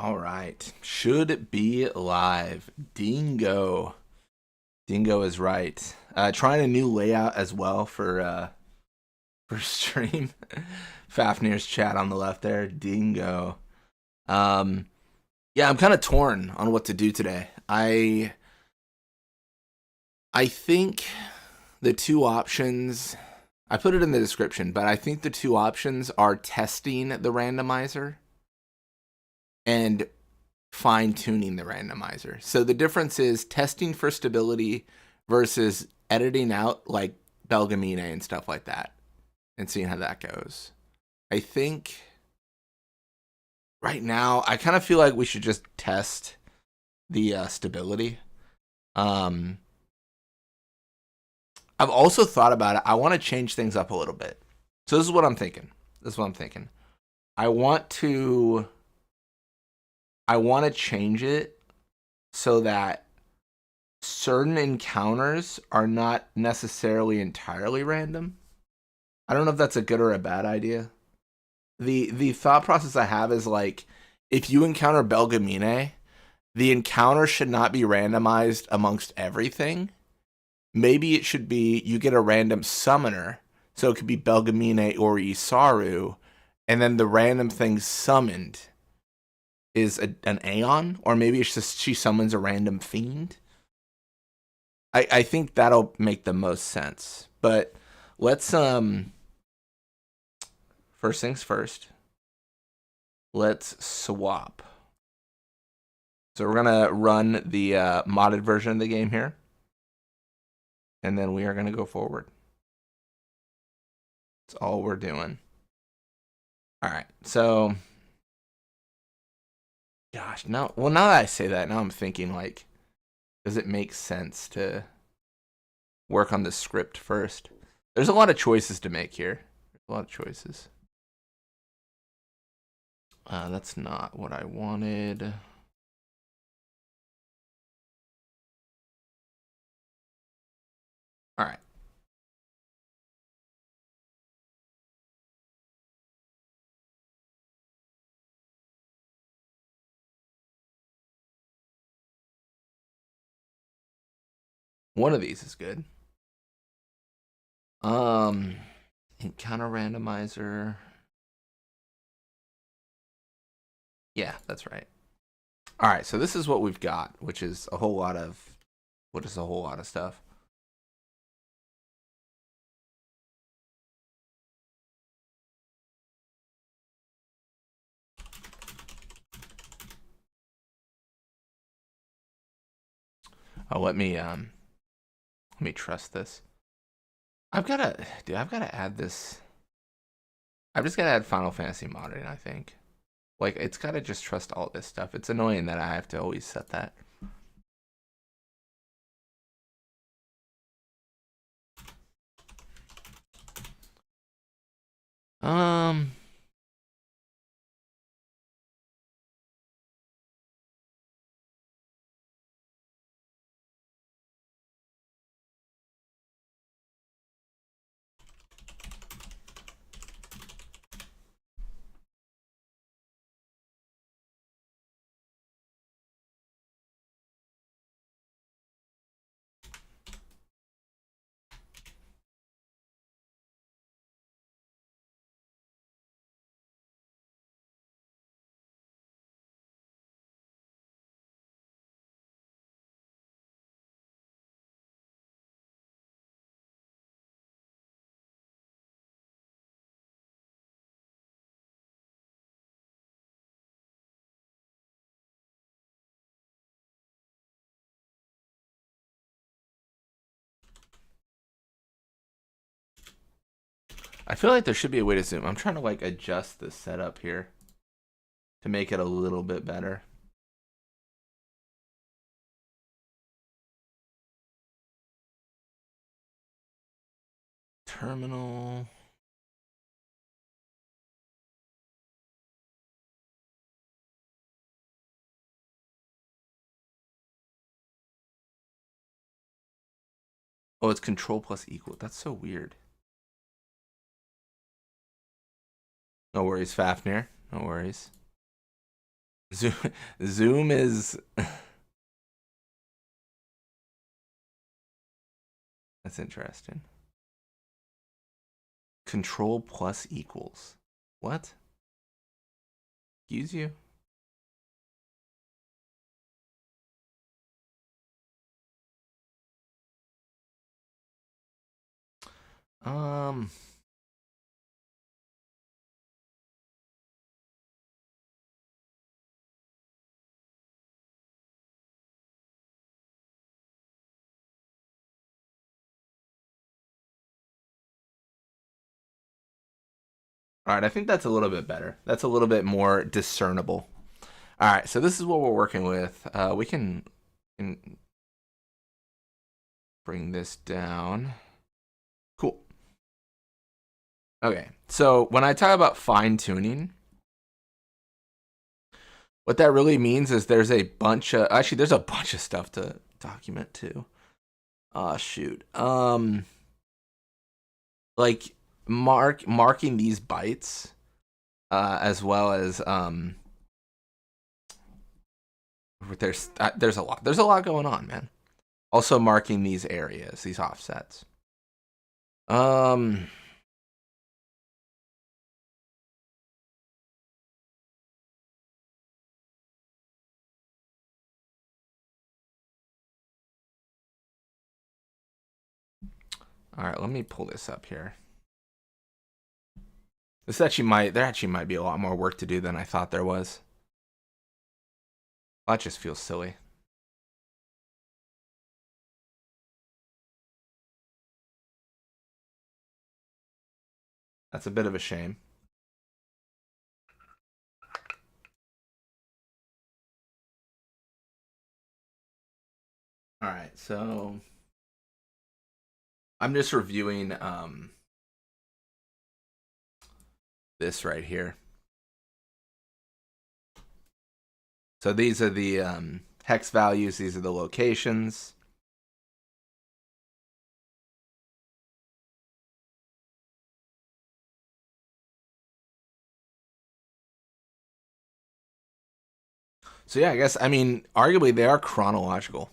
All right. Should be live. Dingo. Dingo is right. Trying a new layout as well for stream. Fafnir's chat on the left there. Dingo. Um yeah, I'm kind of torn on what to do today. I think the two options I put it in the description, but I think the two options are testing the randomizer and fine tuning the randomizer. So the difference is testing for stability versus editing out like Belgamine and stuff like that and seeing how that goes. I think right now I kind of feel like we should just test the stability. Um, I've also thought about it. I want to change things up a little bit. So this is what I'm thinking. I want to change it so that certain encounters are not necessarily entirely random. I don't know if that's a good or a bad idea. The thought process I have is like if you encounter Belgamine, the encounter should not be randomized amongst everything. Maybe it should be you get a random summoner, so it could be Belgamine or Isaru, and then the random thing summoned is an Aeon, or maybe it's just she summons a random fiend. I think that'll make the most sense. But let's first things first. Let's swap. So we're gonna run the modded version of the game here, and then we are gonna go forward. That's all we're doing. All right. So, gosh, now that I say that, now I'm thinking like, does it make sense to work on the script first? There's a lot of choices to make here. There's a lot of choices. That's not what I wanted. All right. One of these is good. Encounter randomizer. Yeah, that's right. All right, so this is what we've got, which is a whole lot of stuff. Oh, let me trust this. I've gotta add this. I've just gotta add Final Fantasy Modern, I think. Like, it's gotta just trust all this stuff. It's annoying that I have to always set that. Um, I feel like there should be a way to zoom. I'm trying to like adjust the setup here to make it a little bit better. Terminal. Oh, it's control plus equal. That's so weird. No worries, Fafnir. No worries. Zoom is that's interesting. Control plus equals. What? Excuse you? Um. All right, I think that's a little bit better. That's a little bit more discernible. All right, so this is what we're working with. We can bring this down. Cool. Okay, so when I talk about fine tuning, what that really means is there's a bunch of stuff to document too. Oh shoot. Like marking these bytes, as well as there's a lot going on, man. Also marking these areas, these offsets. Um. All right, let me pull this up here. There actually might be a lot more work to do than I thought there was. That just feels silly. That's a bit of a shame. All right, so I'm just reviewing this right here. So these are the hex values. These are the locations. So yeah, I guess, I mean, arguably they are chronological.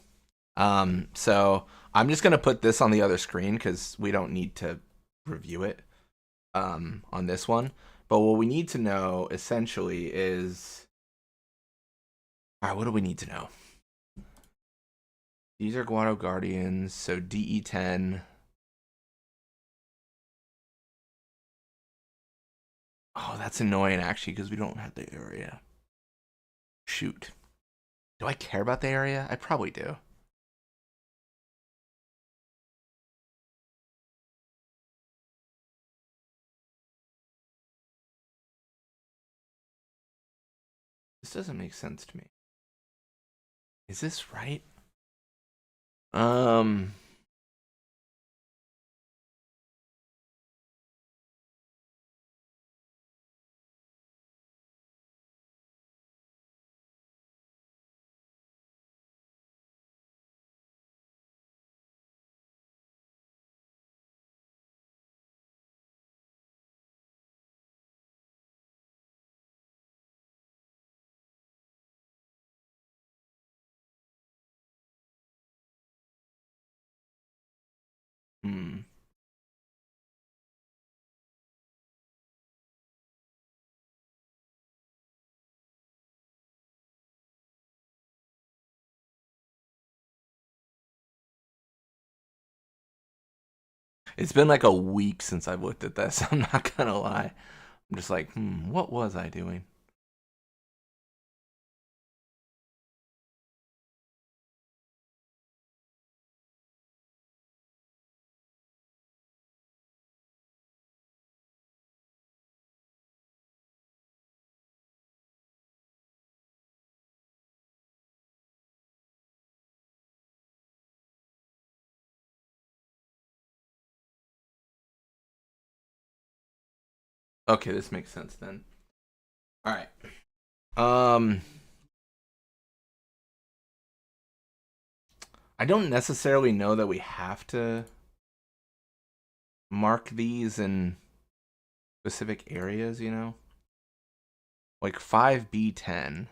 So I'm just gonna put this on the other screen because we don't need to review it on this one. But what we need to know essentially is, all right, what do we need to know? These are Guado Guardians, so DE10. Oh, that's annoying actually because we don't have the area. Shoot. Do I care about the area? I probably do. This doesn't make sense to me. Is this right? Um. Hmm. It's been like a week since I've looked at this. I'm not gonna lie. I'm just like, what was I doing? Okay, this makes sense then. All right. Um. I don't necessarily know that we have to mark these in specific areas, you know? Like 5B10.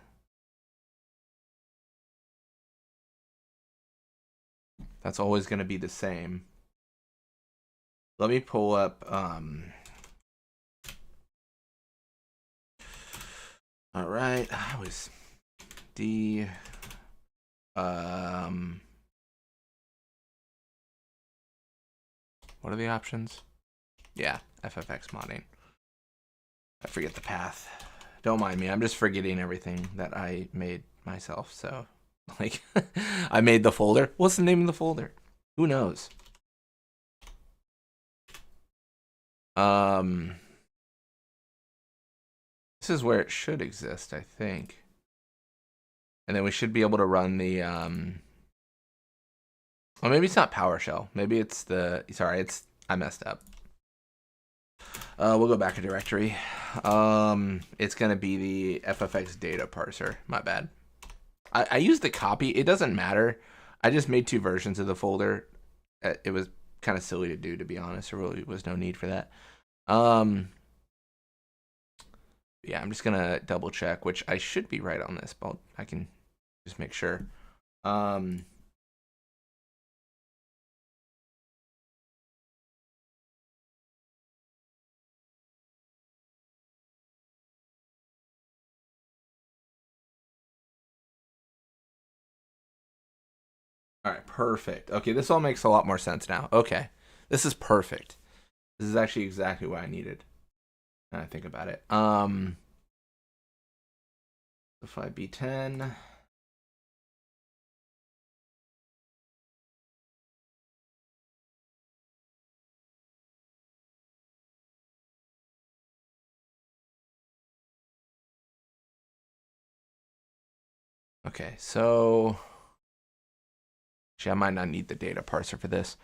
That's always going to be the same. Let me pull up. All right, I was D. What are the options? Yeah, FFX modding. I forget the path. Don't mind me. I'm just forgetting everything that I made myself. So, like, I made the folder. What's the name of the folder? Who knows? This is where it should exist, I think. And then we should be able to run the well, maybe it's not PowerShell. Maybe it's the I messed up. We'll go back a directory. It's gonna be the FFX data parser. My bad. I used the copy. It doesn't matter. I just made 2 versions of the folder. It was kind of silly to do, to be honest. There really was no need for that. Yeah, I'm just gonna double check, which I should be right on this, but I can just make sure. All right, perfect. Okay, this all makes a lot more sense now. Okay, this is perfect. This is actually exactly what I needed. Now I think about it. The 5B10. Okay, so actually, I might not need the data parser for this.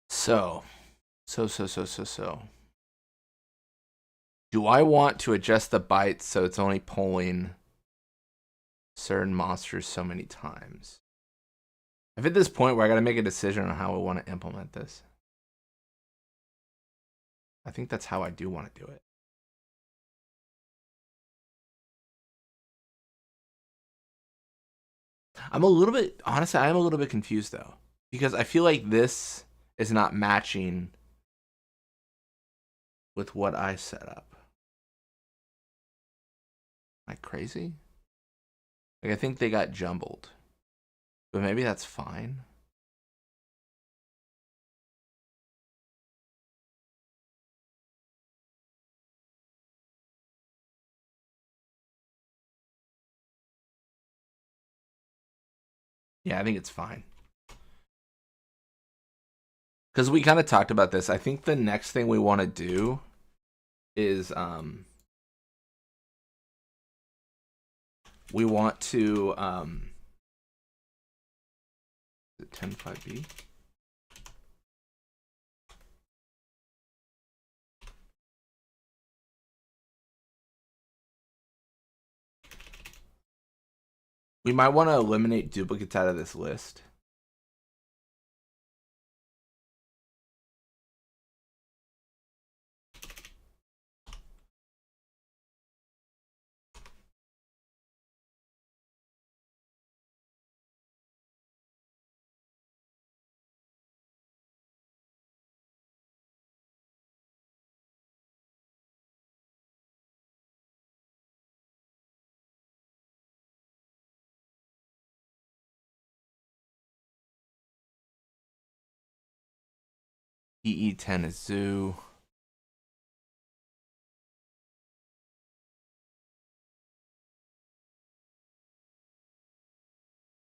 So. Do I want to adjust the bytes so it's only pulling certain monsters so many times? I'm at this point where I got to make a decision on how I want to implement this. I think that's how I do want to do it. I'm a little bit, honestly, I'm a little bit confused though, because I feel like this is not matching with what I set up. Am I crazy? Like, I think they got jumbled, but maybe that's fine. Yeah, I think it's fine. Because we kind of talked about this. I think the next thing we want to do is we want to 10.5b. We might want to eliminate duplicates out of this list. EE10 is zoo.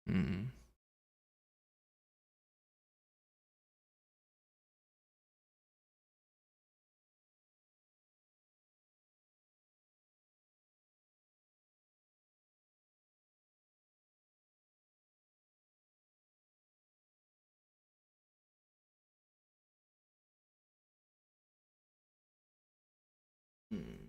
Hmm. Hmm.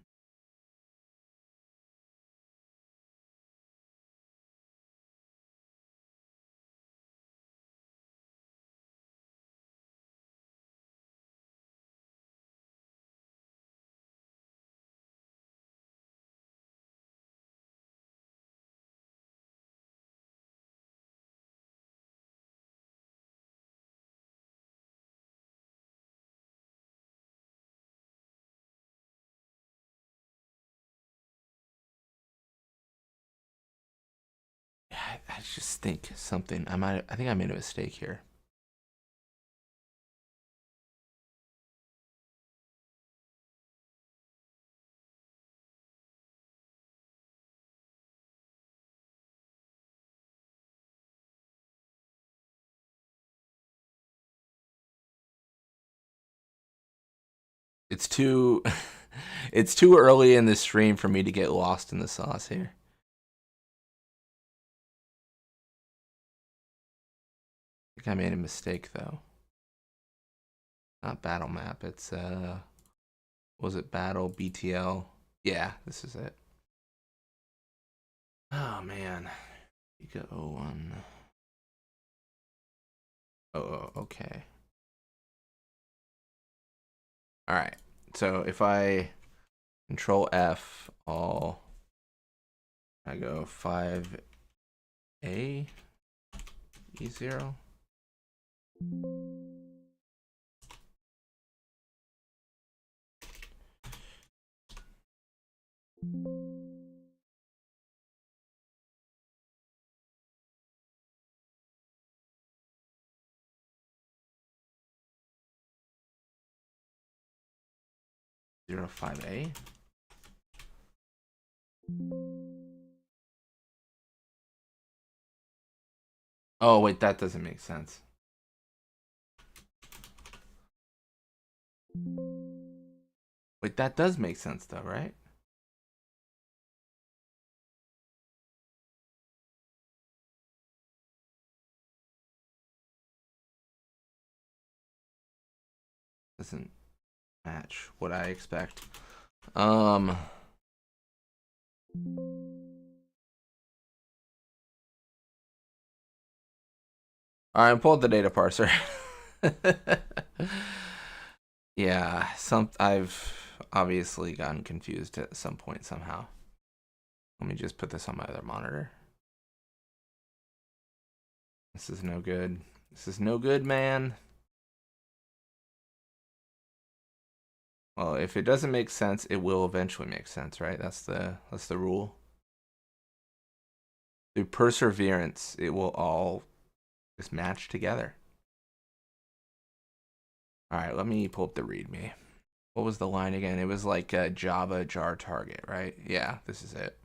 I just think something. I think I made a mistake here. It's too it's too early in the stream for me to get lost in the sauce here. I think I made a mistake though. Not battle map, it's was it battle BTL? Yeah, this is it. Oh man. You go 01. Oh, okay. Alright. So if I control F, I go 5A E0. Zero 5A. Oh wait, that doesn't make sense. Wait, that does make sense though, right? Doesn't match what I expect. Alright, pull up the data parser. Yeah, I've obviously gotten confused at some point somehow. Let me just put this on my other monitor. This is no good. This is no good, man. Well, if it doesn't make sense, it will eventually make sense, right? That's the rule. Through perseverance, it will all just match together. All right, let me pull up the README. What was the line again? It was like a Java jar target, right? Yeah, this is it.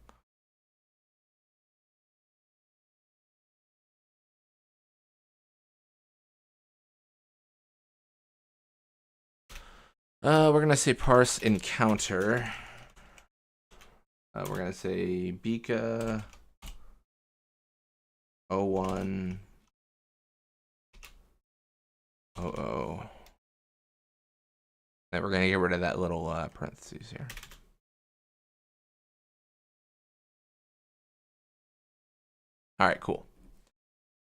We're gonna say parse encounter. We're gonna say Bika 01 00. Then we're gonna get rid of that little parentheses here. All right, cool.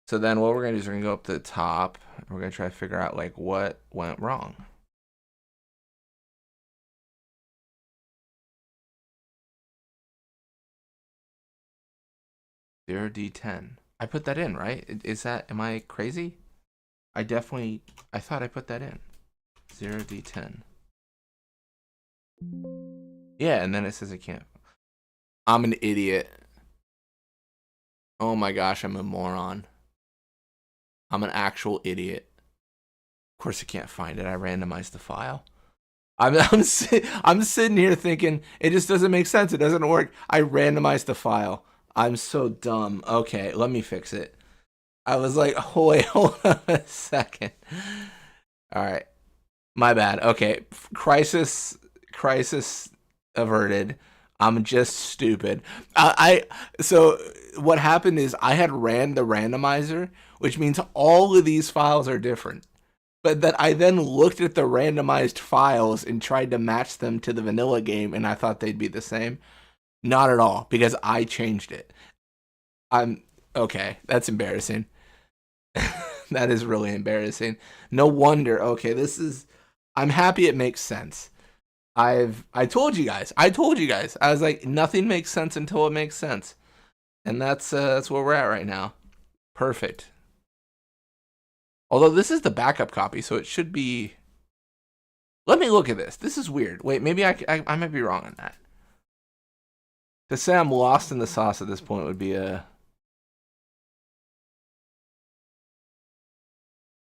So then what we're gonna do is we're gonna go up to the top. And we're gonna try to figure out like what went wrong. 0D10. I put that in, right? Is that, am I crazy? I thought I put that in. 0D10. Yeah, and then it says I can't. I'm an idiot. Oh my gosh, I'm a moron. I'm an actual idiot. Of course I can't find it. I randomized the file. I'm sitting here thinking it just doesn't make sense. It doesn't work. I randomized the file. I'm so dumb. Okay, let me fix it. I was like, oh, wait, hold on a second. All right, my bad. Okay, crisis averted. I'm just stupid. So what happened is I had ran the randomizer, which means all of these files are different. But that I then looked at the randomized files and tried to match them to the vanilla game, and I thought they'd be the same. Not at all, because I changed it. Okay, that's embarrassing. That is really embarrassing. No wonder. Okay, I'm happy it makes sense. I told you guys. I was like, nothing makes sense until it makes sense. And that's where we're at right now. Perfect. Although this is the backup copy, so it should be. Let me look at this. This is weird. Wait, maybe I might be wrong on that. To say I'm lost in the sauce at this point would be a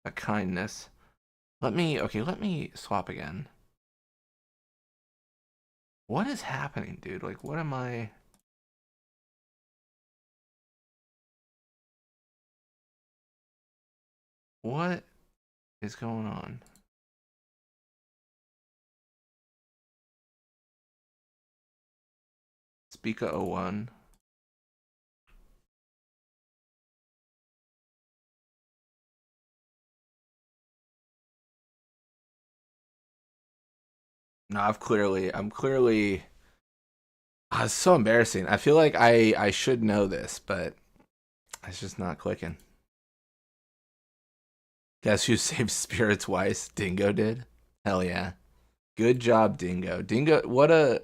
a kindness. Let me swap again. What is happening, dude? Like, what am I... What is going on? Speaker 01. No, I'm clearly... Oh, it's so embarrassing. I feel like I should know this, but it's just not clicking. Guess who saved Spirit twice? Dingo did? Hell yeah. Good job, Dingo. Dingo, what a...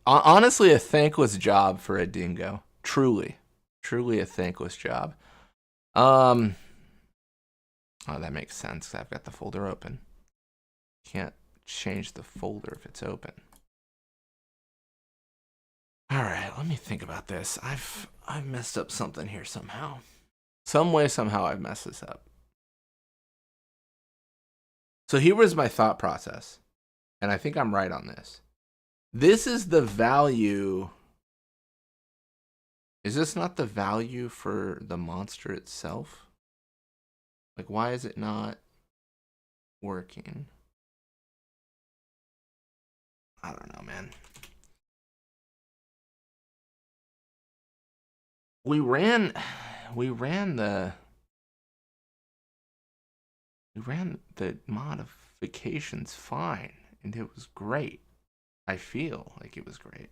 Honestly, a thankless job for a dingo. Truly. Truly a thankless job. Oh, that makes sense. I've got the folder open. Can't change the folder if it's open. All right, let me think about this. I've messed up something here somehow. Some way, somehow, I've messed this up. So here was my thought process, and I think I'm right on this. This is the value. Is this not the value for the monster itself? Like, why is it not working? I don't know, man. We ran the modifications fine, and it was great. I feel like it was great.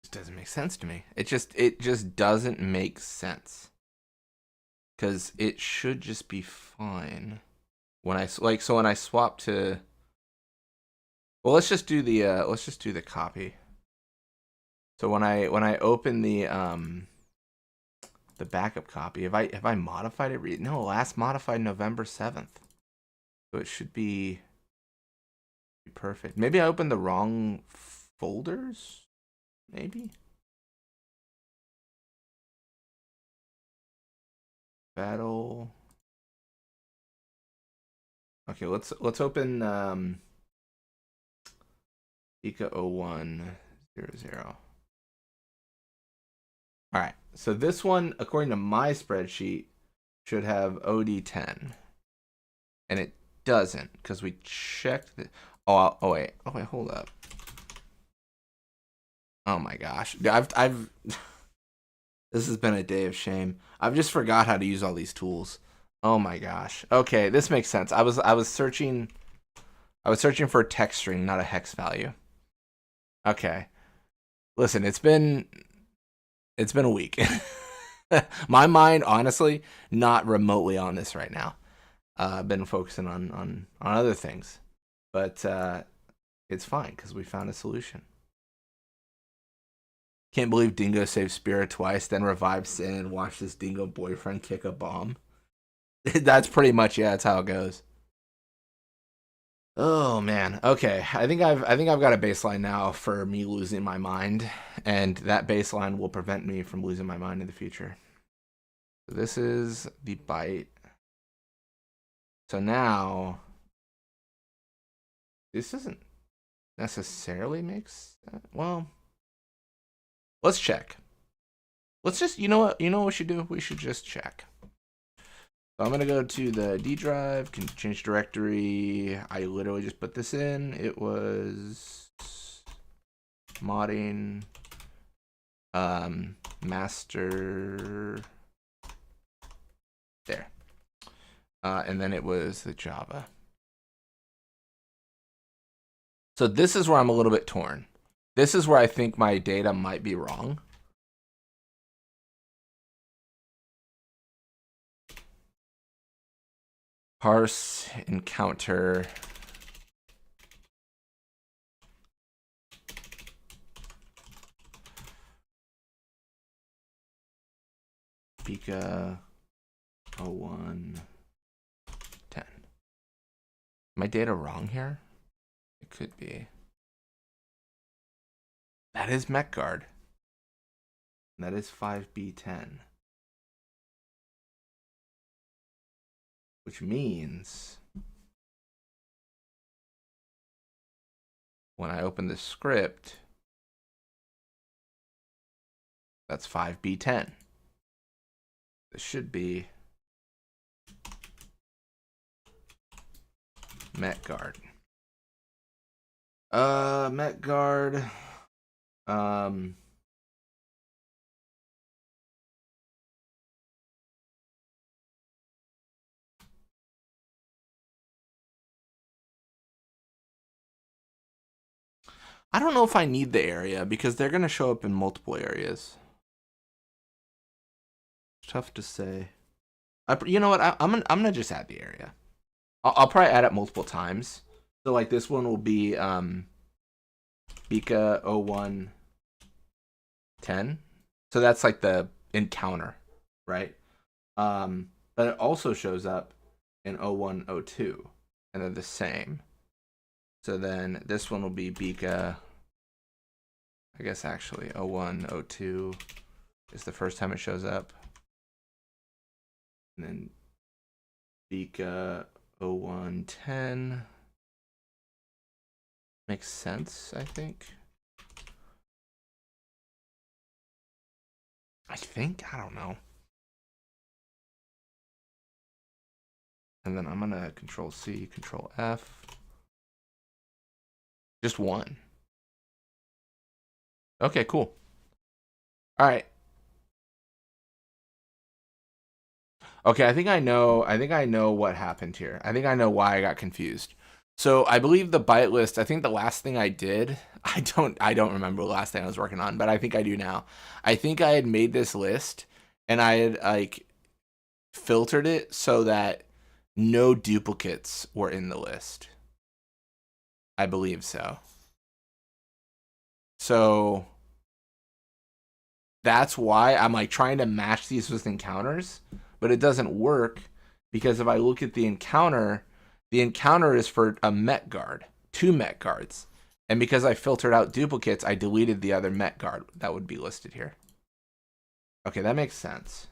It doesn't make sense to me. It just doesn't make sense. Cause it should just be fine. When I when I swap to, well, let's just do the copy. So when I open the backup copy, have I modified it? No, last modified November 7th. So it should be perfect. Maybe I opened the wrong folders. Maybe. Battle. Okay, let's open Ika 0100. All right. So this one, according to my spreadsheet, should have OD10. And it doesn't because we checked the oh wait, hold up. Oh my gosh. I've this has been a day of shame. I've just forgot how to use all these tools. Oh my gosh. Okay, this makes sense. I was searching for a text string, not a hex value. Okay. Listen, it's been a week. My mind, honestly, not remotely on this right now. I've been focusing on other things, but it's fine because we found a solution. Can't believe Dingo saved Spirit twice, then revived Sin and watched his Dingo boyfriend kick a bomb. That's pretty much, yeah, that's how it goes. Oh man. Okay. I think I've got a baseline now for me losing my mind, and that baseline will prevent me from losing my mind in the future. So this is the byte. So now this doesn't necessarily make sense. Well, let's check. Let's just, you know what we should do? We should just check. So I'm gonna go to the D drive, can change directory. I literally just put this in. It was modding master there. And then it was the Java. So this is where I'm a little bit torn. This is where I think my data might be wrong. Parse encounter Pika 01 10. My data wrong here? It could be. That is Mech Guard. That is 5B10. Which means when I open the script, that's 5B10. This should be Met Guard. Met Guard. I don't know if I need the area because they're going to show up in multiple areas. It's tough to say. You know what? I'm gonna just add the area. I'll probably add it multiple times. So like this one will be Bika 01 10. So that's like the encounter, right? But it also shows up in 01 02, and they're the same. So then this one will be Bika. I guess actually 01 02 is the first time it shows up. And then Bika 01 10 makes sense, I think. I don't know. And then I'm gonna Control C, Control F. Just one. Okay, cool. All right. Okay, I think I know what happened here. I think I know why I got confused. So I believe the byte list, I think the last thing I did, I don't remember the last thing I was working on, but I think I do now. I think I had made this list and I had like filtered it so that no duplicates were in the list. I believe so. So that's why I'm like trying to match these with encounters, but it doesn't work because if I look at the encounter is for a Met Guard, 2 Met Guards. And because I filtered out duplicates, I deleted the other Met Guard that would be listed here. Okay, that makes sense.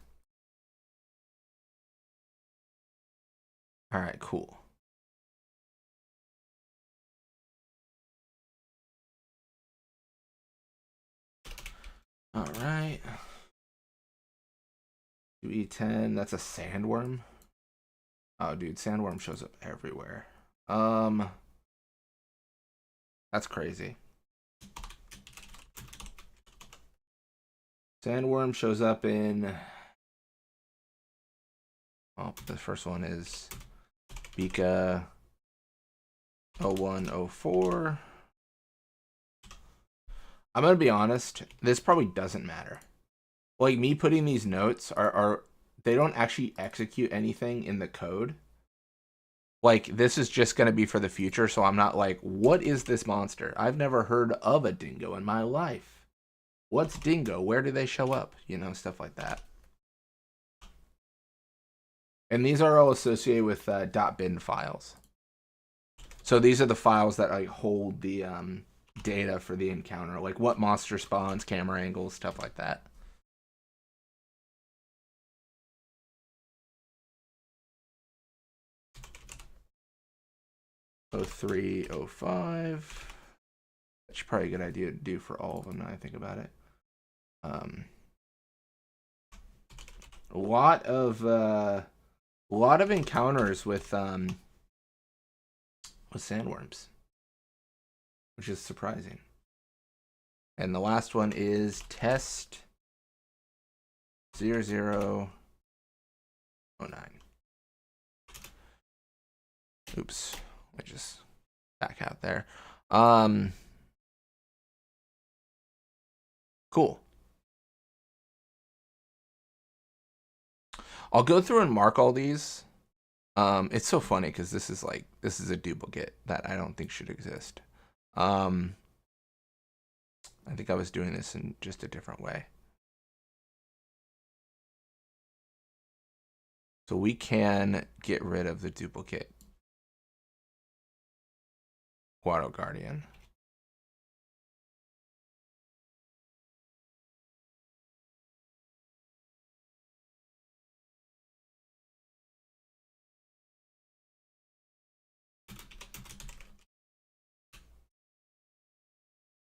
All right, cool. All right. 2E10, that's a sandworm. Oh, dude, sandworm shows up everywhere. That's crazy. Sandworm shows up in... Oh, the first one is Bika 01 04. I'm going to be honest, this probably doesn't matter. Like, me putting these notes are they don't actually execute anything in the code. Like, this is just going to be for the future, so I'm not like, what is this monster? I've never heard of a dingo in my life. What's dingo? Where do they show up? You know, stuff like that. And these are all associated with .bin files. So these are the files that like hold the data for the encounter, like what monster spawns, camera angles, stuff like that. '03, '05. That's probably a good idea to do for all of them now I think about it. A lot of encounters with sandworms, which is surprising. And the last one is test 0009. Oops, I just back out there. Cool. I'll go through and mark all these. It's so funny because this is a duplicate that I don't think should exist. I think I was doing this in just a different way. So we can get rid of the duplicate Guado Guardian.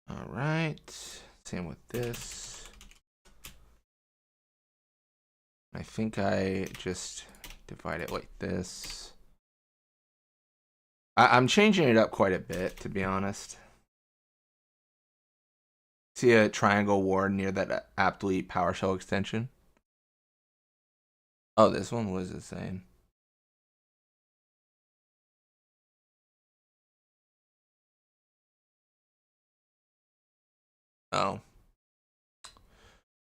All right, same with this. I think I just divide it like this. I'm changing it up quite a bit, to be honest. See a triangle ward near that aptly PowerShell extension? Oh, this one was it saying? Oh.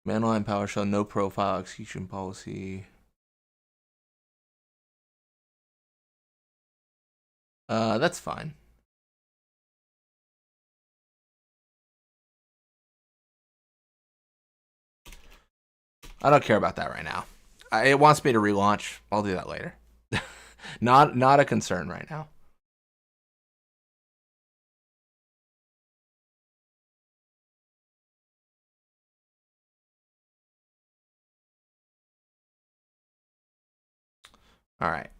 Command line PowerShell, no profile execution policy. That's fine. I don't care about that right now. It wants me to relaunch. I'll do that later. Not a concern right now. All right.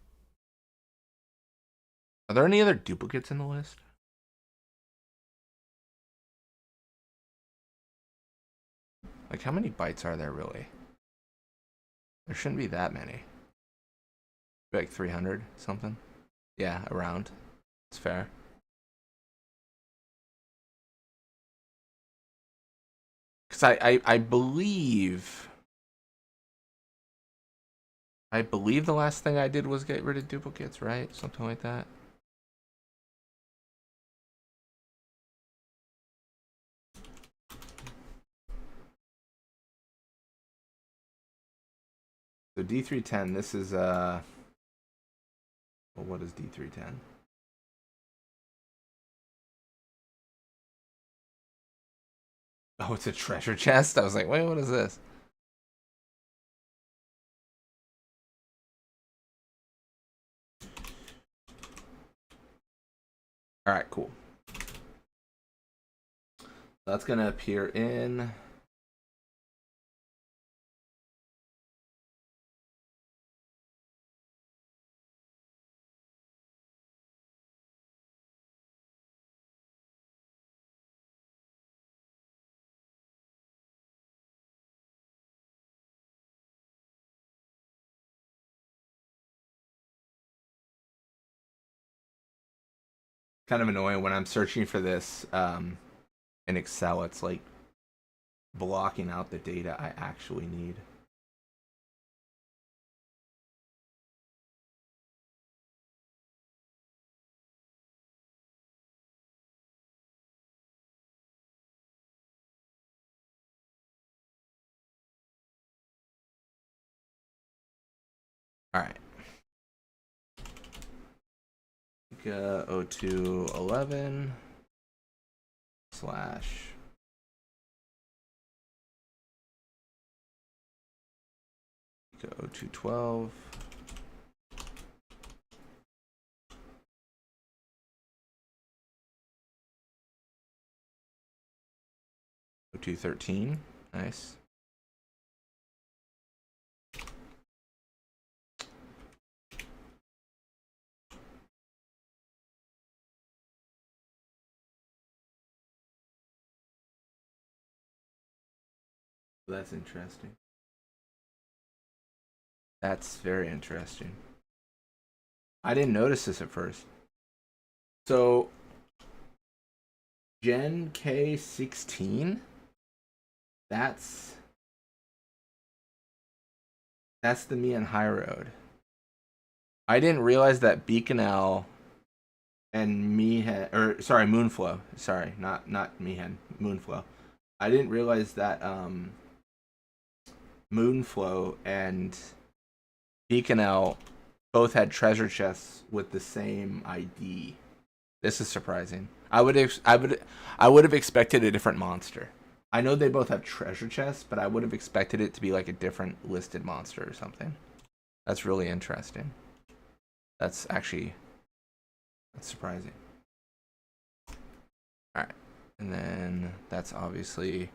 Are there any other duplicates in the list? Like, how many bytes are there really? There shouldn't be that many. Like 300 something? Yeah, around. It's fair. Because I believe the last thing I did was get rid of duplicates, right? Something like that. So D310, this is well, what is D310? Oh, it's a treasure chest? I was like, wait, what is this? All right, cool. That's gonna appear in kind of annoying when I'm searching for this in Excel. It's like blocking out the data I actually need. All right. O211 slash O212 O213. Nice. That's interesting. That's very interesting. I didn't notice this at first. So Gen K16, that's the Mian High Road. I didn't realize that Beaconel and Mihen, or sorry, Moonflow. Sorry, not Mihen, Moonflow. I didn't realize that Moonflow and Beaconel both had treasure chests with the same ID. This is surprising. I would have expected a different monster. I know they both have treasure chests, but I would have expected it to be like a different listed monster or something. That's really interesting. That's surprising. Alright. And then that's obviously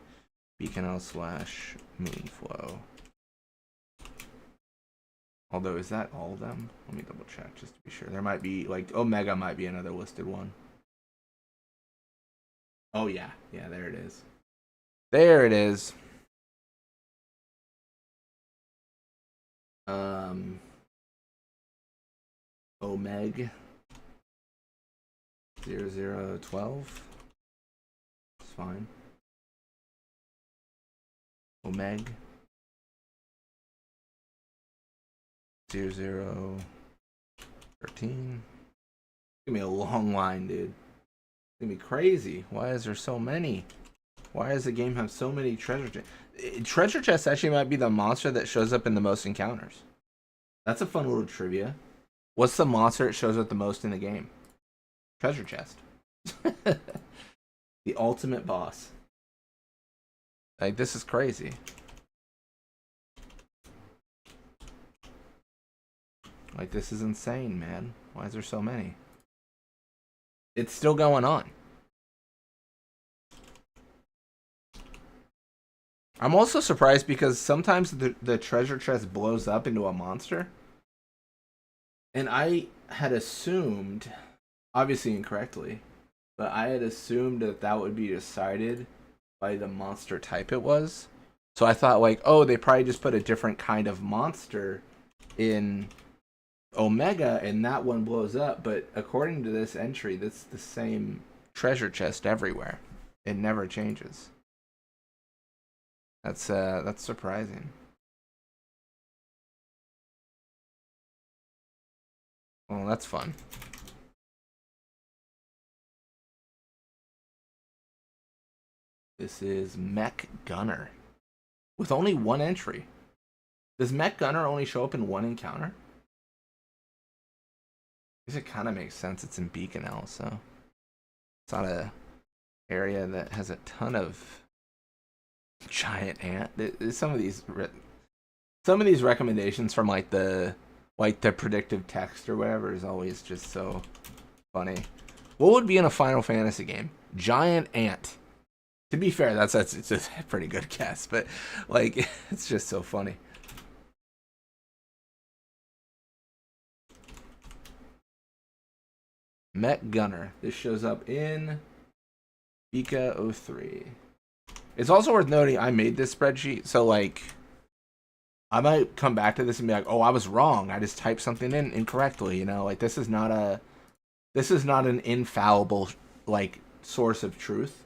Beaconel / Moonflow. Although, is that all of them? Let me double check just to be sure. There might be, like, Omega might be another listed one. Oh, yeah. Yeah, there it is. There it is. Omega 0012. It's fine. Omega 0013. Give me a long line, dude. It's gonna be crazy. Why is there so many? Why does the game have so many treasure chests? Treasure chests actually might be the monster that shows up in the most encounters. That's a fun little trivia. What's the monster that shows up the most in the game? Treasure chest. The ultimate boss. Like, this is crazy. Like, this is insane, man. Why is there so many? It's still going on. I'm also surprised because sometimes the treasure chest blows up into a monster. And I had assumed, obviously incorrectly, but I had assumed that that would be decided by the monster type it was. So I thought, like, oh, they probably just put a different kind of monster in Omega and that one blows up. But according to this entry, that's the same treasure chest everywhere. It never changes. That's surprising. Well, that's fun. This is Mech Gunner with only one entry. Does Mech Gunner only show up in one encounter? I guess it kind of makes sense. It's in Beaconel, so it's not a area that has a ton of giant ant. Some of these recommendations from like the predictive text or whatever is always just so funny. What would be in a Final Fantasy game? Giant ant. To be fair, it's a pretty good guess, but like it's just so funny. Mech Gunner. This shows up in Bika 03. It's also worth noting I made this spreadsheet, so like I might come back to this and be like, "Oh, I was wrong. I just typed something in incorrectly." You know, like this is not an infallible like source of truth.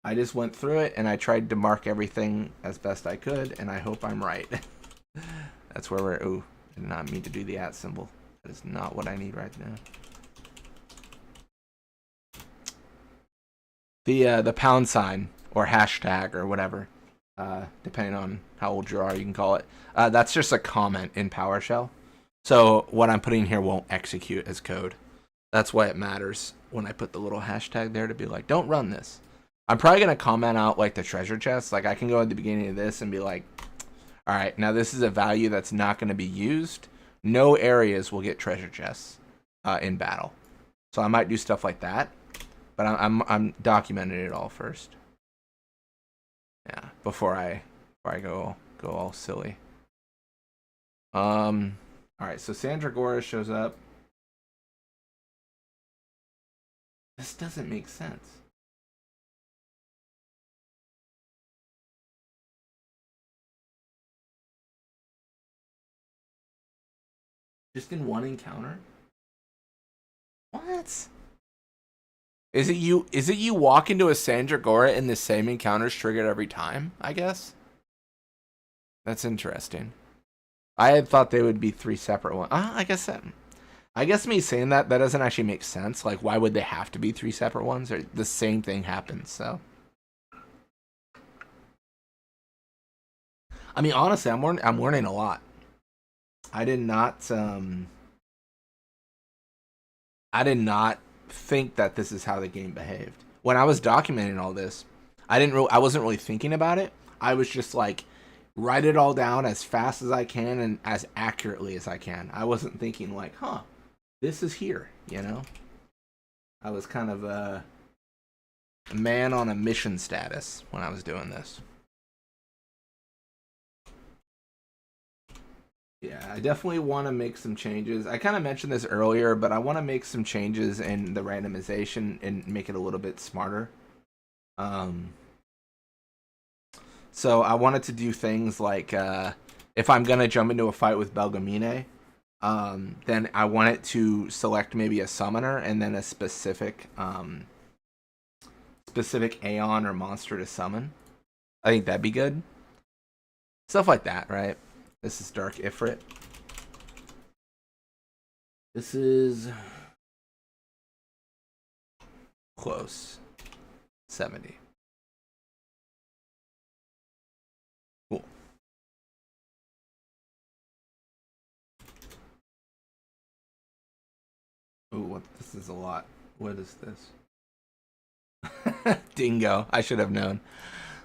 I just went through it and I tried to mark everything as best I could, and I hope I'm right. That's where we're. Ooh, I did not mean to do the @ symbol. That is not what I need right now. The pound sign or hashtag or whatever, depending on how old you are, you can call it. That's just a comment in PowerShell. So what I'm putting here won't execute as code. That's why it matters when I put the little hashtag there to be like, don't run this. I'm probably going to comment out like the treasure chest. Like I can go at the beginning of this and be like, all right, now this is a value that's not going to be used. No areas will get treasure chests in battle. So I might do stuff like that. But I'm documenting it all first. Yeah, before I go all silly. All right, so Sandragora shows up. This doesn't make sense. Just in one encounter? What? Is it you walk into a Sandragora and the same encounter's triggered every time, I guess? That's interesting. I had thought they would be 3 separate ones. I guess me saying that doesn't actually make sense. Like, why would they have to be 3 separate ones? Or the same thing happens, so. I mean, honestly, I'm learning a lot. I did not I did not think that this is how the game behaved. When I was documenting all this, I wasn't really thinking about it. I was just like write it all down as fast as I can and as accurately as I can. I wasn't thinking like, "Huh, this is here," you know? I was kind of a man on a mission status when I was doing this. Yeah, I definitely want to make some changes. I kind of mentioned this earlier, but I want to make some changes in the randomization and make it a little bit smarter. Um, so I wanted to do things like if I'm gonna jump into a fight with Belgamine, then I want it to select maybe a summoner and then a specific Aeon or monster to summon. I think that'd be good. Stuff like that, right? This is Dark Ifrit. This is close. 70. Cool. Ooh, what? This is a lot. What is this? Dingo. I should have known.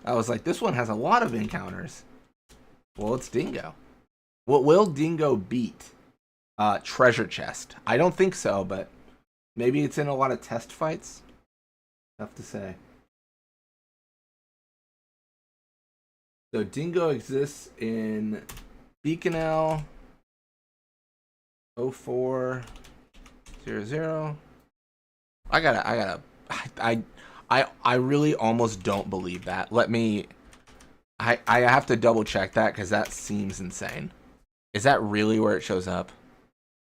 I was like, this one has a lot of encounters. Well, it's Dingo. What will Dingo beat? Treasure chest. I don't think so, but maybe it's in a lot of test fights. Tough to say. So Dingo exists in Beaconel 0400. I really almost don't believe that. I have to double check that because that seems insane. Is that really where it shows up?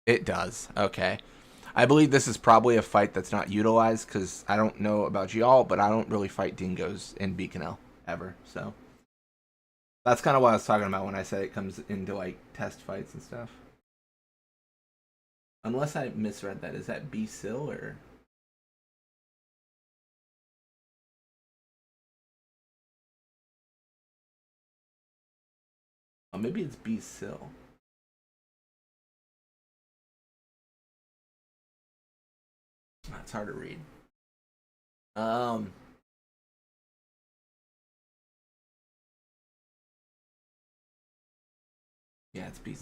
It does. Okay. I believe this is probably a fight that's not utilized because I don't know about y'all, but I don't really fight dingoes in Beaconel ever. So that's kind of what I was talking about when I said it comes into like test fights and stuff. Unless I misread that. Is that B-Sil or? Oh, maybe it's B-Sil. That's hard to read. Yeah, it's B.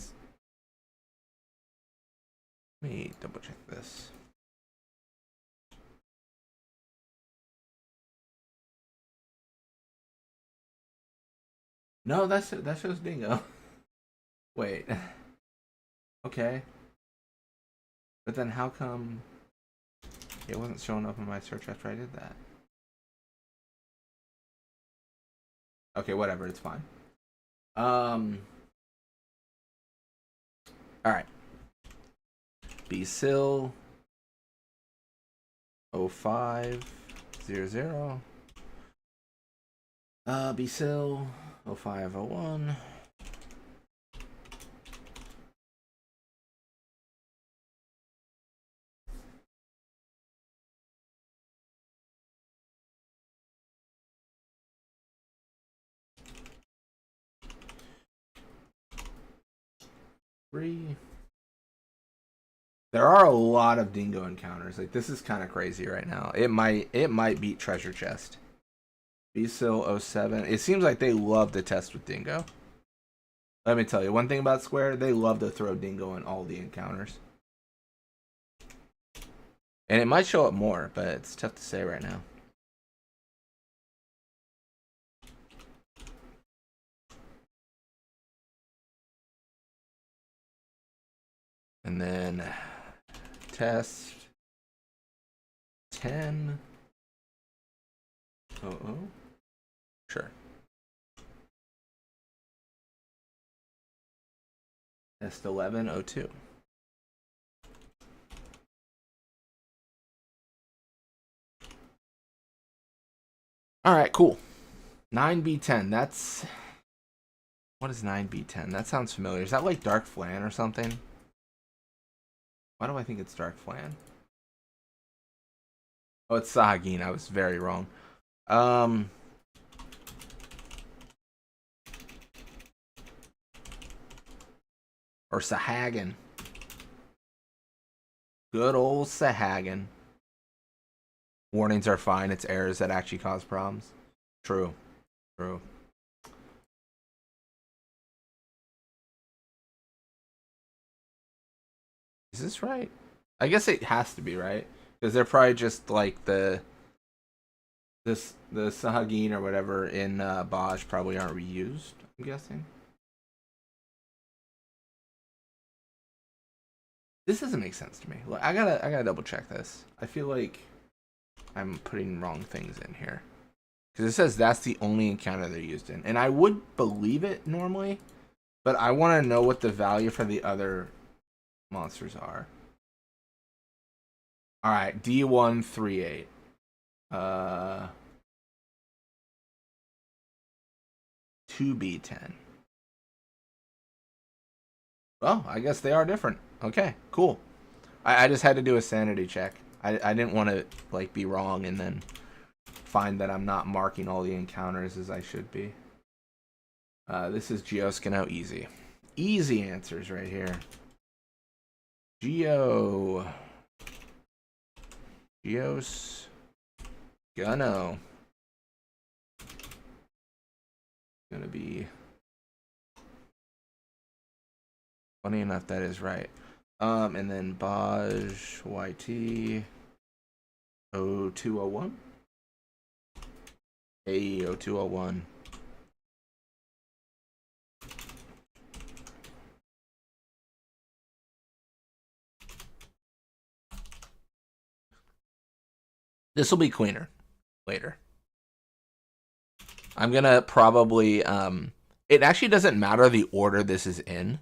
Let me double check this. No, that shows Dingo. Wait. Okay. But then how come it wasn't showing up in my search after I did that? Okay, whatever, it's fine. Alright. B-Sil 0500. B-Sil 0501. There are a lot of dingo encounters. Like this is kind of crazy right now. It might beat treasure chest. B-Sil 07. It seems like they love to test with dingo. Let me tell you one thing about Square. They love to throw dingo in all the encounters. And it might show up more, but it's tough to say right now. And then test 10. Sure. Test 1102. All right, cool. 9B10. That's what is 9B10? That sounds familiar. Is that like Dark Flan or something? Why do I think it's Dark Flan? Oh, it's Sahagin. I was very wrong. Or Sahagan. Good old Sahagan. Warnings are fine. It's errors that actually cause problems. True. True. Is this right? I guess it has to be right. Because they're probably just like the Sahagin or whatever in Baj probably aren't reused, I'm guessing. This doesn't make sense to me. Look, I gotta double check this. I feel like I'm putting wrong things in here. Because it says that's the only encounter they're used in. And I would believe it normally, but I want to know what the value for the other monsters are. Alright, D138. 2B10. Well, I guess they are different. Okay, cool. I just had to do a sanity check. I didn't want to like be wrong and then find that I'm not marking all the encounters as I should be. This is Geoskino easy. Easy answers right here. Geoskino. Gonna be funny enough that is right. And then Baj YT 0201. Hey, 0201. This will be cleaner later. I'm gonna probably it actually doesn't matter the order this is in.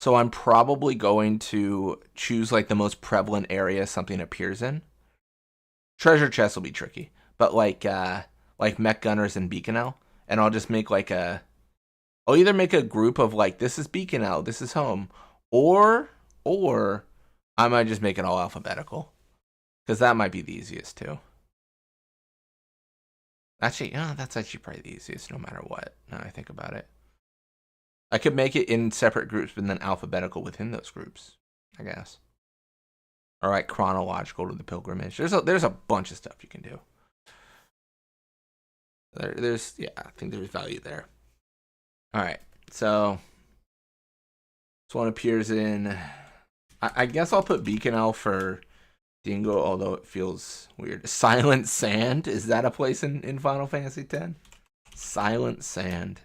So I'm probably going to choose like the most prevalent area something appears in. Treasure chest will be tricky, but like mech gunners and Beaconel, and I'll just make like I'll either make a group of like this is Beaconel, this is home, or I might just make it all alphabetical, because that might be the easiest too. Actually, that's actually probably the easiest no matter what. Now I think about it. I could make it in separate groups, but then alphabetical within those groups, I guess. All right, chronological to the pilgrimage. There's a bunch of stuff you can do. There's I think there's value there. All right, so this one appears in. I guess I'll put Beaconel for Dingo, although it feels weird. Silent Sand, is that a place in Final Fantasy X? Silent Sand.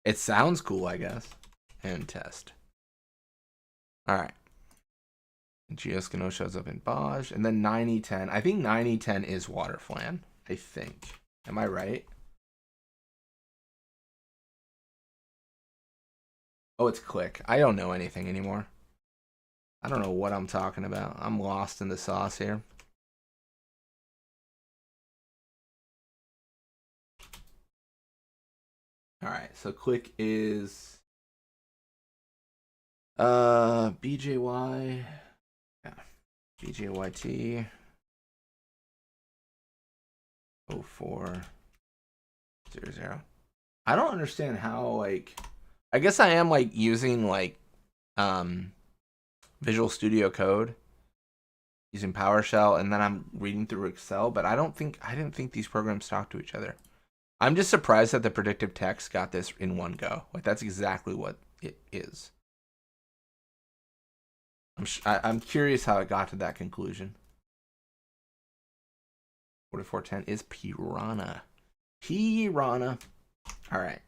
It sounds cool, I guess. And test. Alright. Geoskino shows up in Baj. And then 9010. I think 9010 is Waterflan. I think. Am I right? Oh, it's Click. I don't know anything anymore. I don't know what I'm talking about. I'm lost in the sauce here. Alright, so Click is BJY. Yeah. BJYT 0400. I don't understand how like I guess I am like using like Visual Studio Code using PowerShell and then I'm reading through Excel, but I didn't think these programs talk to each other. I'm just surprised that the predictive text got this in one go. Like that's exactly what it is. I'm curious how it got to that conclusion. 4410 is Piranha. Piranha. All right.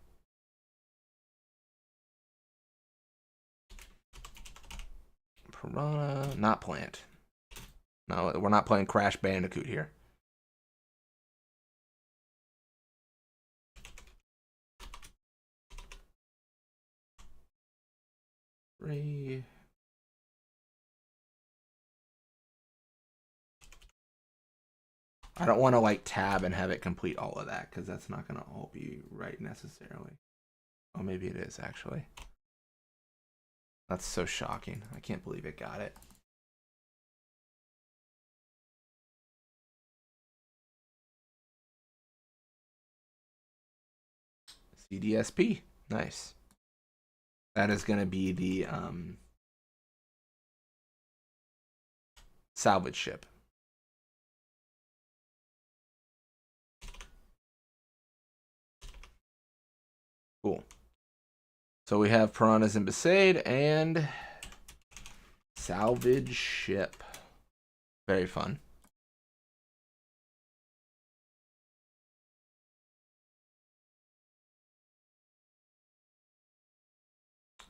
Piranha, not Plant. No, we're not playing Crash Bandicoot here. Three. I don't want to like tab and have it complete all of that because that's not going to all be right necessarily. Oh, maybe it is actually. That's so shocking. I can't believe it got it. CDSP. Nice. That is going to be the salvage ship. Cool. So we have piranhas in Besaid and salvage ship. Very fun.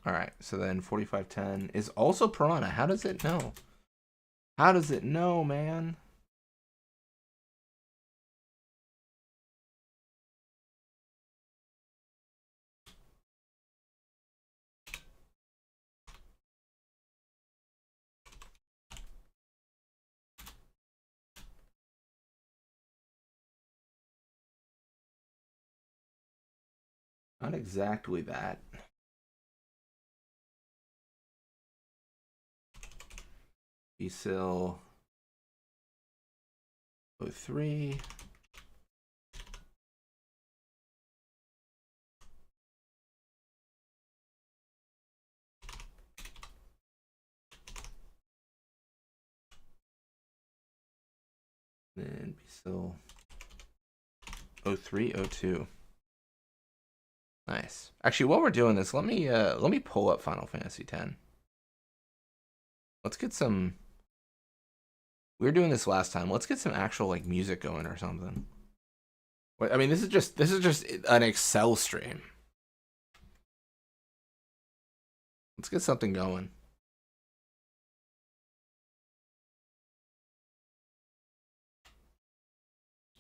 All right, so then 4510 is also piranha. How does it know? How does it know, man? Not exactly that. Esil 03. Then Esil 0302. Nice. Actually, while we're doing this, let me pull up Final Fantasy X. Let's get some. We were doing this last time. Let's get some actual like music going or something. I mean, this is just an Excel stream. Let's get something going.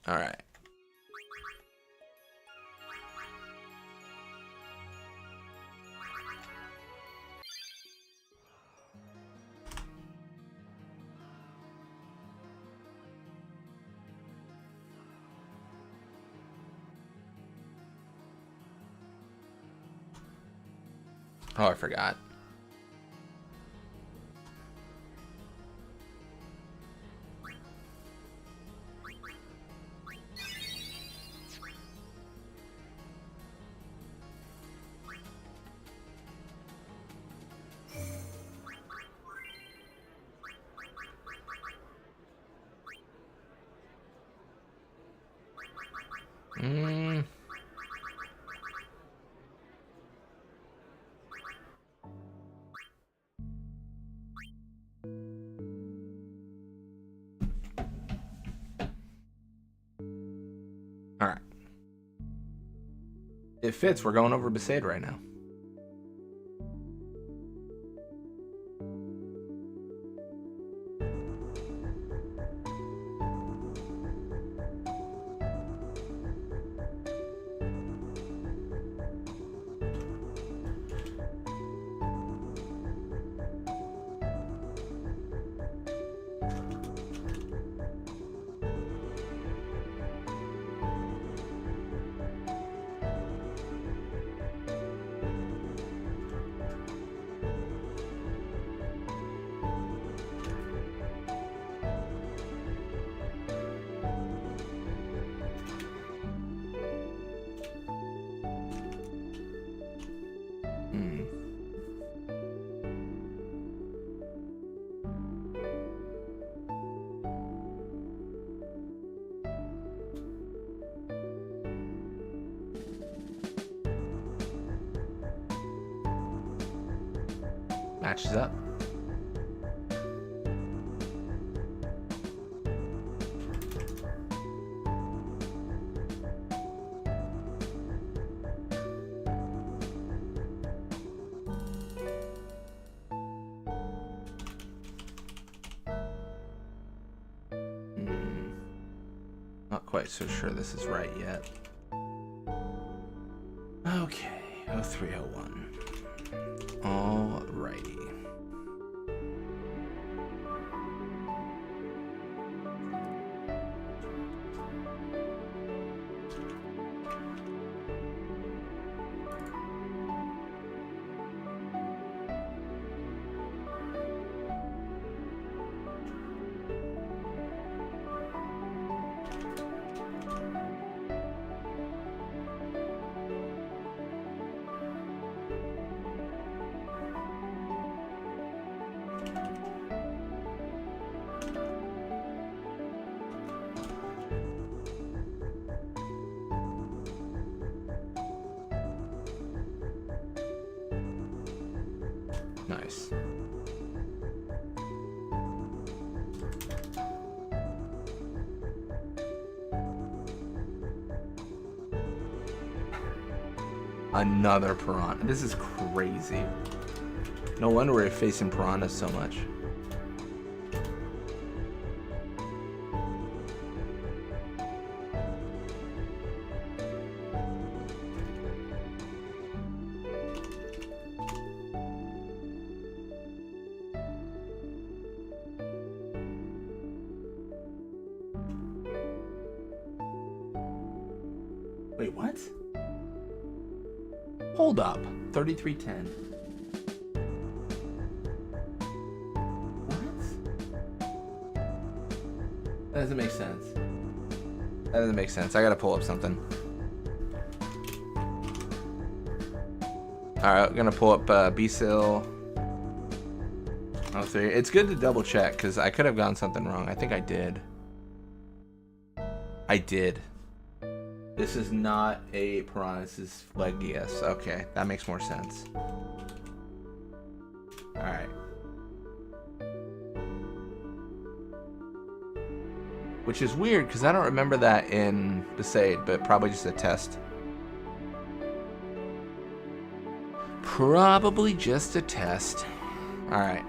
All right. Oh, I forgot. All right. It fits. We're going over Besaid right now. Matches up. Not quite so sure this is right yet. Okay, 0301. Alrighty. Nice. Another piranha. This is crazy. No wonder we're facing piranhas so much. Wait, what? Hold up. 3310. What? That doesn't make sense. That doesn't make sense. I gotta pull up something. Alright, I'm gonna pull up B-Sil. Oh, 3. It's good to double check because I could have gotten something wrong. I think I did. I did. This is not a piranha, this is Legius. Okay, that makes more sense. Alright. Which is weird, because I don't remember that in Besaid, but probably just a test. Probably just a test. Alright.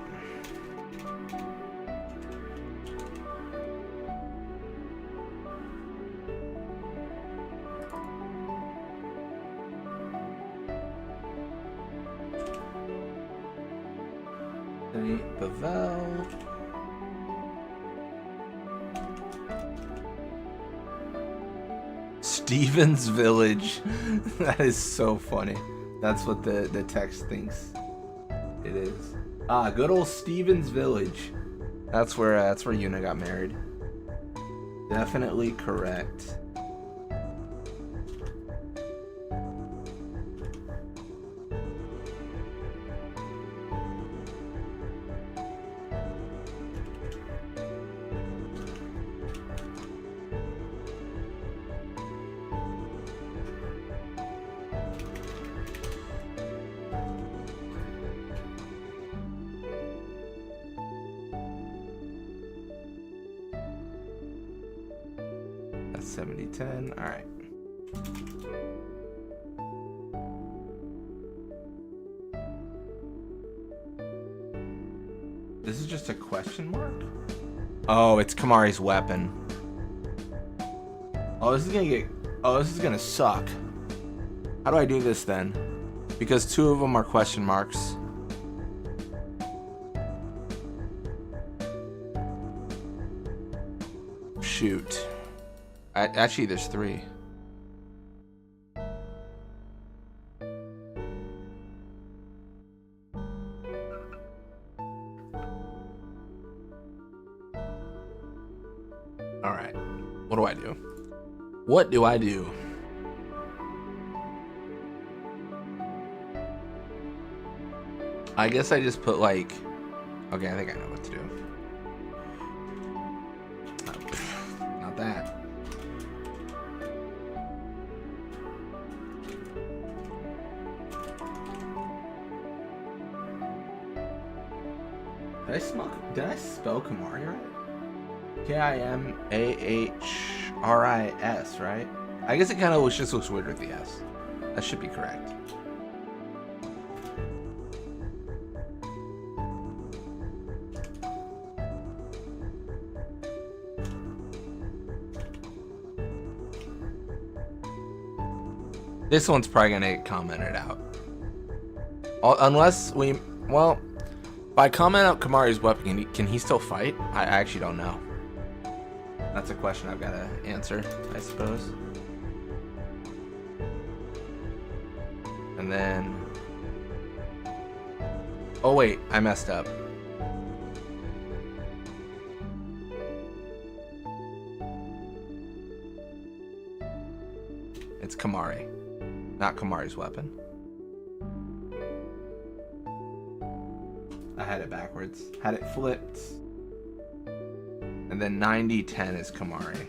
Bavel. Stevens Village. That is so funny. That's what the text thinks it is. Ah, good old Stevens Village. That's where Yuna got married. Definitely correct. That's 70-10. All right. This is just a question mark? Oh, it's Kamari's weapon. Oh, this is gonna suck. How do I do this then? Because 2 of them are question marks. Shoot. Actually, there's 3. Alright. What do I do? What do I do? I guess I just put like... Okay, I think I know what to do. Not that. Did I spell Kimahris right? K-I-M-A-H-R-I-S, right? I guess it kind of just looks weird with the S. That should be correct. This one's probably gonna get commented out. Unless we... Well... If I comment out Kamari's weapon, can he still fight? I actually don't know. That's a question I've got to answer, I suppose. And then... Oh wait, I messed up. It's Kamari, not Kamari's weapon. I had it backwards. Had it flipped. And then 90-10 is Kimahris.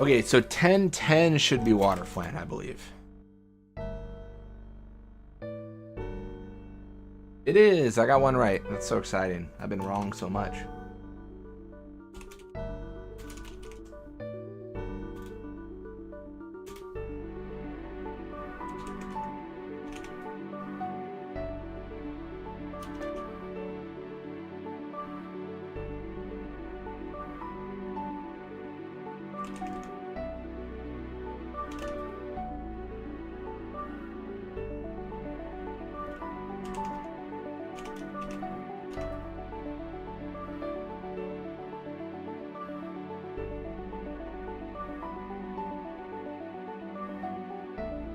Okay, so 10-10 should be water flan, I believe. It is. I got one right. That's so exciting. I've been wrong so much.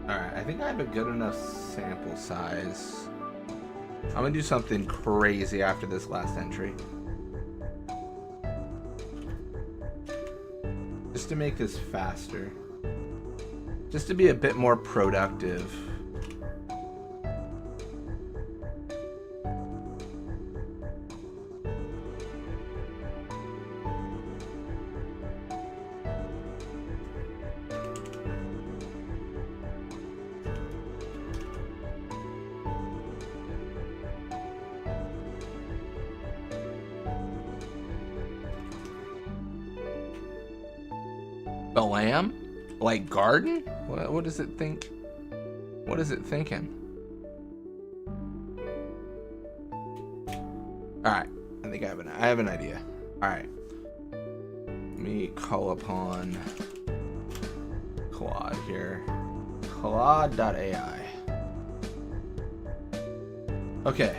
Alright, I think I have a good enough sample size. I'm gonna do something crazy after this last entry. Just to make this faster. Just to be a bit more productive. The lamb? Like garden? What does it think? What is it thinking? Alright, I think I have an idea. Alright. Let me call upon Claude here. Claude.ai. Okay.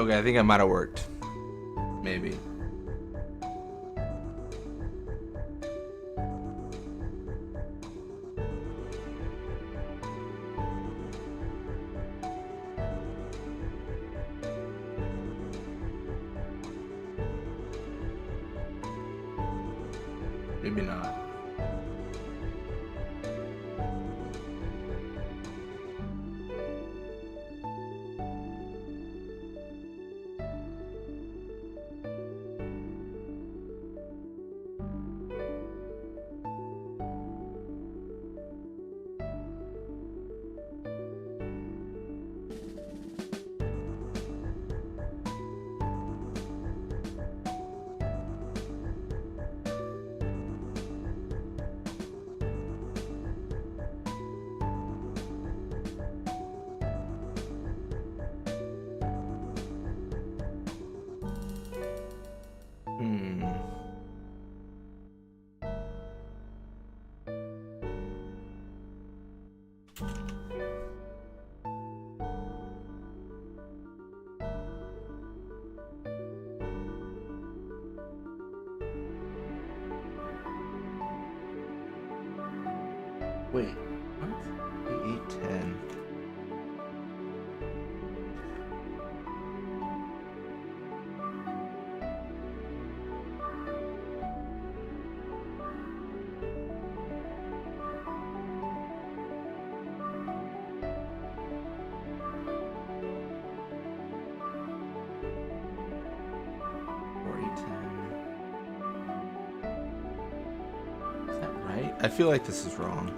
Okay, I think it might have worked. Maybe. Maybe not. Wait, what? 8, 10. Is that right? I feel like this is wrong.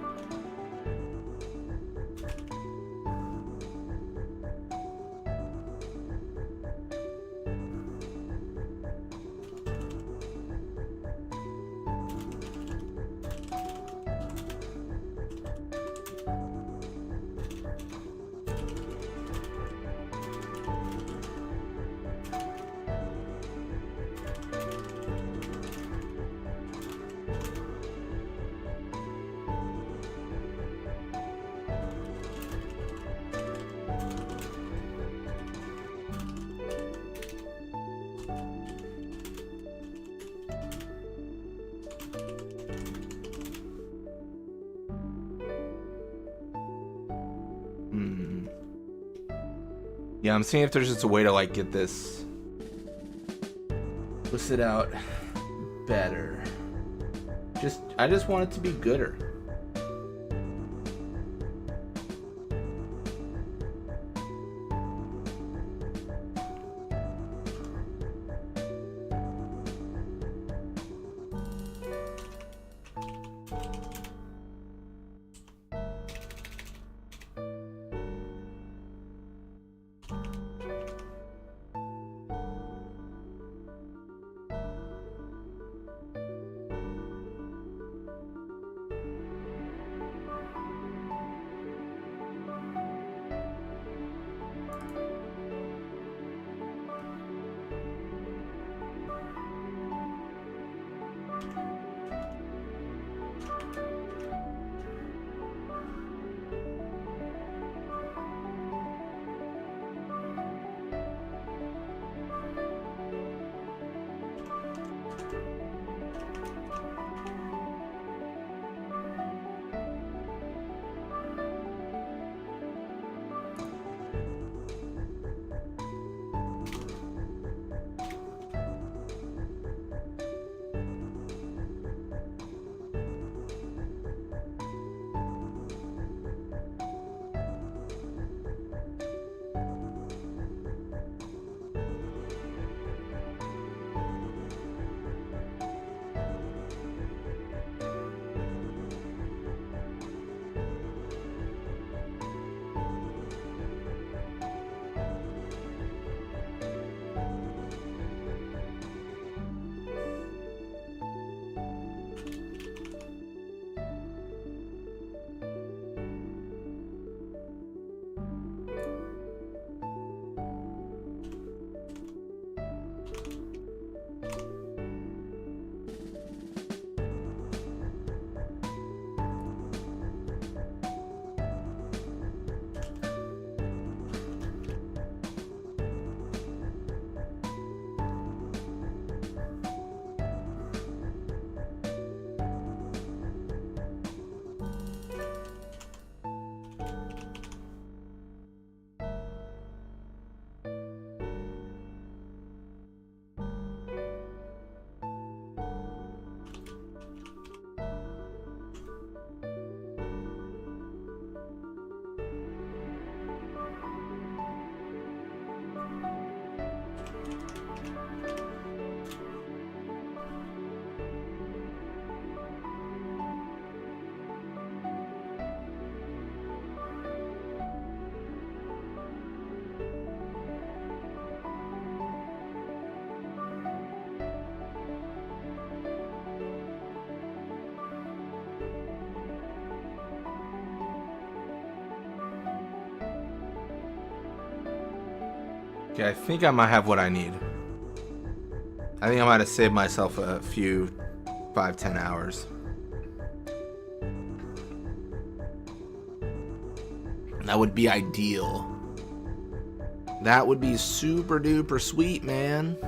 Yeah, I'm seeing if there's just a way to like get this listed out better. I just want it to be gooder. Okay, I think I might have what I need. I think I might have saved myself a few 5-10 hours. That would be ideal. That would be super duper sweet, man.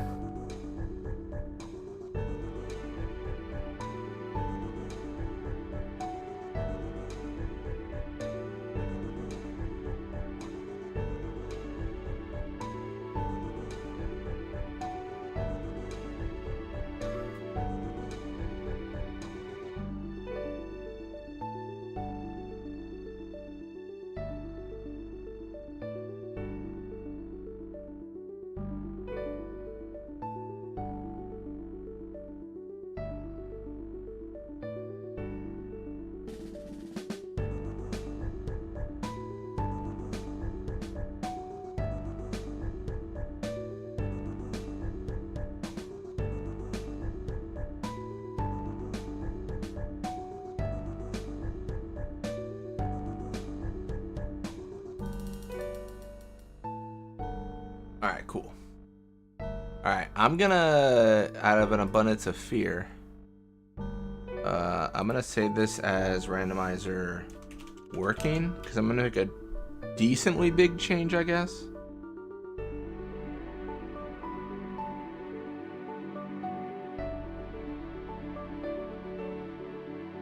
Alright, cool. Alright, I'm gonna, out of an abundance of fear, I'm gonna save this as randomizer working, because I'm gonna make a decently big change, I guess.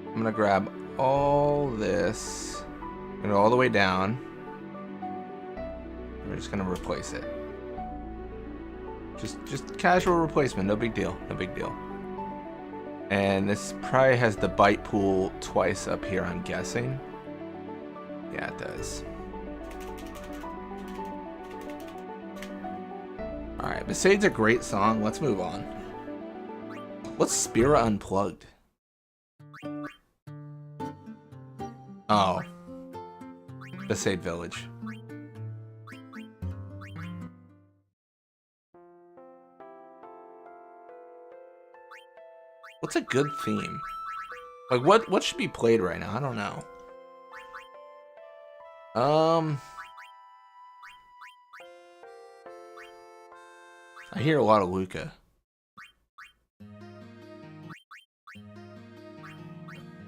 I'm gonna grab all this, and go all the way down. We're just gonna replace it. Just casual replacement, no big deal, no big deal. And this probably has the byte pool twice up here, I'm guessing. Yeah, it does. Alright, Besaid's a great song. Let's move on. What's Spira Unplugged? Oh. Besaid Village. What's a good theme? Like, what should be played right now? I don't know. I hear a lot of Luca.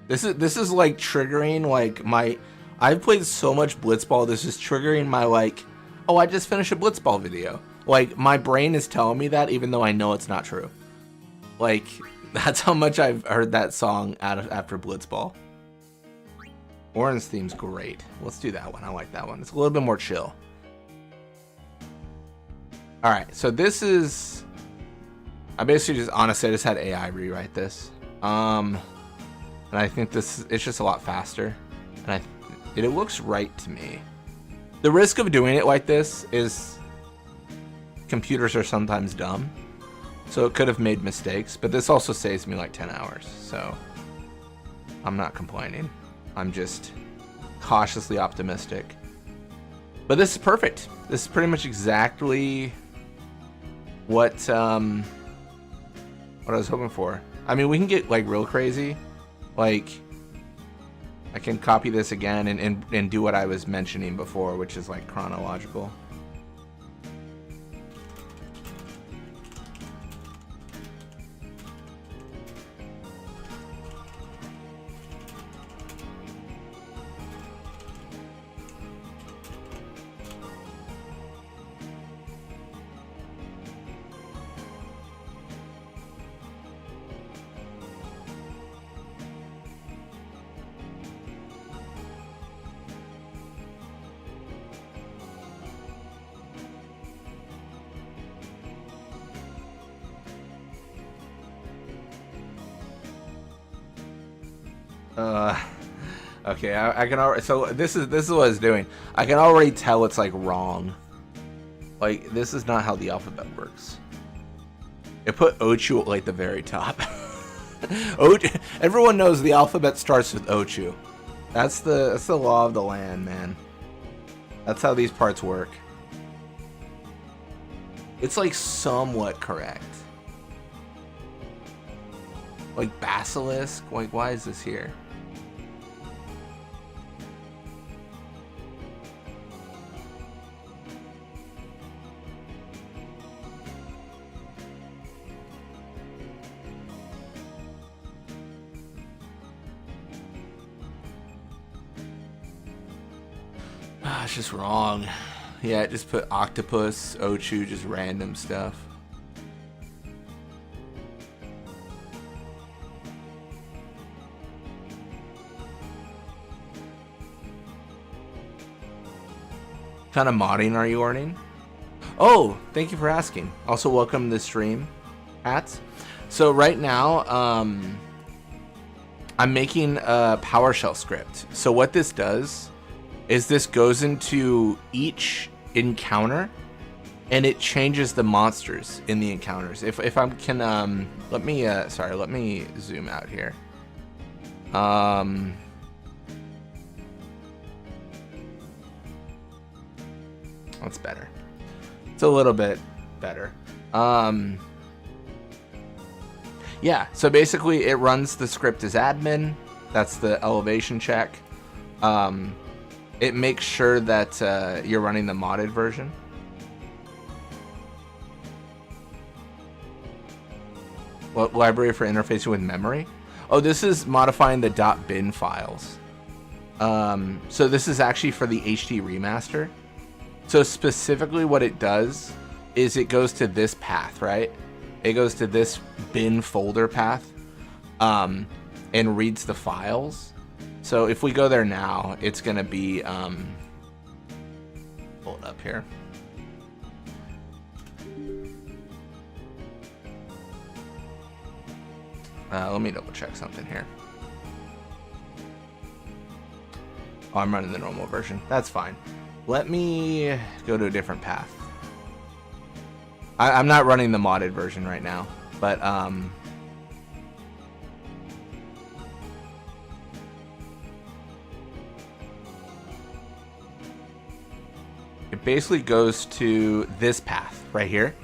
This is like triggering like my. I've played so much Blitzball. This is triggering my like. Oh, I just finished a Blitzball video. Like my brain is telling me that, even though I know it's not true. Like. That's how much I've heard that song after Blitzball. Orin's theme's great. Let's do that one. I like that one. It's a little bit more chill. Alright, so this is... I basically just, honestly, I just had AI rewrite this. And I think it's just a lot faster. And it looks right to me. The risk of doing it like this is... computers are sometimes dumb. So it could have made mistakes, but this also saves me like 10 hours, so I'm not complaining. I'm just cautiously optimistic. But this is perfect. This is pretty much exactly what I was hoping for. I mean, we can get like real crazy. Like, I can copy this again and do what I was mentioning before, which is like chronological. Okay, I can already. So this is what it's doing. I can already tell it's like wrong. Like this is not how the alphabet works. It put Ochu at like the very top. Everyone knows the alphabet starts with Ochu. That's the law of the land, man. That's how these parts work. It's like somewhat correct. Like basilisk. Like why is this here? it's just wrong. Yeah, just put octopus, Ochu, just random stuff. What kind of modding are you learning? Oh, thank you for asking. Also, welcome to the stream, Hats. So right now, I'm making a PowerShell script. So what this does is this goes into each encounter and it changes the monsters in the encounters. If I can, let me zoom out here. That's better. It's a little bit better. Yeah, so basically it runs the script as admin. That's the elevation check. It makes sure that you're running the modded version. What library for interfacing with memory? Oh, this is modifying the .bin files. So this is actually for the HD remaster. So specifically what it does is it goes to this path, right? It goes to this bin folder path and reads the files. So if we go there now, it's going to be, hold up here. Let me double check something here. Oh, I'm running the normal version. That's fine. Let me go to a different path. I'm not running the modded version right now, but it basically goes to this path right here,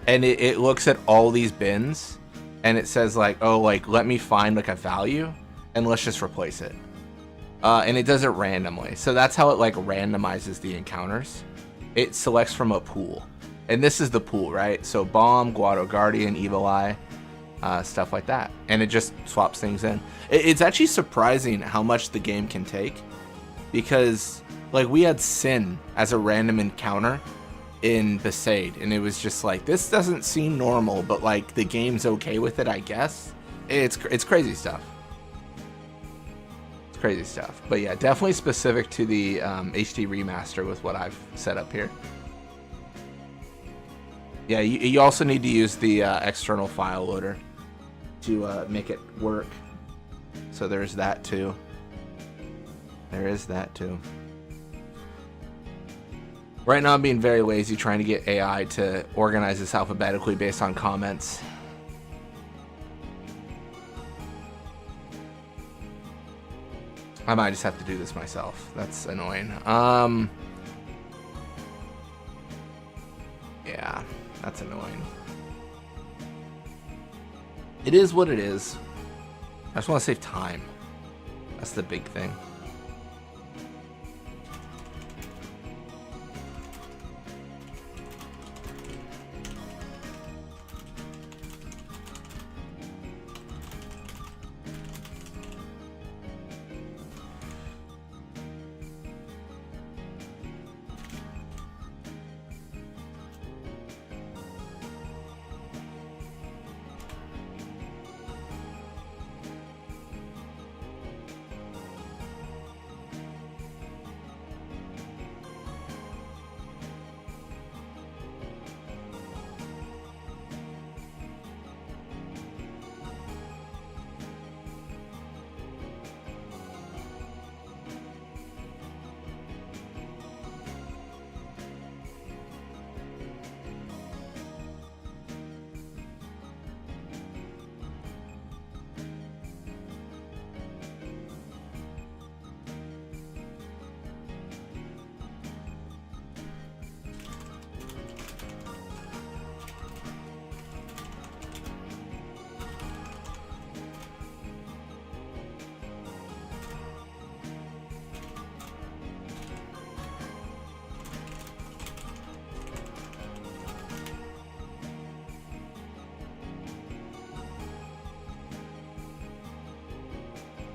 and it looks at all these bins, and it says like, oh, like let me find like a value, and let's just replace it. And it does it randomly. So that's how it like randomizes the encounters. It selects from a pool. And this is the pool, right? So Bomb, Guado Guardian, Evil Eye, stuff like that. And it just swaps things in. It's actually surprising how much the game can take. Because like we had Sin as a random encounter in Besaid. And it was just like, this doesn't seem normal, but like the game's okay with it, I guess. It's crazy stuff. Crazy stuff. But yeah, definitely specific to the HD remaster with what I've set up here. Yeah, you also need to use the external file loader to make it work. So there's that too. There is that too. Right now I'm being very lazy trying to get AI to organize this alphabetically based on comments. I might just have to do this myself. That's annoying. Yeah, that's annoying. It is what it is. I just want to save time. That's the big thing.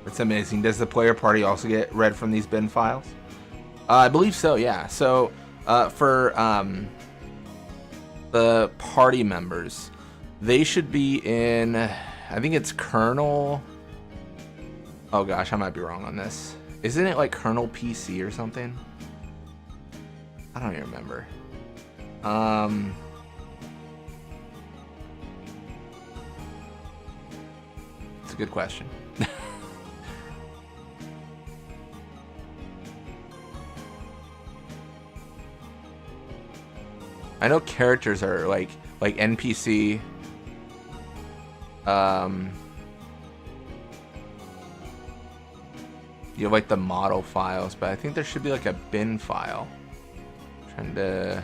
It's amazing. Does the player party also get read from these bin files? I believe so, yeah. So for the party members, they should be in, I think it's kernel. Oh gosh, I might be wrong on this. Isn't it like kernel PC or something? I don't even remember. It's a good question. I know characters are like NPC. You have like the model files, but I think there should be like a bin file. Trying to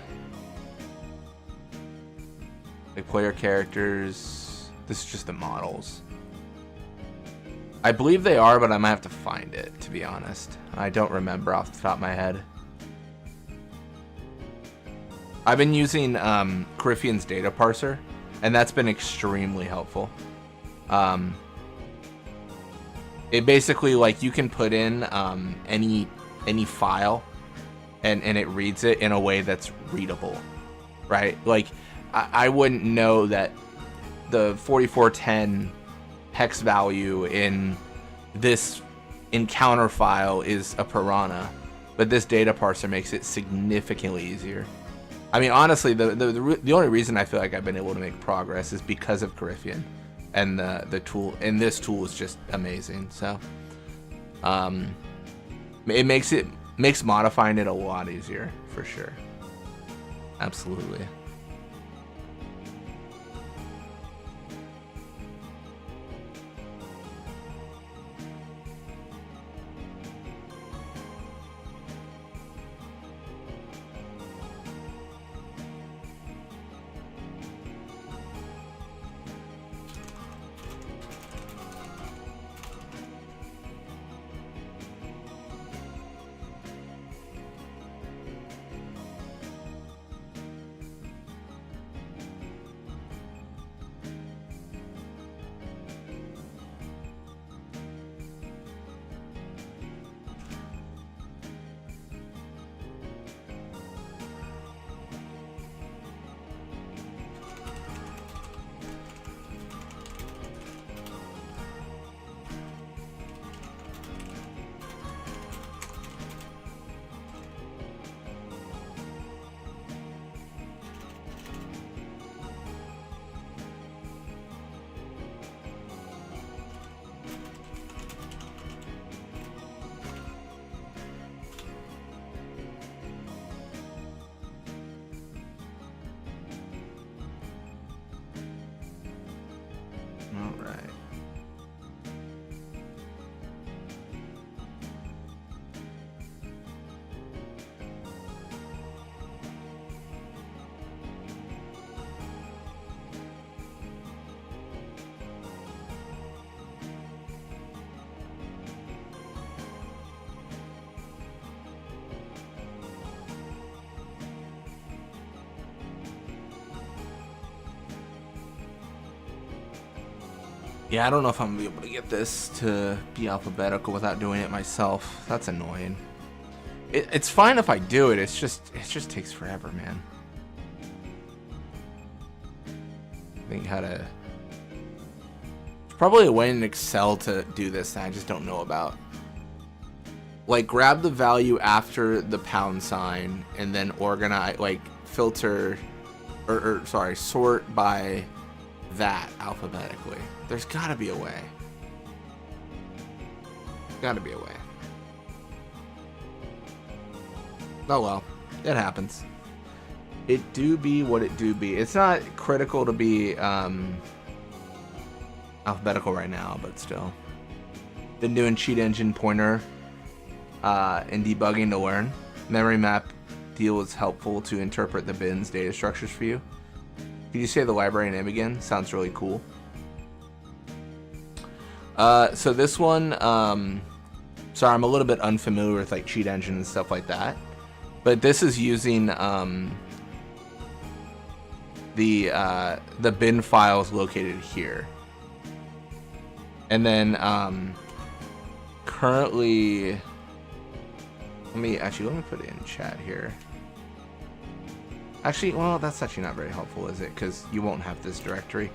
like player characters. This is just the models. I believe they are, but I might have to find it, to be honest. I don't remember off the top of my head. I've been using Griffian's data parser, and that's been extremely helpful. It basically, like, you can put in any file, and it reads it in a way that's readable, right? Like, I wouldn't know that the 4410 hex value in this encounter file is a piranha, but this data parser makes it significantly easier. I mean, honestly, the only reason I feel like I've been able to make progress is because of Griffian, and the tool. And this tool is just amazing. So, it makes modifying it a lot easier for sure. Absolutely. Yeah, I don't know if I'm gonna be able to get this to be alphabetical without doing it myself. That's annoying. It's fine if I do it. It just takes forever, man. I think how to. There's probably a way in Excel to do this that I just don't know about. Like, grab the value after the pound sign and then organize, like, filter, or sorry, sort by that alphabetically. There's gotta be a way. Gotta be a way. Oh well, it happens. It do be what it do be. It's not critical to be alphabetical right now, but still. Been doing cheat engine pointer and debugging to learn. Memory map deal is helpful to interpret the bin's data structures for you. Can you say the library name again? Sounds really cool. So this one, sorry, I'm a little bit unfamiliar with like cheat engine and stuff like that, but this is using the bin files located here, and then currently, let let me put it in chat here. Actually, well, that's actually not very helpful, is it? Because you won't have this directory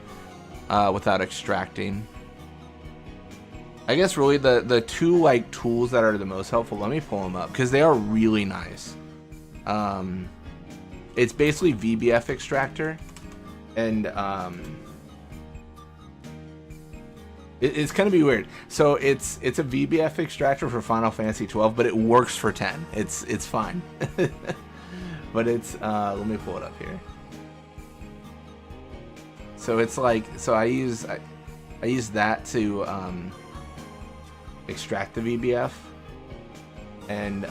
without extracting. I guess really the two like tools that are the most helpful, let me pull them up because they are really nice. It's basically VBF extractor, and it's gonna be weird. So it's a VBF extractor for Final Fantasy 12, but it works for 10. It's fine. But it's let me pull it up here. So it's like, so I use that to extract the VBF, and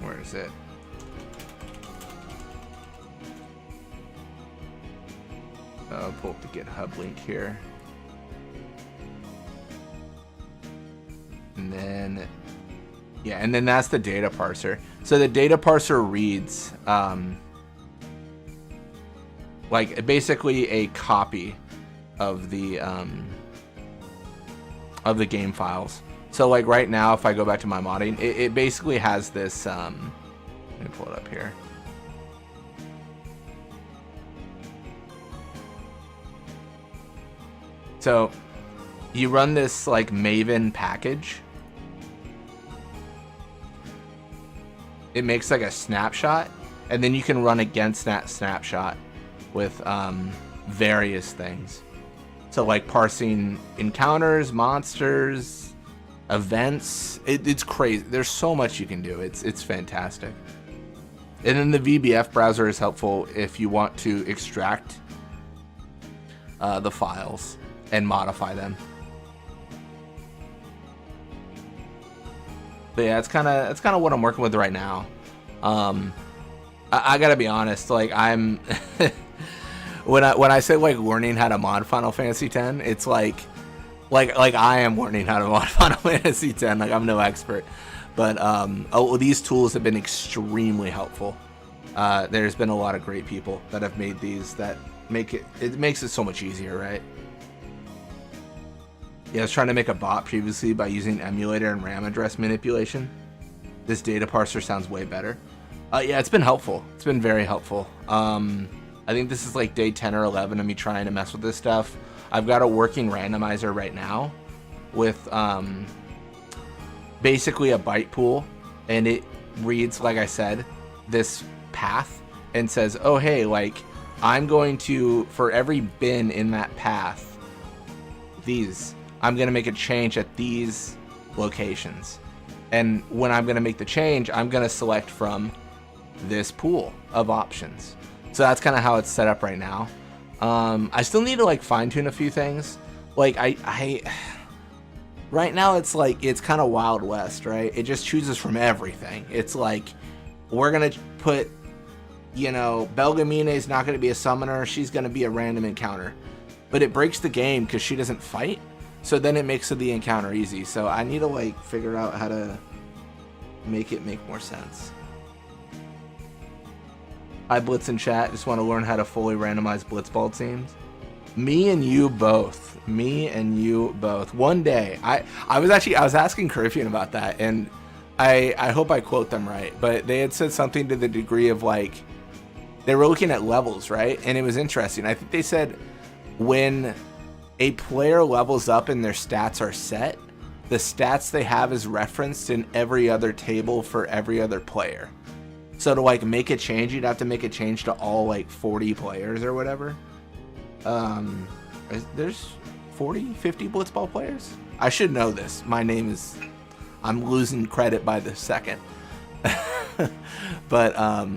where is it? I'll pull up the GitHub link here, and then yeah, and then that's the data parser. So the data parser reads like basically a copy of the game files. So like right now, if I go back to my modding, it basically has this. Let me pull it up here. So you run this like Maven package. It makes like a snapshot, and then you can run against that snapshot with various things. So like parsing encounters, monsters, events. It's crazy. There's so much you can do. It's fantastic. And then the VBF browser is helpful if you want to extract the files and modify them. But yeah, it's kind of what I'm working with right now. I gotta be honest, like I'm when I say like learning how to mod Final Fantasy X, it's like I am learning how to mod Final Fantasy X. Like I'm no expert, but these tools have been extremely helpful. There's been a lot of great people that have made these that makes it so much easier, right? Yeah, I was trying to make a bot previously by using emulator and RAM address manipulation. This data parser sounds way better. Yeah, it's been helpful. It's been very helpful. I think this is like day 10 or 11 of me trying to mess with this stuff. I've got a working randomizer right now with basically a byte pool, and it reads, like I said, this path and says, oh hey, like I'm going to, for every bin in that path, I'm going to make a change at these locations. And when I'm going to make the change, I'm going to select from this pool of options. So that's kind of how it's set up right now. I still need to like fine tune a few things. Like I right now it's like, it's kind of Wild West, right? It just chooses from everything. It's like, we're going to put, you know, Belgamine is not going to be a summoner. She's going to be a random encounter. But it breaks the game because she doesn't fight. So then it makes the encounter easy. So I need to like figure out how to make it make more sense. Hi Blitz in chat. Just want to learn how to fully randomize Blitzball teams. Me and you both. Me and you both. One day. I was asking Curfian about that, and I hope I quote them right, but they had said something to the degree of like, they were looking at levels, right? And it was interesting. I think they said when a player levels up and their stats are set, the stats they have is referenced in every other table for every other player. So to like make a change, you'd have to make a change to all like 40 players or whatever. There's 40, 50 Blitzball players? I should know this. I'm losing credit by the second. But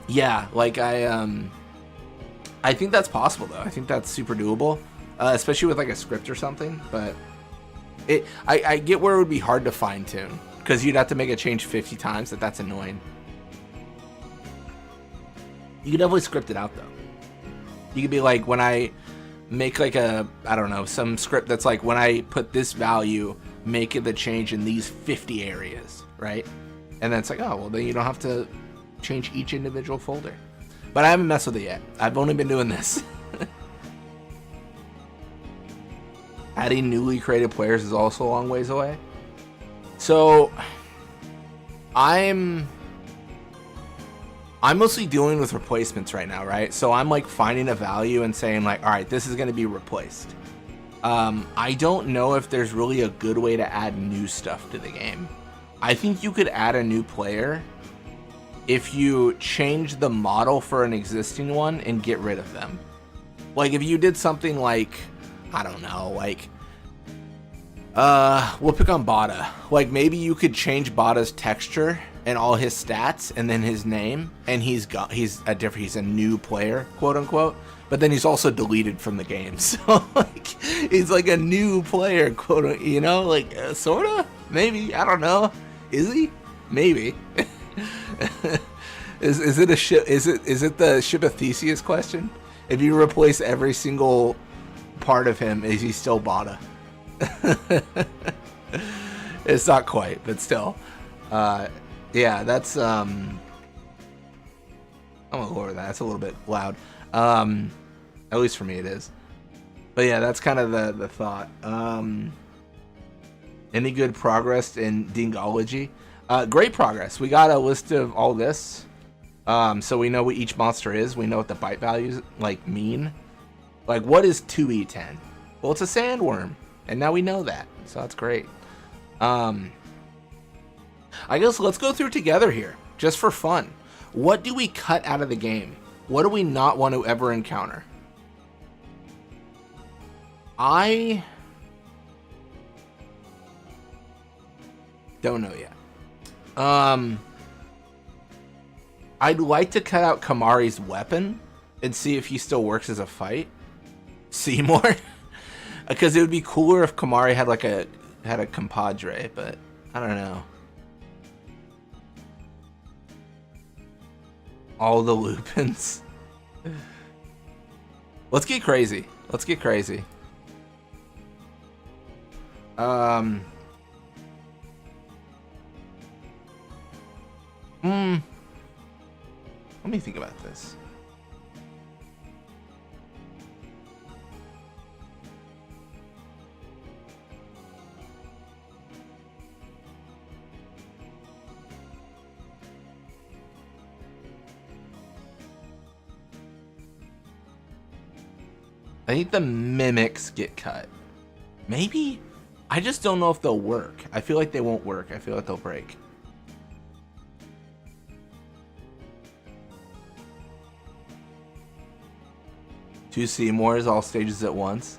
yeah, like I think that's possible though. I think that's super doable, especially with like a script or something. But I get where it would be hard to fine tune because you'd have to make a change 50 times. That's annoying. You could definitely script it out though. You could be like, when I make like I don't know, some script that's like, when I put this value, make it the change in these 50 areas, right? And then it's like, oh well, then you don't have to change each individual folder. But I haven't messed with it yet. I've only been doing this. Adding newly created players is also a long ways away. So I'm mostly dealing with replacements right now, right? So I'm like finding a value and saying like, all right, this is going to be replaced. I don't know if there's really a good way to add new stuff to the game. I think you could add a new player if you change the model for an existing one and get rid of them. Like if you did something like, I don't know, like we'll pick on Bada. Like maybe you could change Bada's texture and all his stats and then his name, and he's a new player, quote unquote. But then he's also deleted from the game, so like he's like a new player, quote, you know, like sorta, maybe, I don't know. Is he? Maybe. is it a ship? Is it the ship of Theseus question? If you replace every single part of him, is he still Bada? It's not quite, but still. Yeah, that's I'm gonna lower that. That's a little bit loud. At least for me it is. But yeah, that's kind of the thought. Any good progress in Dingology? Great progress. We got a list of all this. So we know what each monster is. We know what the bite values like mean. Like what is 2E10? Well, it's a sandworm. And now we know that. So that's great. I guess let's go through together here, just for fun. What do we cut out of the game? What do we not want to ever encounter? I don't know yet. I'd like to cut out Kamari's weapon and see if he still works as a fight. Seymour? Because it would be cooler if Kamari had like a compadre, but I don't know. All the Lupins. Let's get crazy. Let's get crazy. Let me think about this. I think the mimics get cut. Maybe? I just don't know if they'll work. I feel like they won't work. I feel like they'll break. Two Seymours, all stages at once.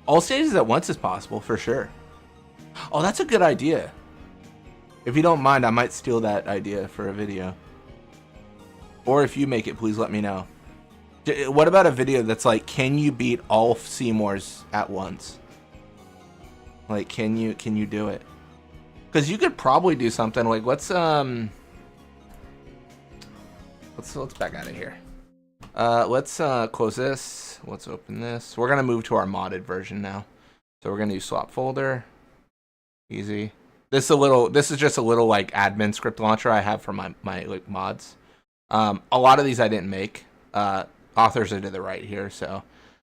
All stages at once is possible, for sure. Oh, that's a good idea. If you don't mind, I might steal that idea for a video. Or if you make it, please let me know. What about a video that's like, can you beat all Seymours at once? Like, can you do it? Because you could probably do something like, let's back out of here. Let's close this. Let's open this. We're gonna move to our modded version now. So we're gonna use swap folder. Easy. This is just a little like admin script launcher I have for my like mods. A lot of these I didn't make. Authors are to the right here, so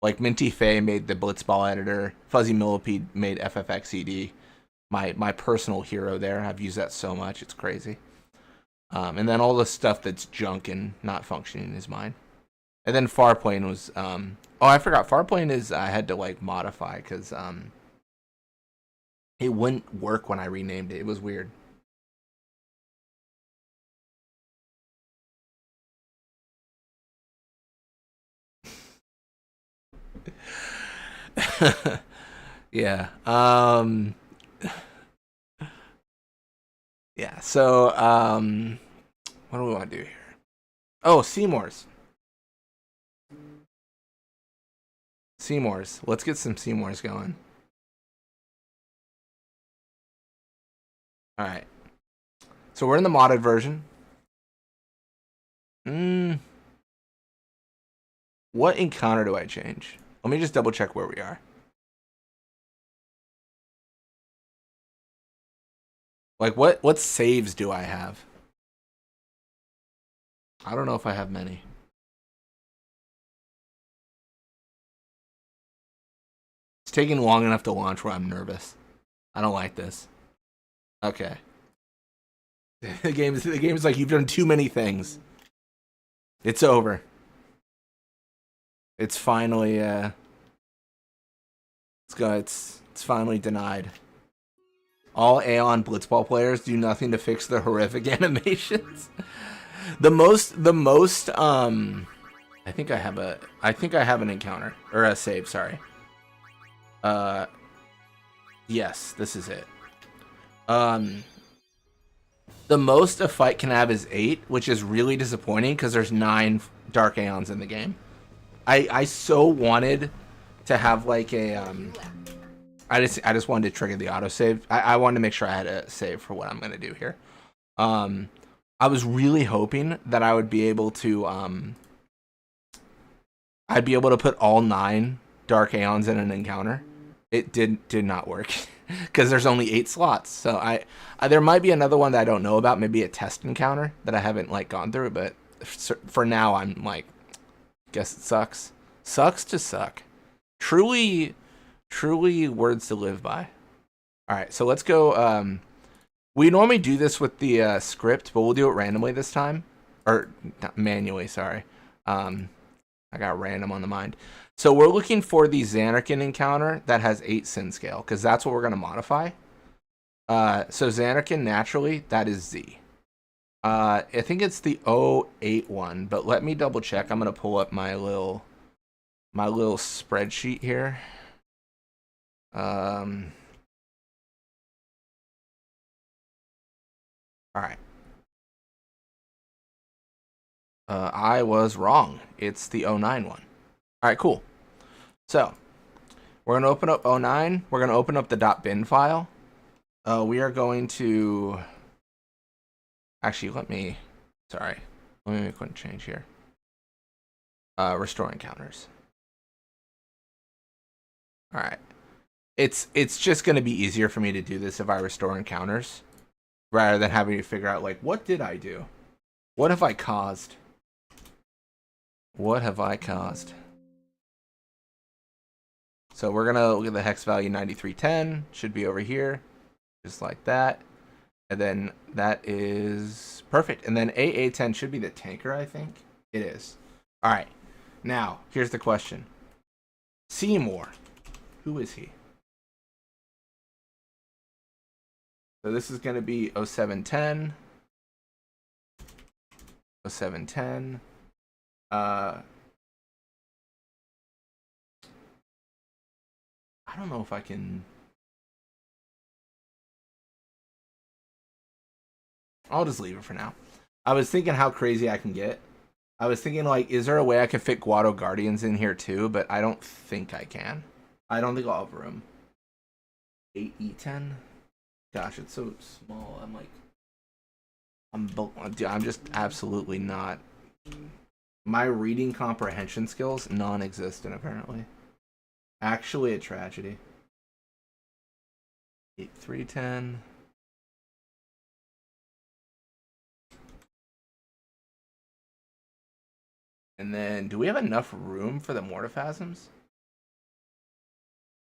like Minty Faye made the Blitzball editor. Fuzzy Millipede made FFXED. My personal hero there. I've used that so much, it's crazy. And then all the stuff that's junk and not functioning is mine. And then Farplane was oh, I forgot Farplane is I had to like modify because it wouldn't work when I renamed it. It was weird. Yeah. Yeah. So what do we want to do here? Oh, Seymours. Seymours. Let's get some Seymours going. All right. So we're in the modded version. What encounter do I change? Let me just double check where we are. Like what saves do I have? I don't know if I have many. Let's taking long enough to launch where I'm nervous. I don't like this. Okay. The game's like, you've done too many things. It's over. It's finally it's finally denied. All Aeon Blitzball players do nothing to fix the horrific animations. The most I think I have an encounter or a save, sorry. Yes, this is it. The most a fight can have is 8, which is really disappointing because there's 9 Dark Aeons in the game. I so wanted to have like a I just wanted to trigger the autosave. I wanted to make sure I had a save for what I'm gonna do here. I was really hoping that I would be able to I'd be able to put all 9 Dark Aeons in an encounter. It did not work because there's only 8 slots. So I there might be another one that I don't know about, maybe a test encounter that I haven't like gone through, but for now I'm like, guess it sucks. Sucks to suck. Truly words to live by. All right, so let's go. We normally do this with the script, but we'll do it randomly this time, or not manually. Sorry, I got random on the mind. So we're looking for the Xanarkin encounter that has 8 sin scale, because that's what we're going to modify. So Xanarkin, naturally, that is Z. I think it's the 08 one, but let me double check. I'm going to pull up my little spreadsheet here. All right. I was wrong. It's the 09 one. All right, cool. So we're going to open up 09. We're going to open up the .bin file. We are going to actually let me make a quick change here. Restore encounters. All right. It's just going to be easier for me to do this if I restore encounters rather than having to figure out like, what did I do? What have I caused? What have I caused? So we're going to look at the hex value 9310. Should be over here. Just like that. And then that is perfect. And then AA10 should be the tanker, I think. It is. All right. Now, here's the question. Seymour. Who is he? So this is going to be 0710. 0710. I don't know if I can. I'll just leave it for now. I was thinking how crazy I can get. I was thinking like, is there a way I can fit Guado Guardians in here too? But I don't think I can. I don't think I'll have room. 8E10. Gosh, it's so small. I'm just absolutely not. My reading comprehension skills non-existent apparently. Actually a tragedy. 8310. And then, do we have enough room for the Mortiphasms?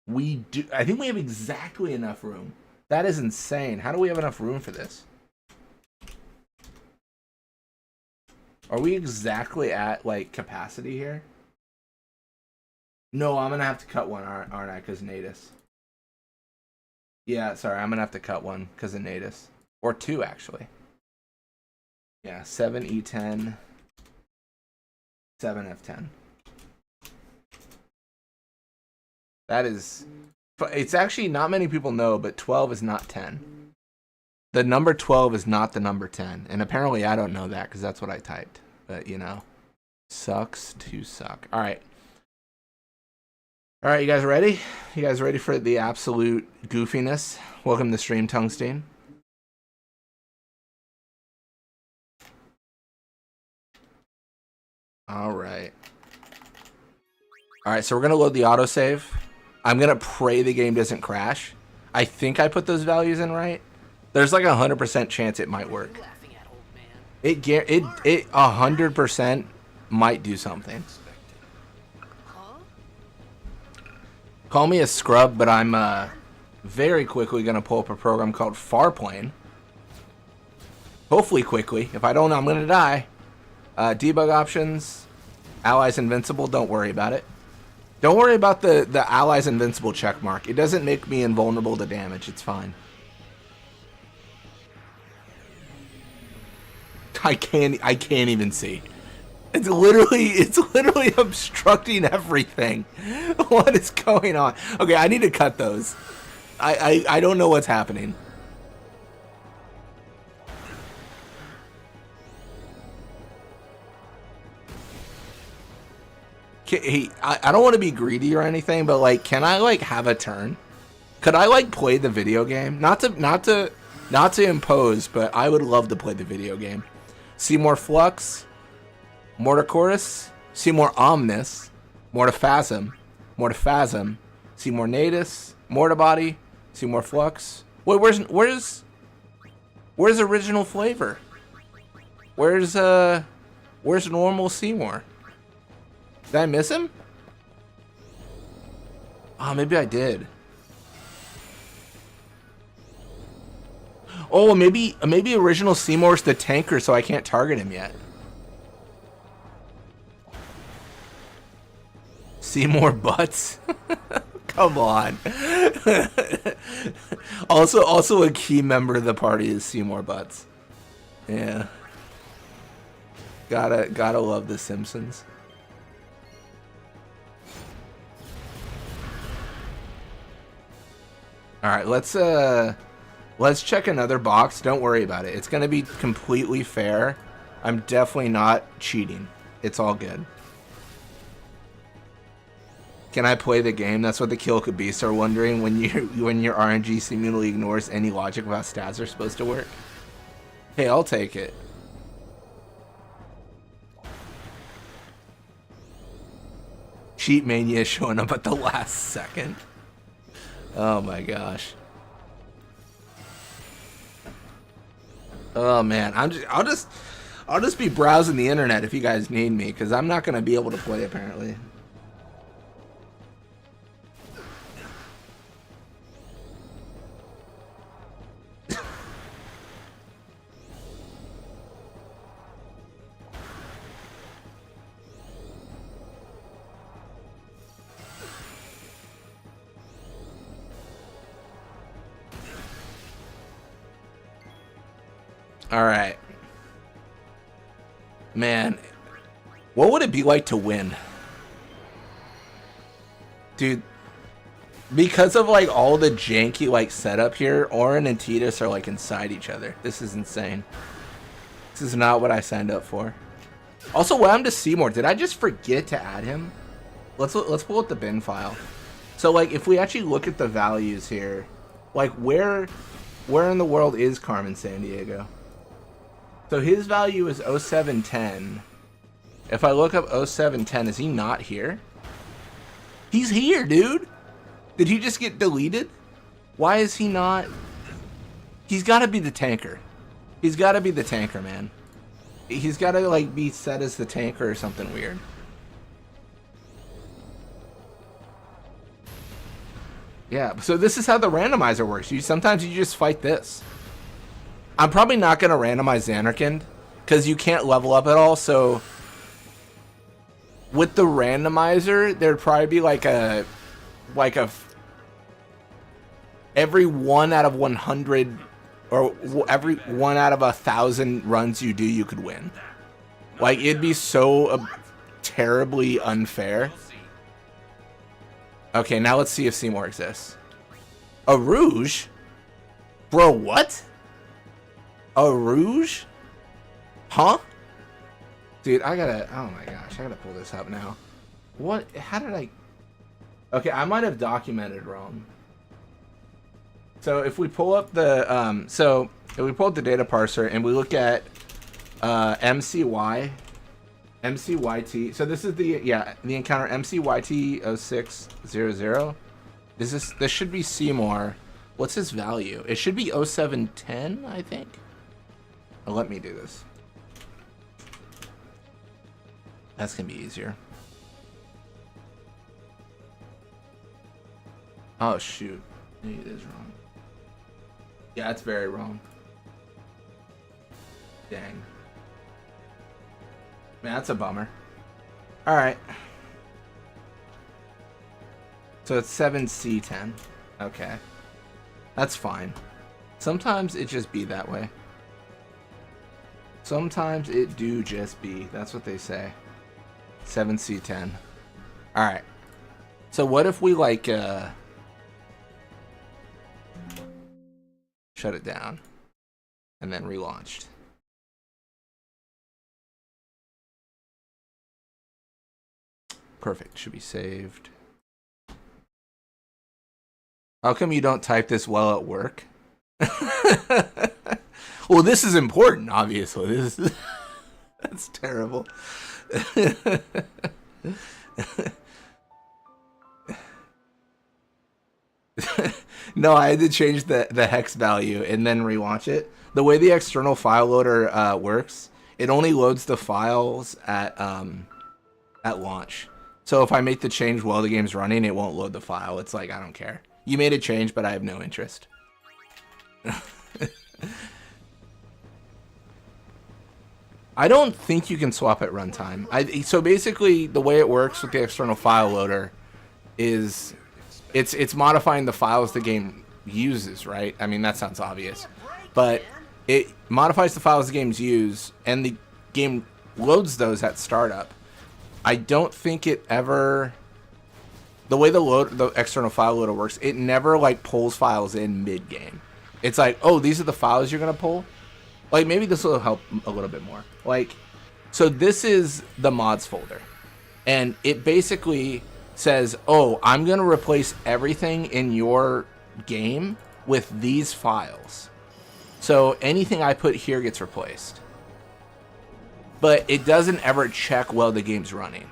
We do. I think we have exactly enough room. That is insane. How do we have enough room for this? Are we exactly at, like, capacity here? No, I'm going to have to cut one, aren't I? Because Natus. Yeah, sorry. I'm going to have to cut one because of Natus. Or 2, actually. Yeah, 7E10. 7F10. That is... It's actually not many people know, but 12 is not 10. The number 12 is not the number 10. And apparently I don't know that because that's what I typed. But, you know. Sucks to suck. All right. All right, you guys ready? You guys ready for the absolute goofiness? Welcome to Stream Tungsten. All right. All right, so we're going to load the autosave. I'm going to pray the game doesn't crash. I think I put those values in right. There's like a 100% chance it might work. It 100% might do something. Call me a scrub, but I'm very quickly going to pull up a program called Farplane. Hopefully quickly. If I don't, I'm going to die. Debug options. Allies invincible. Don't worry about it. Don't worry about the allies invincible check mark. It doesn't make me invulnerable to damage. It's fine. I can't even see. It's literally obstructing everything. What is going on? Okay, I need to cut those. I don't know what's happening. Hey, I don't want to be greedy or anything, but like, can I like have a turn? Could I like play the video game? Not to impose, but I would love to play the video game. See more flux. Morticorus, Seymour Omnis, Mortiphasm, Seymour Natus, Mortibody, Seymour Flux. Wait, where's original flavor? Where's normal Seymour? Did I miss him? Oh, maybe I did. Oh, maybe original Seymour's the tanker, so I can't target him yet. Seymour Butts. Come on. also a key member of the party is Seymour Butts. Yeah. Gotta love the Simpsons. All right, let's check another box. Don't worry about it. It's gonna be completely fair. I'm definitely not cheating. It's all good. Can I play the game? That's what the Kill Could Beasts are wondering when your RNG seemingly ignores any logic of how stats are supposed to work. Hey, I'll take it. Cheat Mania showing up at the last second. Oh my gosh. Oh man, I'll just be browsing the internet if you guys need me, because I'm not gonna be able to play apparently. All right. Man, what would it be like to win? Dude, because of like all the janky like setup here, Orin and Titus are like inside each other. This is insane. This is not what I signed up for. Also, what happened to Seymour? Did I just forget to add him? Let's pull up the bin file. So like if we actually look at the values here, like where in the world is Carmen Sandiego? So his value is 0710. If I look up 0710, is he not here? He's here, dude. Did he just get deleted? Why is he not? He's got to be the tanker. He's got to be the tanker, man. He's got to like be set as the tanker or something weird. Yeah, so this is how the randomizer works. Sometimes you just fight this. I'm probably not going to randomize Xanarkand because you can't level up at all. So with the randomizer, there'd probably be like a every 1 out of 100 or every 1 out of 1,000 runs you do, you could win. Like it'd be so terribly unfair. Okay, now let's see if Seymour exists. A Rouge? Bro, what? A Rouge? Huh? Dude, oh my gosh, I gotta pull this up now. What, how did I? Okay, I might have documented wrong. So if we pull up the, if we pull up the data parser and we look at MCYT, so this is the encounter MCYT0600. This should be Seymour. What's his value? It should be 0710, I think. Oh, let me do this. That's gonna be easier. Oh, shoot. Maybe it is wrong. Yeah, it's very wrong. Dang. Man, that's a bummer. Alright. So it's 7C10. Okay. That's fine. Sometimes it just be that way. Sometimes it do just be. That's what they say. 7C10. Alright. So what if we like shut it down and then relaunched? Perfect. Should be saved. How come you don't type this while at work? Well, this is important, obviously. This is that's terrible. No, I had to change the hex value and then relaunch it. The way the external file loader works, it only loads the files at launch. So if I make the change while the game's running, it won't load the file. It's like, I don't care. You made a change, but I have no interest. I don't think you can swap at runtime. So basically, the way it works with the external file loader is it's modifying the files the game uses, right? I mean, that sounds obvious. But it modifies the files the games use, and the game loads those at startup. I don't think it ever... The way the external file loader works, it never like pulls files in mid-game. It's like, oh, these are the files you're gonna pull. Like maybe this will help a little bit more. Like, so this is the mods folder, and it basically says, oh, I'm gonna replace everything in your game with these files. So anything I put here gets replaced. But it doesn't ever check while the game's running.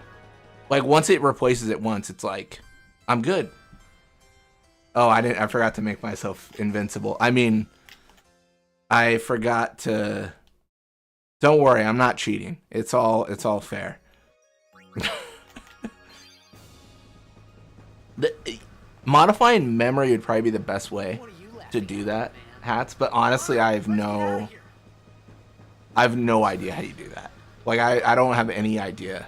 Like once it replaces it once, it's like, I'm good. Oh, I forgot to make myself invincible. I mean, I forgot to... Don't worry, I'm not cheating. It's all fair. Modifying memory would probably be the best way to do that, Hats, but honestly, I have no idea how you do that. Like I don't have any idea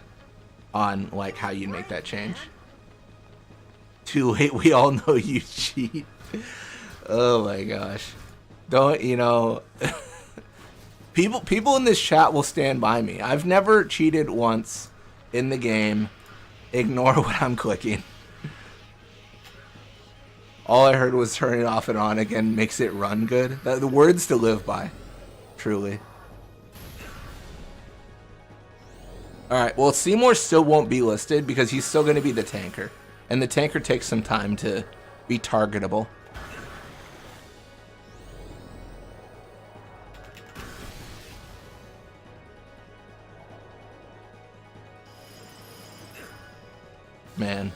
on like how you make that change. Too late, we all know you cheat. Oh my gosh. Don't, you know, people in this chat will stand by me. I've never cheated once in the game. Ignore what I'm clicking. All I heard was turn it off and on again makes it run good. The words to live by. Truly. Alright, well Seymour still won't be listed because he's still going to be the tanker. And the tanker takes some time to be targetable. Man.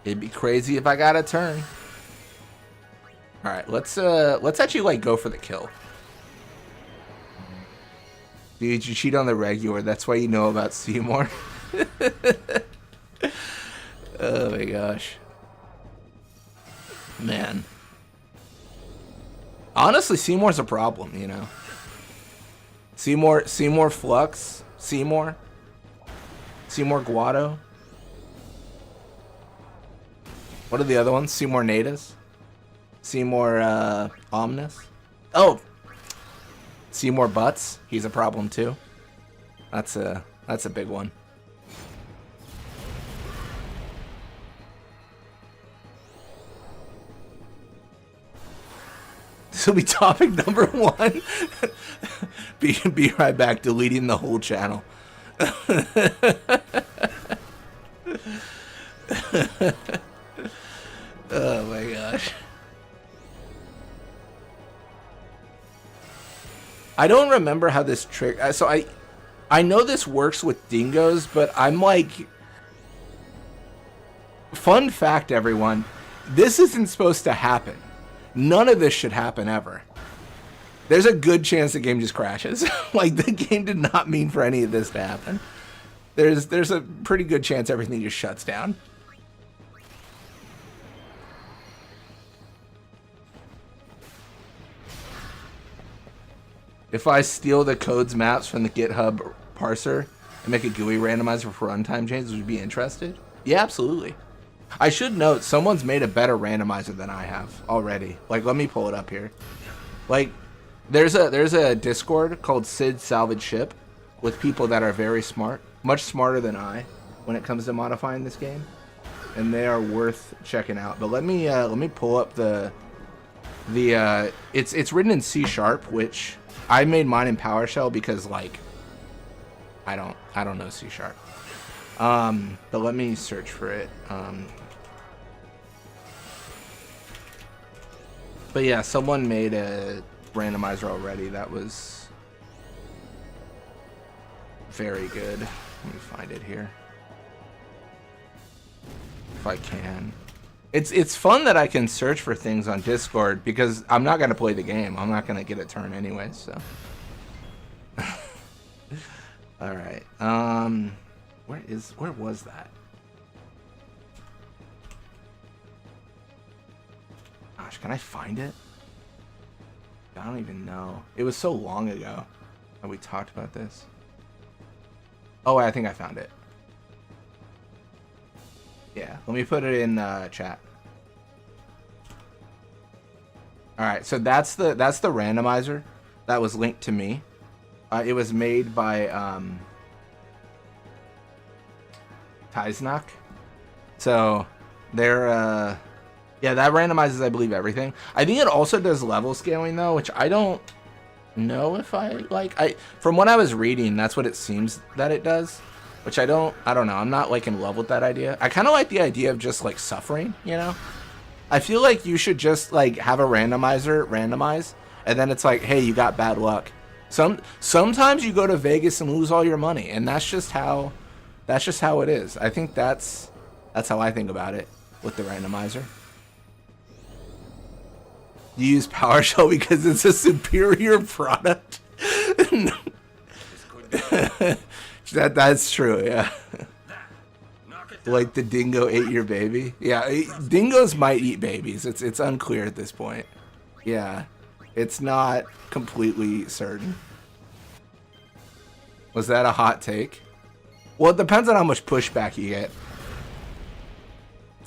It'd be crazy if I got a turn. Alright, let's actually like go for the kill. Dude, you cheat on the regular. That's why you know about Seymour. Oh my gosh. Man. Honestly, Seymour's a problem, you know. Seymour Flux, Seymour Guado. What are the other ones? Seymour Nadas? Seymour Omnis? Oh! Seymour Butts. He's a problem too. That's a big one. This will be topic number 1. Be right back, deleting the whole channel. Oh my gosh. I don't remember how this trick... So I know this works with dingoes, but I'm like... Fun fact, everyone. This isn't supposed to happen. None of this should happen ever. There's a good chance the game just crashes. Like, the game did not mean for any of this to happen. There's a pretty good chance everything just shuts down. If I steal the codes maps from the GitHub parser and make a GUI randomizer for runtime changes, would you be interested? Yeah, absolutely. I should note, someone's made a better randomizer than I have already. Like, let me pull it up here. Like, there's a Discord called Sid Salvage Ship with people that are very smart, much smarter than I when it comes to modifying this game, and they are worth checking out. But let me pull up it's written in C#, which I made mine in PowerShell because, like, I don't know C#. But let me search for it. But yeah, someone made a randomizer already that was very good. Let me find it here if I can. It's fun that I can search for things on Discord because I'm not gonna play the game. I'm not gonna get a turn anyway. So, all right. Where was that? Gosh, can I find it? I don't even know. It was so long ago that we talked about this. Oh, I think I found it. Yeah, let me put it in chat. All right, so that's the randomizer that was linked to me. It was made by Tiznak. So they're yeah, that randomizes, I believe, everything. I think it also does level scaling though, which I don't know if I like. From what I was reading, that's what it seems that it does, which I don't know. I'm not like in love with that idea. I kind of like the idea of just like suffering, you know? I feel like you should just like have a randomizer randomize, and then it's like, hey, you got bad luck. Sometimes you go to Vegas and lose all your money, and that's just how it is. I think that's how I think about it with the randomizer. You use PowerShell because it's a superior product. That's true, yeah. Like the dingo ate your baby. Yeah, dingoes might eat babies. It's unclear at this point. Yeah, it's not completely certain. Was that a hot take? Well, it depends on how much pushback you get.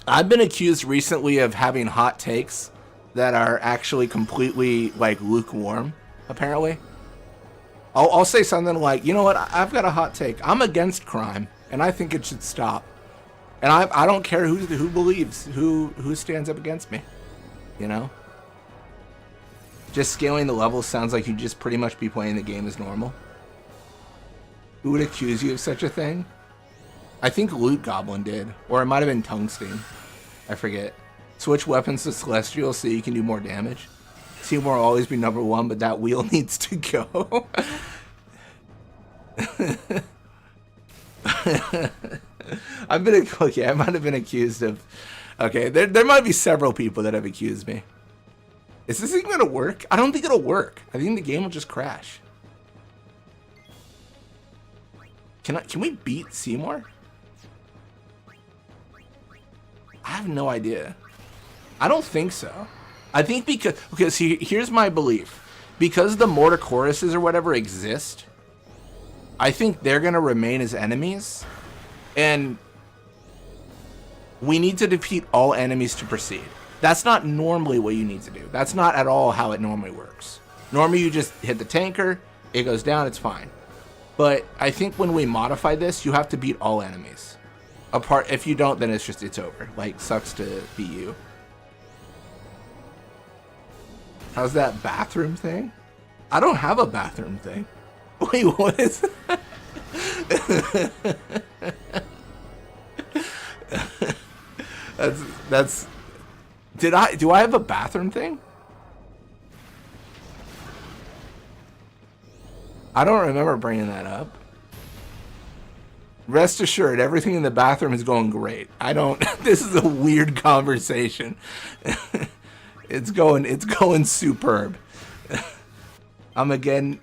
I've been accused recently of having hot takes that are actually completely like lukewarm, apparently. I'll say something like, you know what, I've got a hot take. I'm against crime, and I think it should stop. And I don't care who believes, who stands up against me, you know? Just scaling the levels sounds like you'd just pretty much be playing the game as normal. Who would accuse you of such a thing? I think Loot Goblin did, or it might have been Tungsten. I forget. Switch weapons to Celestial so you can do more damage. Team will always be number one, but that wheel needs to go. I might have been accused of. Okay, there might be several people that have accused me. Is this even gonna work? I don't think it'll work. I think the game will just crash. Can we beat Seymour? I have no idea. I don't think so. I think because, okay, see, here's my belief. Because the mortar choruses or whatever exist, I think they're going to remain as enemies. And we need to defeat all enemies to proceed. That's not normally what you need to do. That's not at all how it normally works. Normally you just hit the tanker, it goes down, it's fine. But I think when we modify this, you have to beat all enemies. If you don't, then it's over. Like, sucks to be you. How's that bathroom thing? I don't have a bathroom thing. Wait, what is that? Do I have a bathroom thing? I don't remember bringing that up. Rest assured, everything in the bathroom is going great. This is a weird conversation. It's going superb. Again,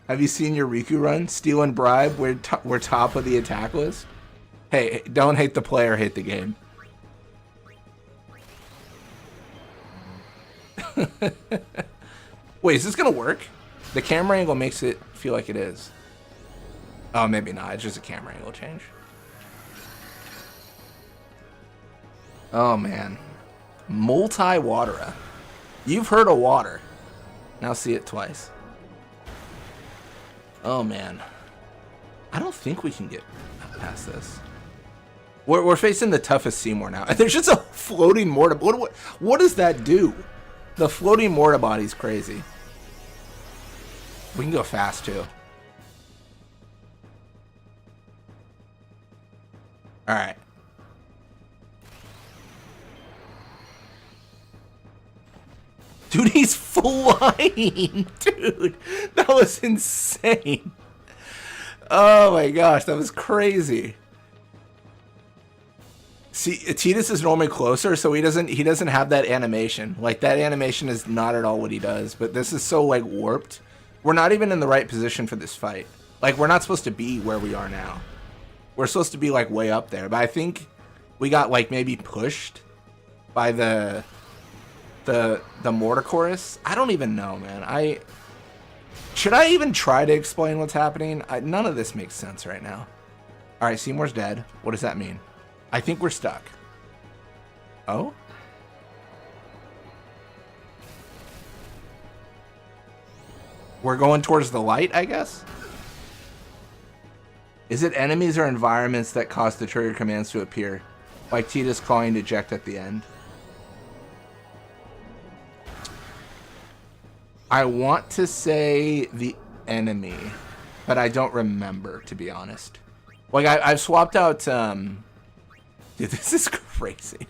have you seen your Riku run? Steal and bribe, we're top of the attack list. Hey, don't hate the player, hate the game. Wait, is this gonna work? The camera angle makes it feel like it is. Oh, maybe not. It's just a camera angle change. Oh, man. Multi-waterer. You've heard of water. Now see it twice. Oh, man. I don't think we can get past this. We're facing the toughest Seymour now. And there's just a floating mortar. What does that do? The floating mortar body's crazy. We can go fast, too. Alright. Dude, he's flying! Dude, that was insane. Oh my gosh, that was crazy. See, Tidus is normally closer, so he doesn't have that animation. Like, that animation is not at all what he does, but this is so, like, warped. We're not even in the right position for this fight. Like, we're not supposed to be where we are now. We're supposed to be, like, way up there, but I think we got, like, maybe pushed by the mortar chorus. I don't even know, man. Should I even try to explain what's happening? None of this makes sense right now. All right, Seymour's dead. What does that mean? I think we're stuck. Oh? We're going towards the light, I guess? Is it enemies or environments that cause the trigger commands to appear? Like Tidus calling eject at the end? I want to say the enemy, but I don't remember, to be honest. Like, I've swapped out... Dude, this is crazy.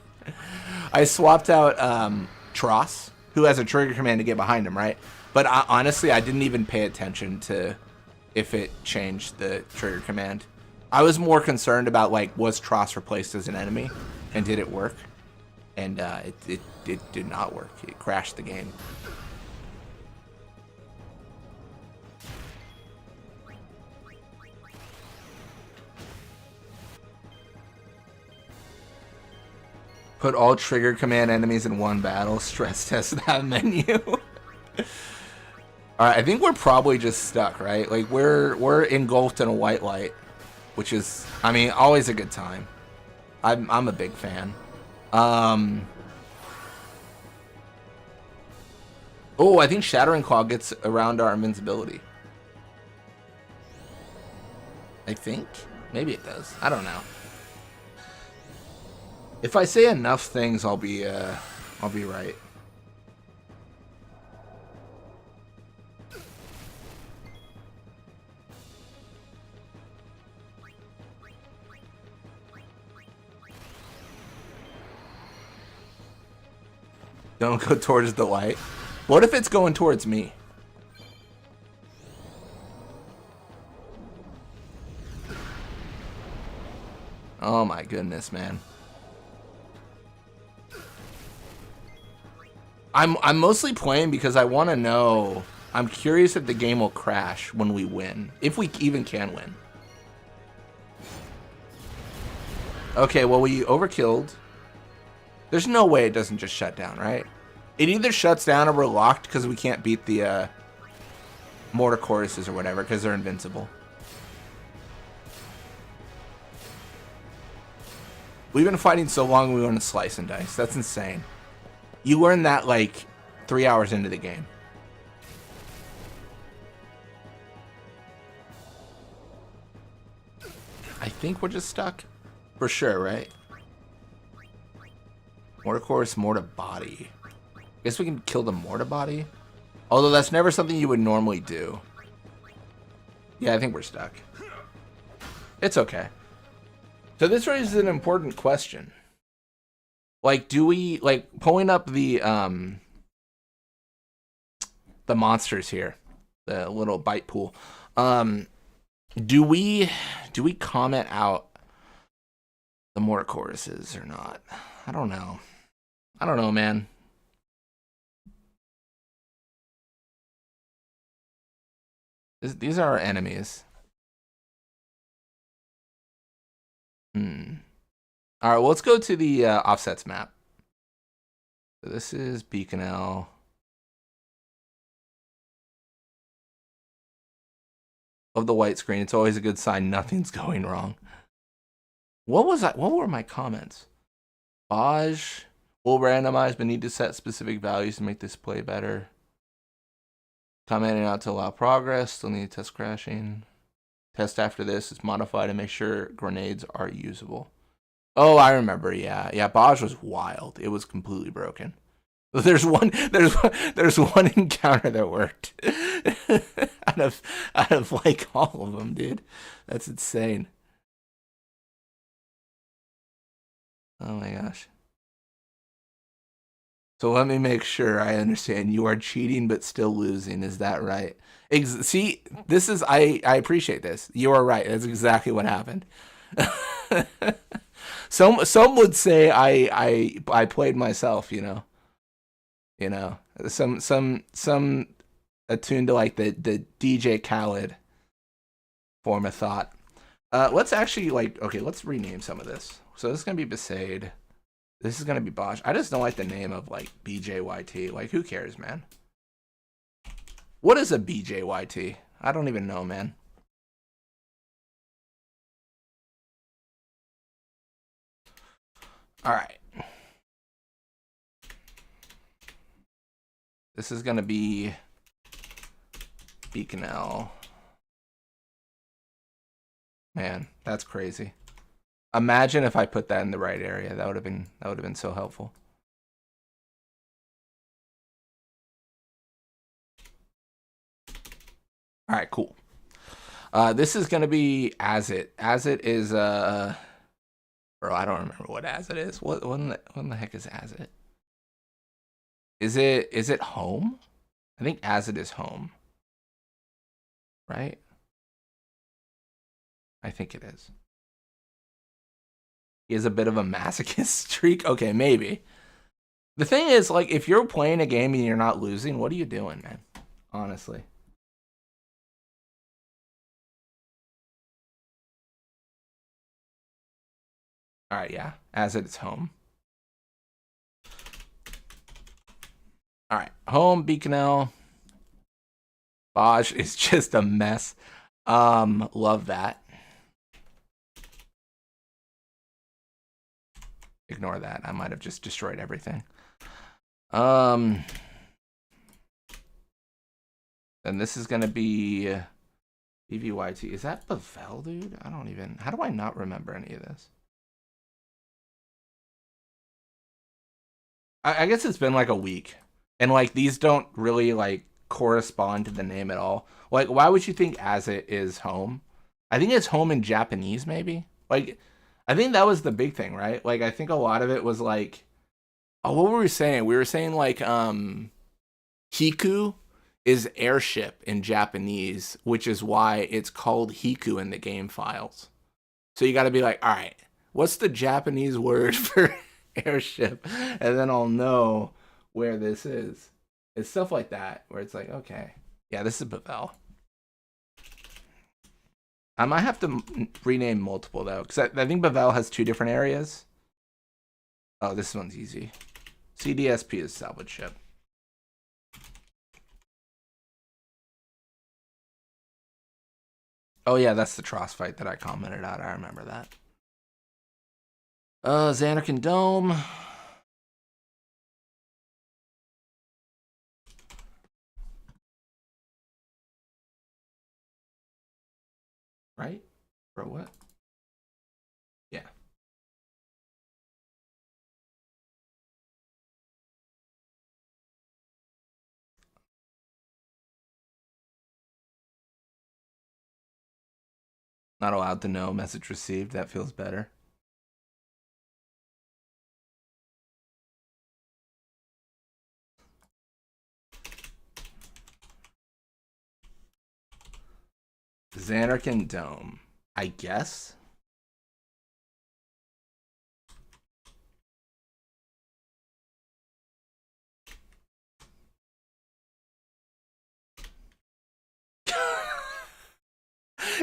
I swapped out Tross, who has a trigger command to get behind him, right? But honestly, I didn't even pay attention to if it changed the trigger command. I was more concerned about, like, was Tross replaced as an enemy, and did it work? And it did not work. It crashed the game. Put all trigger command enemies in one battle. Stress test that menu. Alright, I think we're probably just stuck, right? Like, we're engulfed in a white light. Which is, I mean, always a good time. I'm a big fan. Oh, I think Shattering Claw gets around our invincibility. I think. Maybe it does. I don't know. If I say enough things, I'll be right. Don't go towards the light. What if it's going towards me? Oh my goodness, man. I'm mostly playing because I want to know. I'm curious if the game will crash when we win. If we even can win. Okay, well, we overkilled. There's no way it doesn't just shut down, right? It either shuts down or we're locked because we can't beat the mortar choruses or whatever because they're invincible. We've been fighting so long we want to slice and dice. That's insane. You learn that like 3 hours into the game. I think we're just stuck. For sure, right? Mortar chorus, mortar body. Guess we can kill the mortar body. Although that's never something you would normally do. Yeah, I think we're stuck. It's okay. So this raises an important question. Like, do we, like, pulling up the monsters here, the little bite pool, do we comment out the mortar choruses or not? I don't know. I don't know, man. These are our enemies. All right, well, let's go to the offsets map. So this is Beacon L. of the white screen. It's always a good sign nothing's going wrong. What were my comments? Baj will randomize but need to set specific values to make this play better. Commenting out to allow progress. Still need to test crashing. Test after this is modified to make sure grenades are usable. Oh, I remember. Yeah. Baj was wild. It was completely broken. There's one encounter that worked out of like all of them, dude. That's insane. Oh my gosh. So let me make sure I understand. You are cheating but still losing. Is that right? See, this is I appreciate this. You are right. That's exactly what happened. Some would say I played myself, you know. Some attuned to like the DJ Khaled form of thought. Let's actually let's rename some of this. So this is gonna be Besaid. This is gonna be Bosch. I just don't like the name of like BJYT. Like, who cares, man? What is a BJYT? I don't even know, man. All right. This is gonna be Beaconell. Man, that's crazy. Imagine if I put that in the right area. That would have been so helpful. All right, cool. This is gonna be Azit. Azit is bro, I don't remember what Azit is. What in the heck is Azit? Is it home? I think Azit is home. Right? I think it is. He has a bit of a masochist streak. Okay, maybe. The thing is, like, if you're playing a game and you're not losing, what are you doing, man? Honestly. All right, yeah. Azit is home. All right, home, Beaconell. Baj is just a mess. Love that. Ignore that. I might have just destroyed everything. Then this is gonna be BVYT. Is that Bavel, dude? I don't even. How do I not remember any of this? I guess it's been like a week, and like these don't really like correspond to the name at all. Like, why would you think Azit is home? I think it's home in Japanese, maybe. Like, I think that was the big thing, right? Like, I think a lot of it was like, oh, what were we saying? We were saying like, Hiku is airship in Japanese, which is why it's called Hiku in the game files. So you got to be like, all right, what's the Japanese word for airship? And then I'll know where this is. It's stuff like that where it's like, okay, yeah, this is Bavel. I might have to rename multiple though, because I think Bavel has 2 different areas. Oh, this one's easy. CDSP is salvage ship. Oh yeah, that's the Tross fight that I commented out. I remember that. Xanarkin Dome. Right? Bro, what? Yeah. Not allowed to know. Message received. That feels better. Xanarkin Dome. I guess?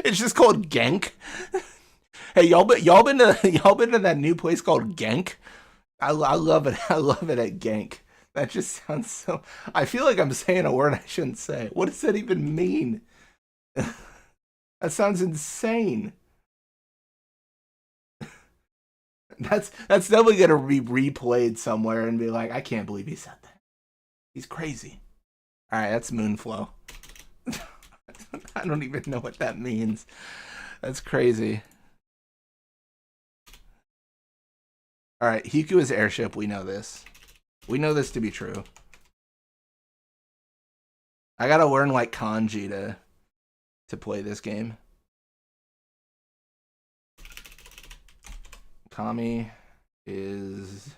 It's just called Genk. Hey, y'all been to that new place called Genk? I love it. I love it at Genk. That just sounds so. I feel like I'm saying a word I shouldn't say. What does that even mean? That sounds insane. That's definitely gonna be replayed somewhere and be like, I can't believe he said that. He's crazy. All right, that's Moonflow. I don't even know what that means. That's crazy. All right, Hiku is airship. We know this. We know this to be true. I gotta learn like kanji to play this game. Kami is...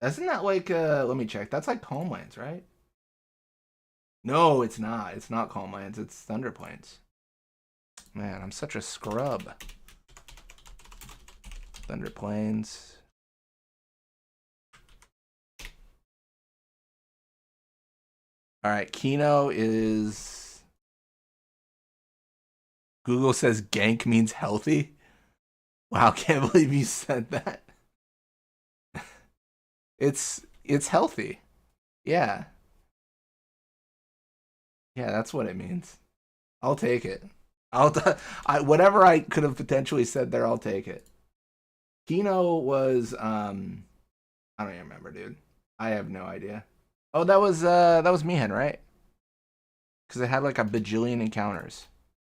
Isn't that like, let me check. That's like Calm Lands, right? No, it's not. It's not Calm Lands. It's Thunder Plains. Man, I'm such a scrub. Thunder Plains. All right, Kino is... Google says gank means healthy. Wow, can't believe you said that. It's healthy. Yeah. Yeah, that's what it means. I'll take it. Whatever I could have potentially said there, I'll take it. Kino was I don't even remember, dude. I have no idea. Oh, that was Mihen, right? Because it had like a bajillion encounters.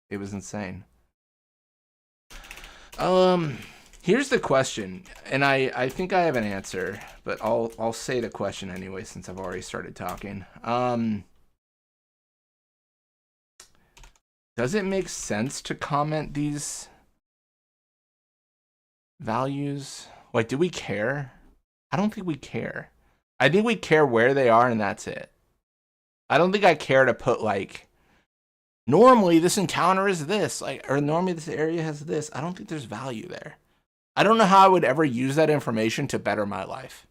It was insane. Here's the question, and I think I have an answer, but I'll say the question anyway since I've already started talking. Does it make sense to comment these values? Like, do we care? I don't think we care. I think we care where they are and that's it. I don't think I care to put like, normally this encounter is this, like, or normally this area has this. I don't think there's value there. I don't know how I would ever use that information to better my life.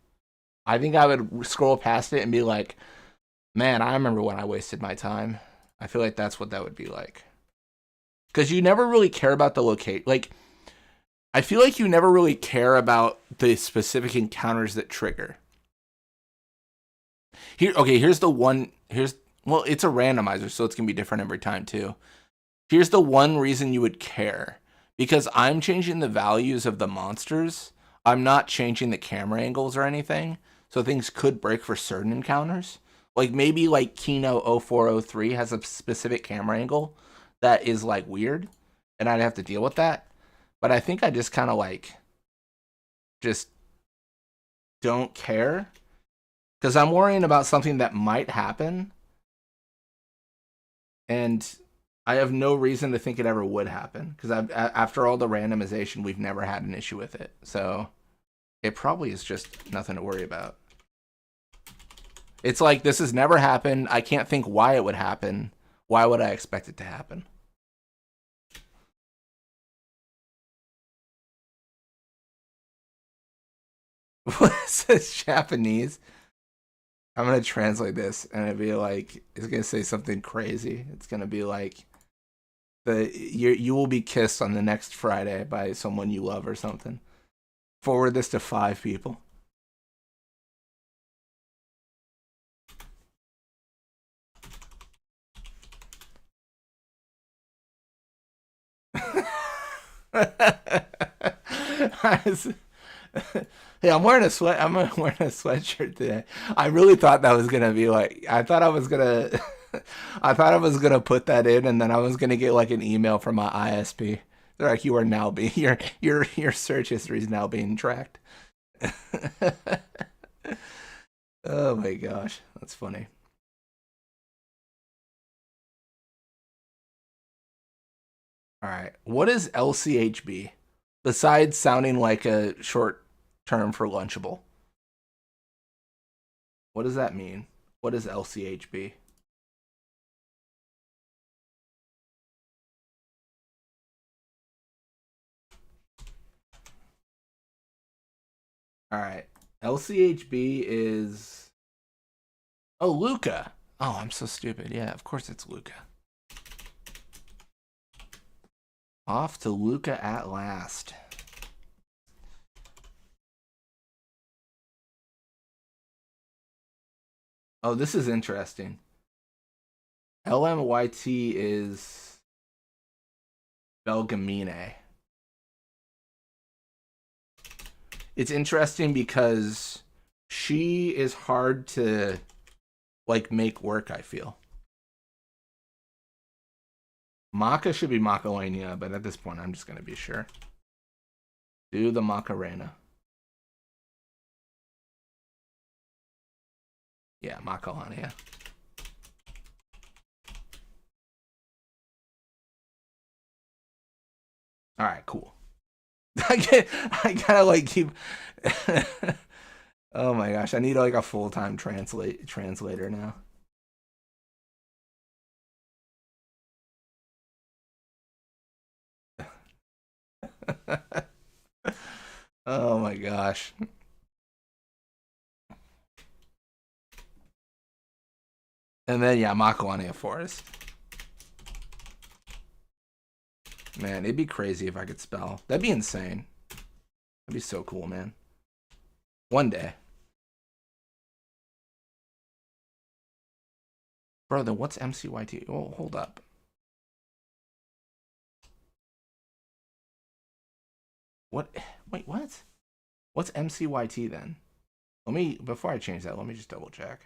I think I would scroll past it and be like, man, I remember when I wasted my time. I feel like that's what that would be like. Because you never really care about the location. Like, I feel like you never really care about the specific encounters that trigger. Here's the one. Well, it's a randomizer, so it's going to be different every time, too. Here's the one reason you would care. Because I'm changing the values of the monsters. I'm not changing the camera angles or anything. So things could break for certain encounters. Like, maybe, like, Kino 0403 has a specific camera angle that is, like, weird. And I'd have to deal with that. But I think I just kind of, like, just don't care. Because I'm worrying about something that might happen. And I have no reason to think it ever would happen. Because after all the randomization, we've never had an issue with it. So it probably is just nothing to worry about. It's like, this has never happened. I can't think why it would happen. Why would I expect it to happen? What says Japanese? I'm gonna translate this, and it'd be like, it's gonna say something crazy. It's gonna be like, you will be kissed on the next Friday by someone you love or something. Forward this to 5 people. Hey, I'm wearing a sweatshirt today. I really thought that was gonna be like, I thought I was gonna I thought I was gonna put that in and then I was gonna get like an email from my ISP. They're like, you are now being your search history is now being tracked. Oh my gosh, that's funny. All right, what is LCHB? Besides sounding like a short term for Lunchable, what does that mean? What is LCHB? All right, LCHB is... Oh, Luca. Oh, I'm so stupid. Yeah, of course it's Luca. Off to Luca at last. Oh, this is interesting. LMYT is Belgamine. It's interesting because she is hard to like make work, I feel. Maca should be Macarena, but at this point I'm just gonna be sure. Do the Macarena. Yeah, Macarena. All right, cool. I gotta like keep. Oh my gosh, I need like a full-time translator now. Oh my gosh. And then yeah, Makalania Forest. Man, it'd be crazy if I could spell. That'd be insane. That'd be so cool, man. One day. Bro, then what's MCYT? Oh, hold up. What? Wait, what? What's MCYT then? Let me, before I change that, let me just double check.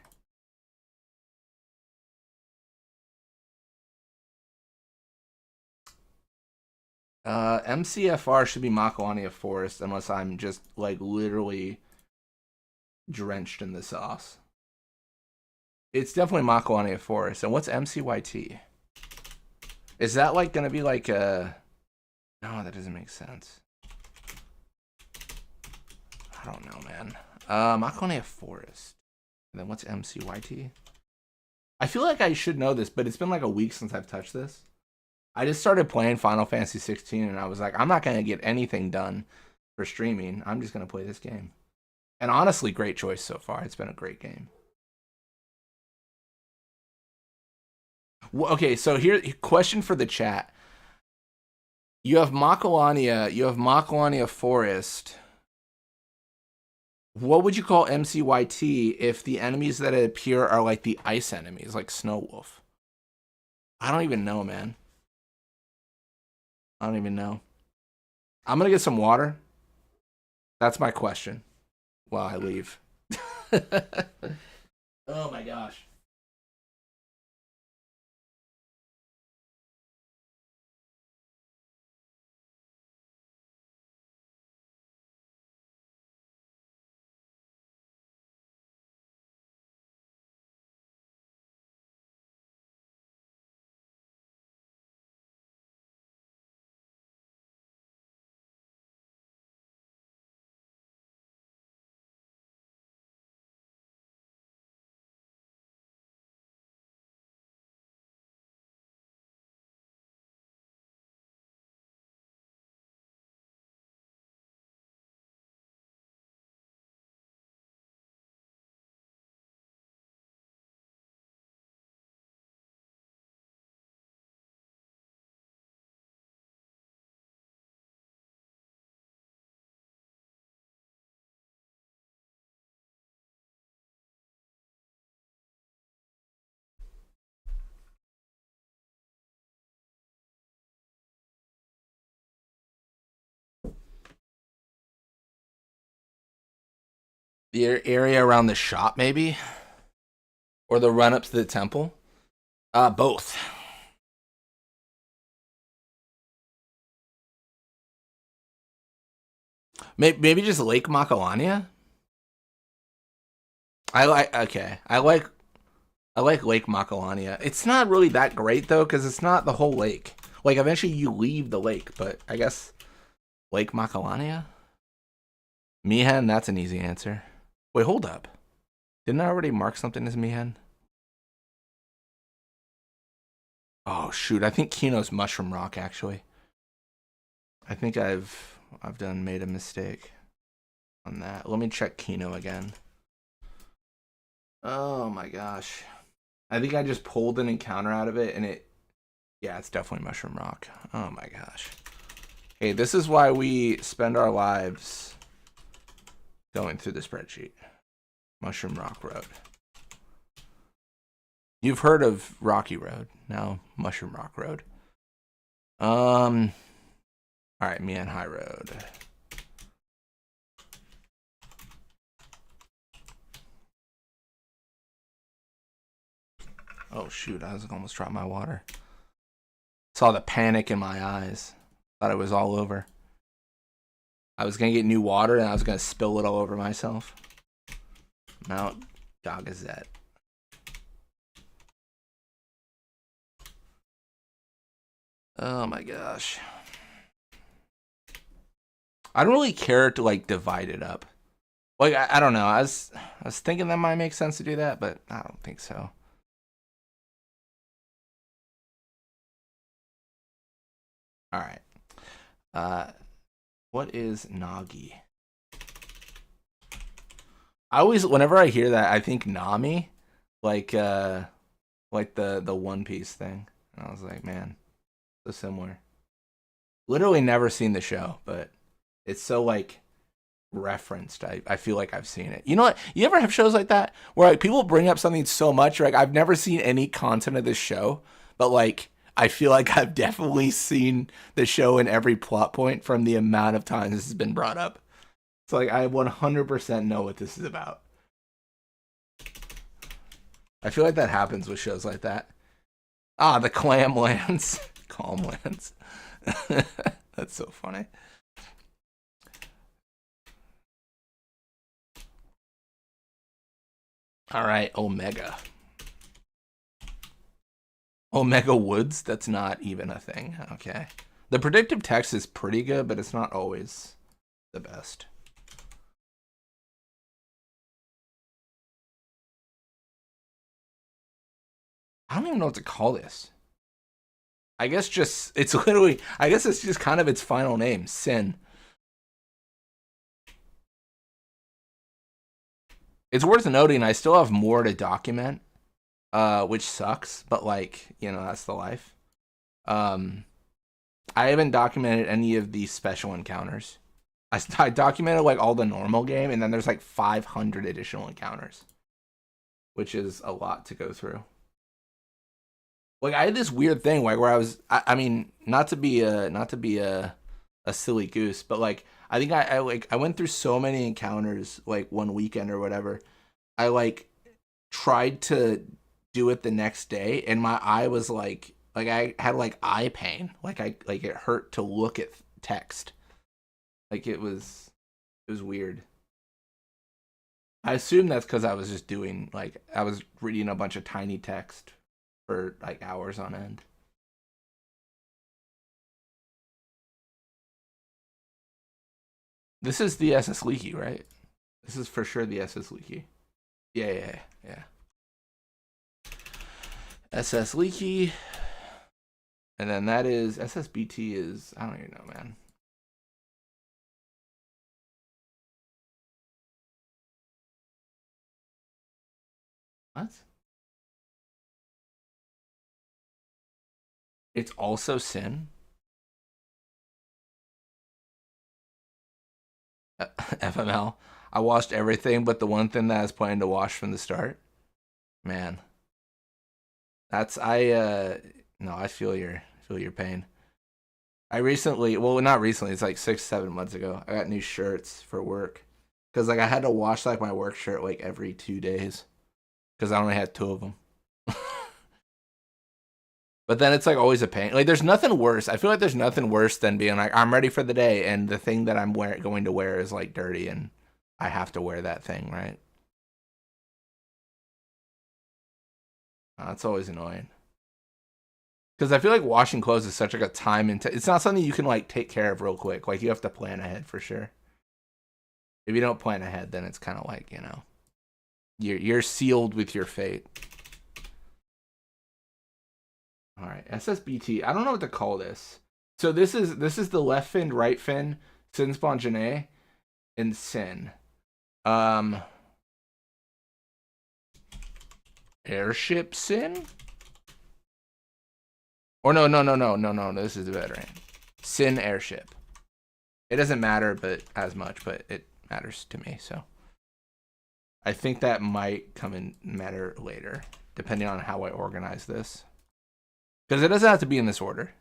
MCFR should be Makalania Forest unless I'm just like literally drenched in the sauce. It's definitely Makalania Forest. And what's MCYT? Is that like gonna be like a... No, that doesn't make sense. I don't know, man. Makalania Forest. And then what's MCYT? I feel like I should know this, but it's been like a week since I've touched this. I just started playing Final Fantasy 16 and I was like, I'm not going to get anything done for streaming. I'm just going to play this game. And honestly, great choice so far. It's been a great game. Well, okay, so here, question for the chat. You have Makalania Forest. What would you call MCYT if the enemies that appear are like the ice enemies, like Snow Wolf? I don't even know, man. I don't even know. I'm going to get some water. That's my question while I leave. Oh my gosh. The area around the shop, maybe? Or the run up to the temple? Both. Maybe just Lake Makalania? I like Lake Makalania. It's not really that great though, because it's not the whole lake. Like eventually you leave the lake, but I guess Lake Makalania? Mihan, that's an easy answer. Wait, hold up. Didn't I already mark something as Mihan? Oh shoot, I think Kino's Mushroom Rock actually. I think I've made a mistake on that. Let me check Kino again. Oh my gosh. I think I just pulled an encounter out of it and yeah, it's definitely Mushroom Rock. Oh my gosh. Hey, this is why we spend our lives going through the spreadsheet. Mushroom Rock Road. You've heard of Rocky Road, now Mushroom Rock Road. All right, me and High Road. Oh shoot, I was almost dropped my water. Saw the panic in my eyes. Thought it was all over. I was gonna get new water and I was gonna spill it all over myself. Mount Gagazet. Oh my gosh. I don't really care to like divide it up. Like I don't know. I was thinking that might make sense to do that, but I don't think so. All right. What is Nagi? I always, whenever I hear that, I think Nami, like the One Piece thing. And I was like, man, so similar. Literally never seen the show, but it's so like referenced. I feel like I've seen it. You know what? You ever have shows like that where like people bring up something so much, like I've never seen any content of this show, but like I feel like I've definitely seen the show in every plot point from the amount of times this has been brought up. So like I 100% know what this is about. I feel like that happens with shows like that. Ah, the Clam Lands. Calm Lands. That's so funny. All right, Omega. Omega Woods? That's not even a thing. Okay. The predictive text is pretty good, but it's not always the best. I don't even know what to call this. I guess just, it's literally, I guess it's just kind of its final name, Sin. It's worth noting I still have more to document, which sucks, but like, you know, that's the life. I haven't documented any of these special encounters. I documented like all the normal game, and then there's like 500 additional encounters, which is a lot to go through. Like I had this weird thing like where I mean, not to be a silly goose, but like I think I went through so many encounters like one weekend or whatever. I like tried to do it the next day, and my eye was like I had like eye pain, like it hurt to look at text, like it was weird. I assume that's because I was just doing like I was reading a bunch of tiny text for like hours on end. This is the SS Leaky, right? This is for sure the SS Leaky. Yeah. SS Leaky. And then that is SSBT is I don't even know, man. What? It's also Sin. FML. I watched everything but the one thing that I was planning to watch from the start. Man. That's no, I feel your pain. I recently, well, not recently, it's like 6-7 months ago. I got new shirts for work. Cause like I had to wash like my work shirt like every 2 days. Cause I only had two of them. But then it's like always a pain. Like there's nothing worse. I feel like there's nothing worse than being like, I'm ready for the day, and the thing that I'm going to wear is like dirty, and I have to wear that thing, right? That's always annoying. Because I feel like washing clothes is such like a time it's not something you can like take care of real quick. Like you have to plan ahead for sure. If you don't plan ahead, then it's kind of like, you know, you're sealed with your fate. All right, SSBT. I don't know what to call this. So this is the left fin, right fin, Sin Spawn Janae, and Sin. Airship Sin? Or no. This is the veteran. Sin Airship. It doesn't matter, but as much, but it matters to me. So I think that might come in matter later, depending on how I organize this. Because it doesn't have to be in this order.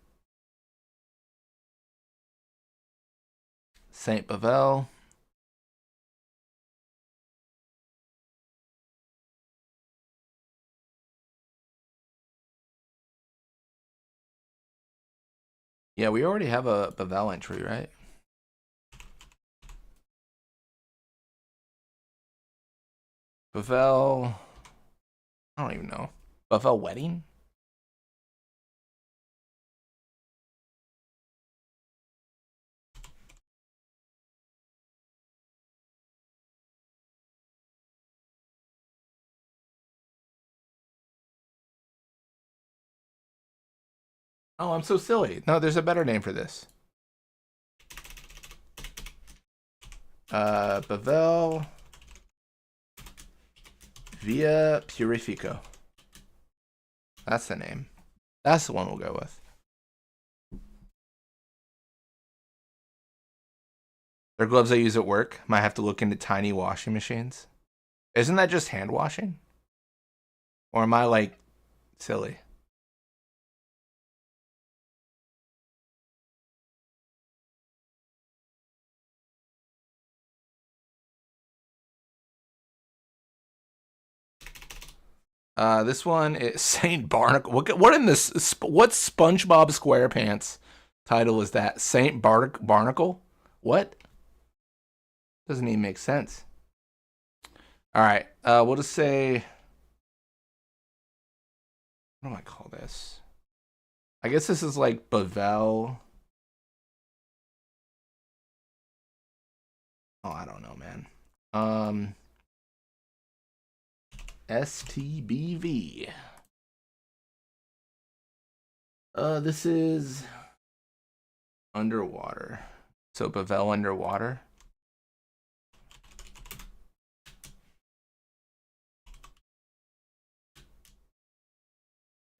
Saint Pavel. Yeah, we already have a Pavel entry, right? Pavel. I don't even know. Pavel wedding? Oh, I'm so silly. No, there's a better name for this. Pavel Via Purifico. That's the name. That's the one we'll go with. They're gloves I use at work. Might have to look into tiny washing machines. Isn't that just hand washing? Or am I like silly? This one is Saint Barnacle. What in this? What SpongeBob SquarePants title is that? Saint Barnacle? What? Doesn't even make sense. All right. We'll just say. What do I call this? I guess this is like Bavel. Oh, I don't know, man. STBV. This is underwater. So Bavel underwater.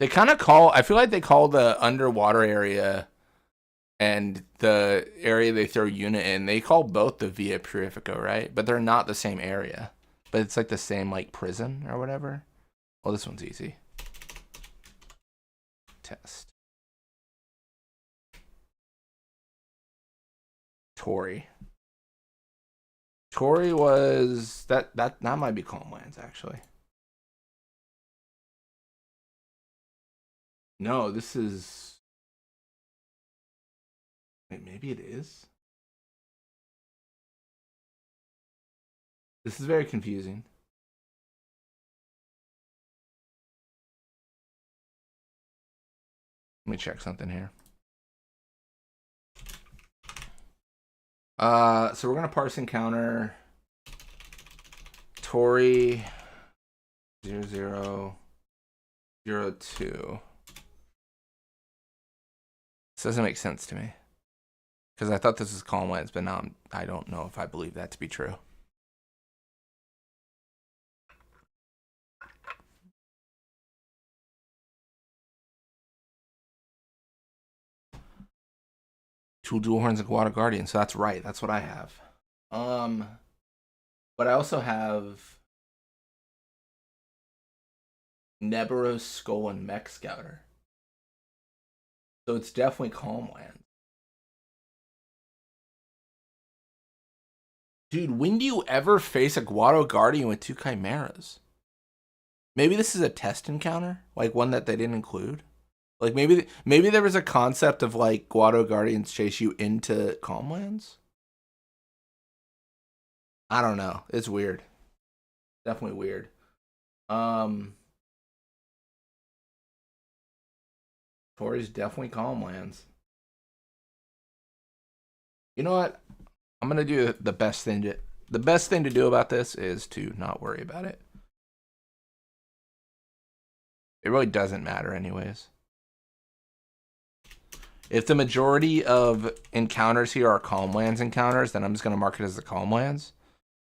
They kind of call, I feel like they call the underwater area and the area they throw unit in, they call both the Via Purifico, right? But they're not the same area. But it's like the same like prison or whatever. Well, this one's easy. Test. Tori. Tori was that might be Calmlands actually. No, this is. Wait, maybe it is. This is very confusing. Let me check something here. So we're gonna parse encounter Tori 0002. This doesn't make sense to me because I thought this was Calmlands, but now I don't know if I believe that to be true. Two dual horns and Water Guardian, so that's right. That's what I have. But I also have Neberos Skull and Mech Scouter. So it's definitely Calmland. Dude, when do you ever face a Guado Guardian with two Chimeras? Maybe this is a test encounter, like one that they didn't include. Like maybe there was a concept of like Guado Guardians chase you into Calmlands. I don't know. It's weird. Definitely weird. Tori's definitely Calmlands. You know what? I'm gonna do the best thing to do about this is to not worry about it. It really doesn't matter anyways. If the majority of encounters here are Calmlands encounters, then I'm just gonna mark it as the Calmlands.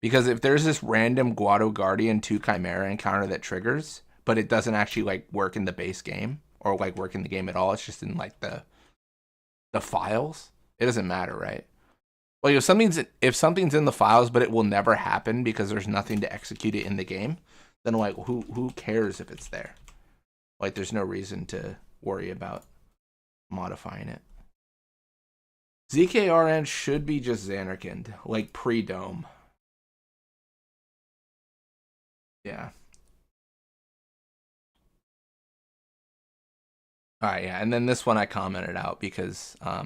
Because if there's this random Guado Guardian 2 Chimera encounter that triggers, but it doesn't actually like work in the base game or like work in the game at all, it's just in like the files, it doesn't matter, right? Like if something's in the files but it will never happen because there's nothing to execute it in the game, then like who cares if it's there? Like there's no reason to worry about modifying it. ZKRN should be just Xanarkand, like pre-dome. Yeah. Alright, yeah, and then this one I commented out because I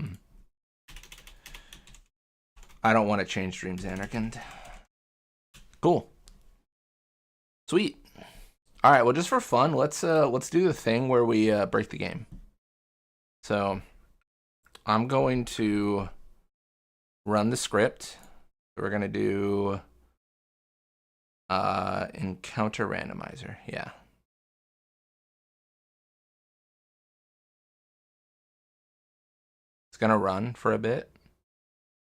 don't want to change Dream Xanarkand. Cool. Sweet. Alright, well just for fun, let's do the thing where we break the game. So I'm going to run the script. We're gonna do encounter randomizer. Yeah. It's gonna run for a bit.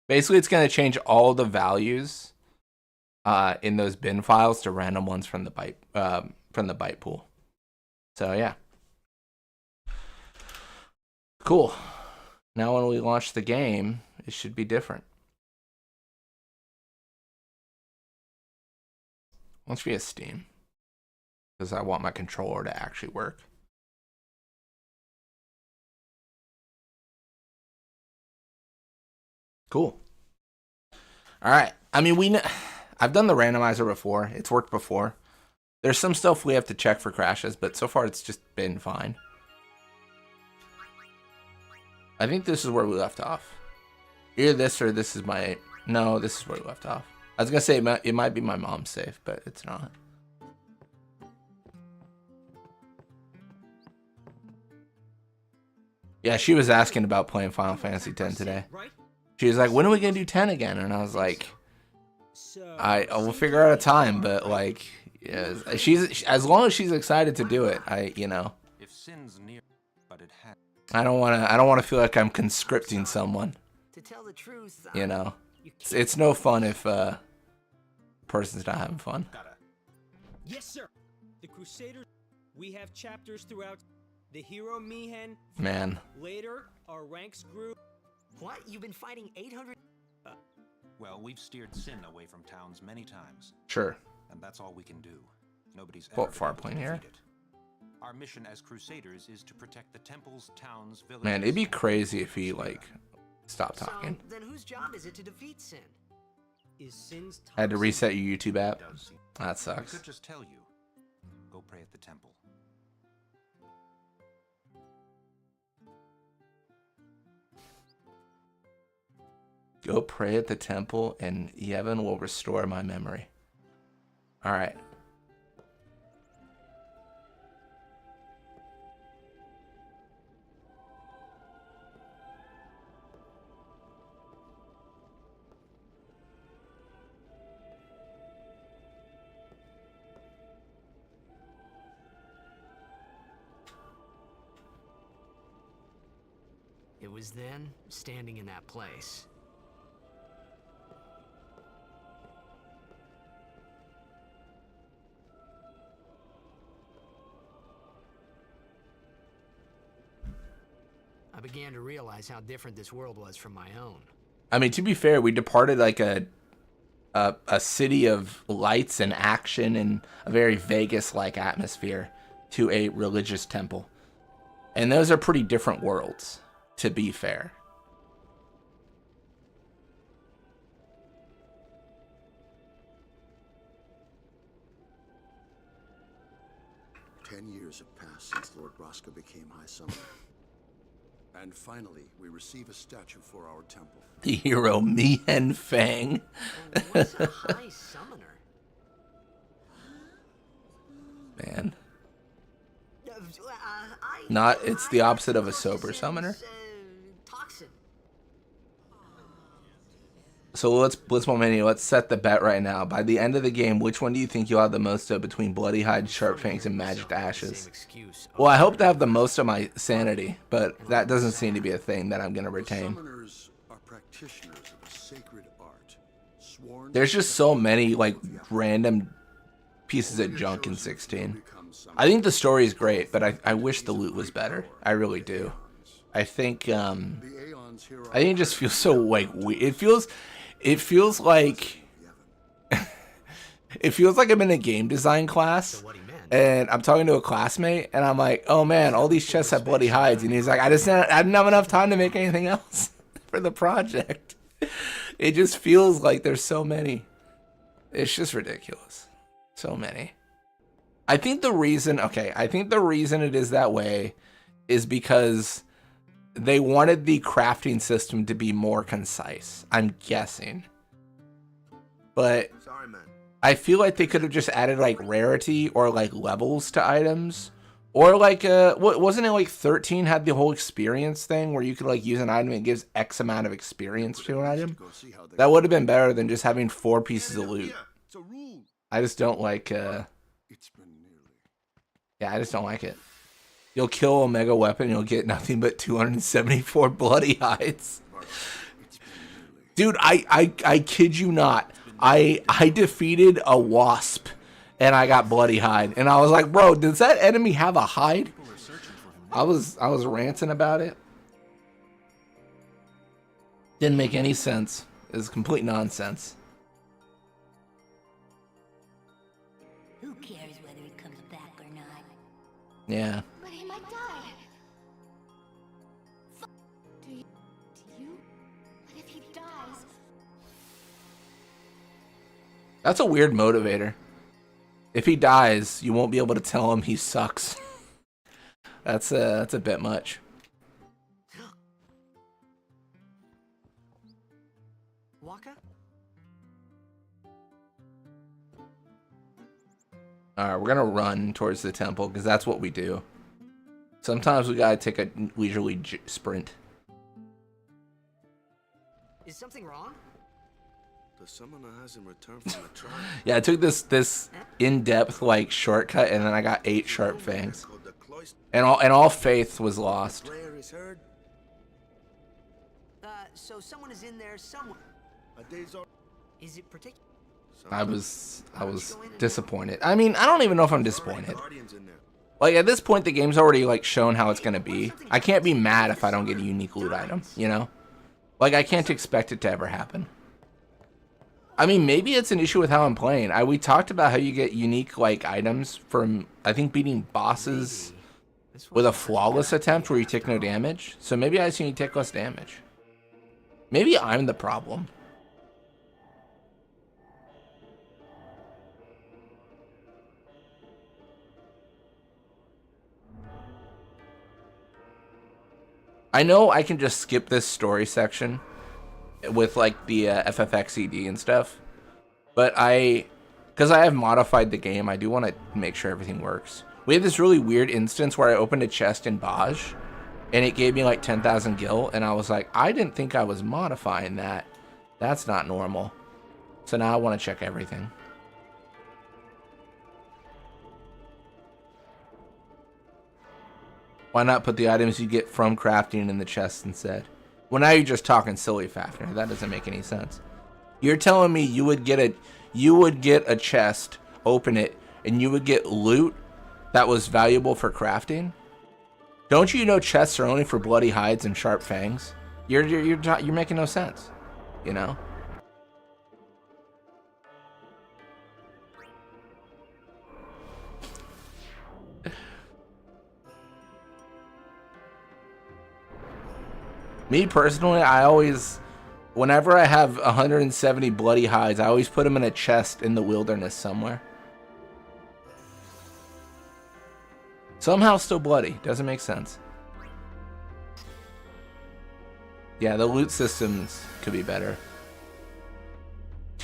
Basically, it's gonna change all the values in those bin files to random ones from the byte pool. So yeah. Cool. Now when we launch the game, it should be different. Wants to be a Steam, because I want my controller to actually work. Cool. All right. I mean, I've done the randomizer before. It's worked before. There's some stuff we have to check for crashes, but so far it's just been fine. I think this is where we left off. Either this or this is my... No, this is where we left off. I was going to say it might be my mom's save, but it's not. Yeah, she was asking about playing Final Fantasy X today. She was like, when are we going to do 10 again? And I was like, I will figure out a time, but like, yeah, as long as she's excited to do it, you know. If sin's near, but it has. I don't want to feel like I'm conscripting someone. To tell the truth, you know, it's no fun if person's not having fun. Yes, sir. The Crusaders. We have chapters throughout. The hero Mihen. Man. Later, our ranks grew. What? You've been fighting 800? Well, we've steered Sin away from towns many times. Sure. And that's all we can do. Nobody's ever far plane here. Our mission as Crusaders is to protect the temples, towns, villages. Man, it'd be crazy if he like stopped talking. So, then whose job is it to defeat Sin? Is Sin's I had to reset your YouTube app. That sucks. I could just tell you. Go pray at the temple. Go pray at the temple, and Yevon will restore my memory. All right. It was then, standing in that place. I began to realize how different this world was from my own. I mean, to be fair, we departed like a city of lights and action and a very Vegas-like atmosphere to a religious temple. And those are pretty different worlds, to be fair. Years have passed since Lord Roska became High Summoner. And finally, we receive a statue for our temple. The hero Mihen Fang. What's a High Summoner? Man. It's the opposite of a sober summoner. Toxin. So let's set the bet right now. By the end of the game, which one do you think you'll have the most of between Bloody Hide, Sharp Fangs, and Magic Ashes? Well, I hope to have the most of my sanity, but that doesn't seem to be a thing that I'm going to retain. Summoners are practitioners of a sacred art. There's just so many like random pieces of junk in 16. I think the story is great, but I wish the loot was better. I really do. I think it just feels so like it feels like it feels like I'm in a game design class and I'm talking to a classmate and I'm like, oh man, all these chests have bloody hides, and he's like, I didn't have enough time to make anything else. for the project. It just feels like there's so many. It's just ridiculous. So many. I think the reason it is that way is because they wanted the crafting system to be more concise. I'm guessing. But Sorry, man. I feel like they could have just added like rarity or like levels to items. Or like what wasn't it like 13 had the whole experience thing where you could like use an item and it gives X amount of experience to an item? That would have been better than just having 4 pieces of loot. I just don't like It's been nearly. yeah, I just don't like it. You'll kill a mega weapon, you'll get nothing but 274 bloody hides. Dude, I kid you not. I defeated a wasp and I got bloody hide. And I was like, bro, does that enemy have a hide? I was ranting about it. Didn't make any sense. It was complete nonsense. Who cares whether he comes back or not? Yeah. But he might die. Do you? What if he dies? That's a weird motivator. If he dies, you won't be able to tell him he sucks. That's a bit much. Waka? Alright, we're gonna run towards the temple because that's what we do. Sometimes we gotta take a leisurely sprint. Is something wrong? The summoner hasn't returned from the trial. Yeah, I took this in-depth like shortcut and then I got 8 sharp fangs. And all faith was lost. Prayer is heard. So someone is in there somewhere. A day's or Is it particular? I was disappointed. I mean, I don't even know if I'm disappointed. guardians in there. Like at this point the game's already like shown how it's gonna be. I can't be mad if I don't get a unique loot item, you know? Like I can't expect it to ever happen. I mean, maybe it's an issue with how I'm playing. We talked about how you get unique like items from I think beating bosses with a flawless attempt where you take no damage. So maybe I just need to take less damage. Maybe I'm the problem. I know I can just skip this story section with like the FFXED and stuff, but because I have modified the game, I do want to make sure everything works. We had this really weird instance where I opened a chest in Baj, and it gave me like 10,000 gil, and I was like, I didn't think I was modifying that. That's not normal. So now I want to check everything. Why not put the items you get from crafting in the chest instead? Well, now you're just talking silly, Fafnir. That doesn't make any sense. You're telling me you would get a chest, open it, and you would get loot that was valuable for crafting? Don't you know chests are only for bloody hides and sharp fangs? You're making no sense, you know? Me personally, whenever I have 170 bloody hides, I always put them in a chest in the wilderness somewhere. Somehow still bloody. Doesn't make sense. Yeah, the loot systems could be better.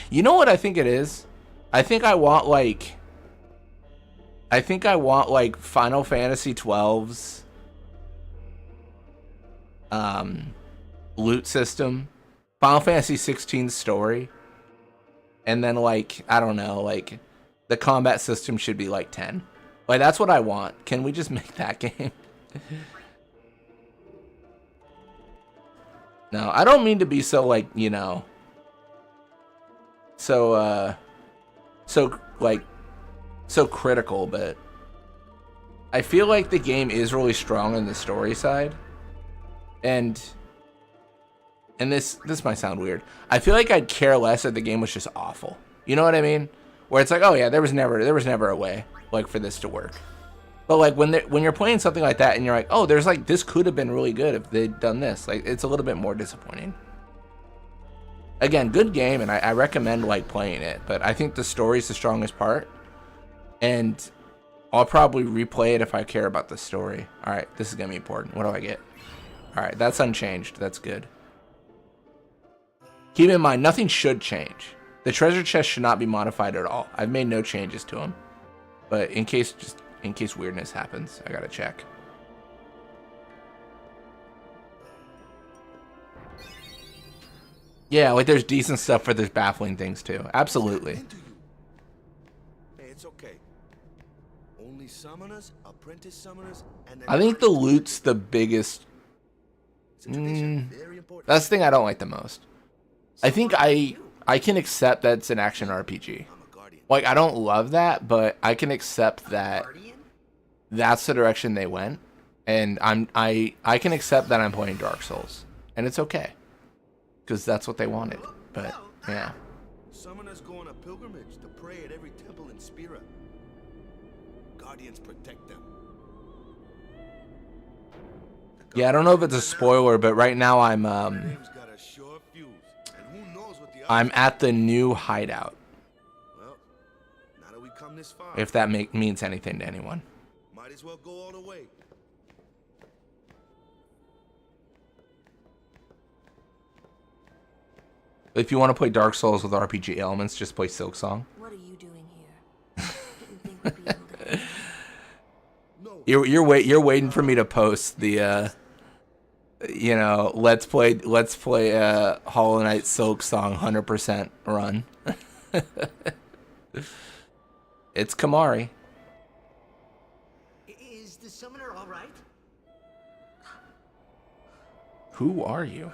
You know what I think it is? I think I want like Final Fantasy XII's loot system, Final Fantasy 16 story, and then like I don't know, like the combat system should be like 10. Like that's what I want. Can we just make that game? No, I don't mean to be so like, you know, so critical, but I feel like the game is really strong on the story side. And this might sound weird. I feel like I'd care less if the game was just awful. You know what I mean? Where it's like, oh yeah, there was never a way like for this to work. But like when you're playing something like that and you're like, oh, there's like this could have been really good if they'd done this. Like it's a little bit more disappointing. Again, good game, and I recommend like playing it. But I think the story's the strongest part, and I'll probably replay it if I care about the story. All right, this is gonna be important. What do I get? All right, that's unchanged. That's good. Keep in mind, nothing should change. The treasure chest should not be modified at all. I've made no changes to them, but in case weirdness happens, I gotta check. Yeah, like there's decent stuff for there's baffling things too. Absolutely. Hey, it's okay. Only summoners, apprentice summoners, and I think the loot's the biggest. very important. That's the thing I don't like the most. I think I can accept that it's an action RPG. I'm a guardian. Like I don't love that, but I can accept that Guardian? that's the direction they went, and I can accept that I'm playing Dark Souls, and it's okay, because that's what they wanted. But yeah, Summoners go on a pilgrimage to pray at every temple in Spira. Guardians protect them. yeah. I don't know if it's a spoiler, but right now I'm Name's got a sure fuse, and who knows what the I'm at the new hideout. Well, now that we come this far, If that means anything to anyone. might as well go all the way. If you want to play Dark Souls with RPG elements, just play Silksong. What are you doing here? Didn't think we'd be able to. No, You're waiting for me to post the let's play Hollow Knight Silksong 100% run. It's Kamari. Is the summoner all right? Who are you?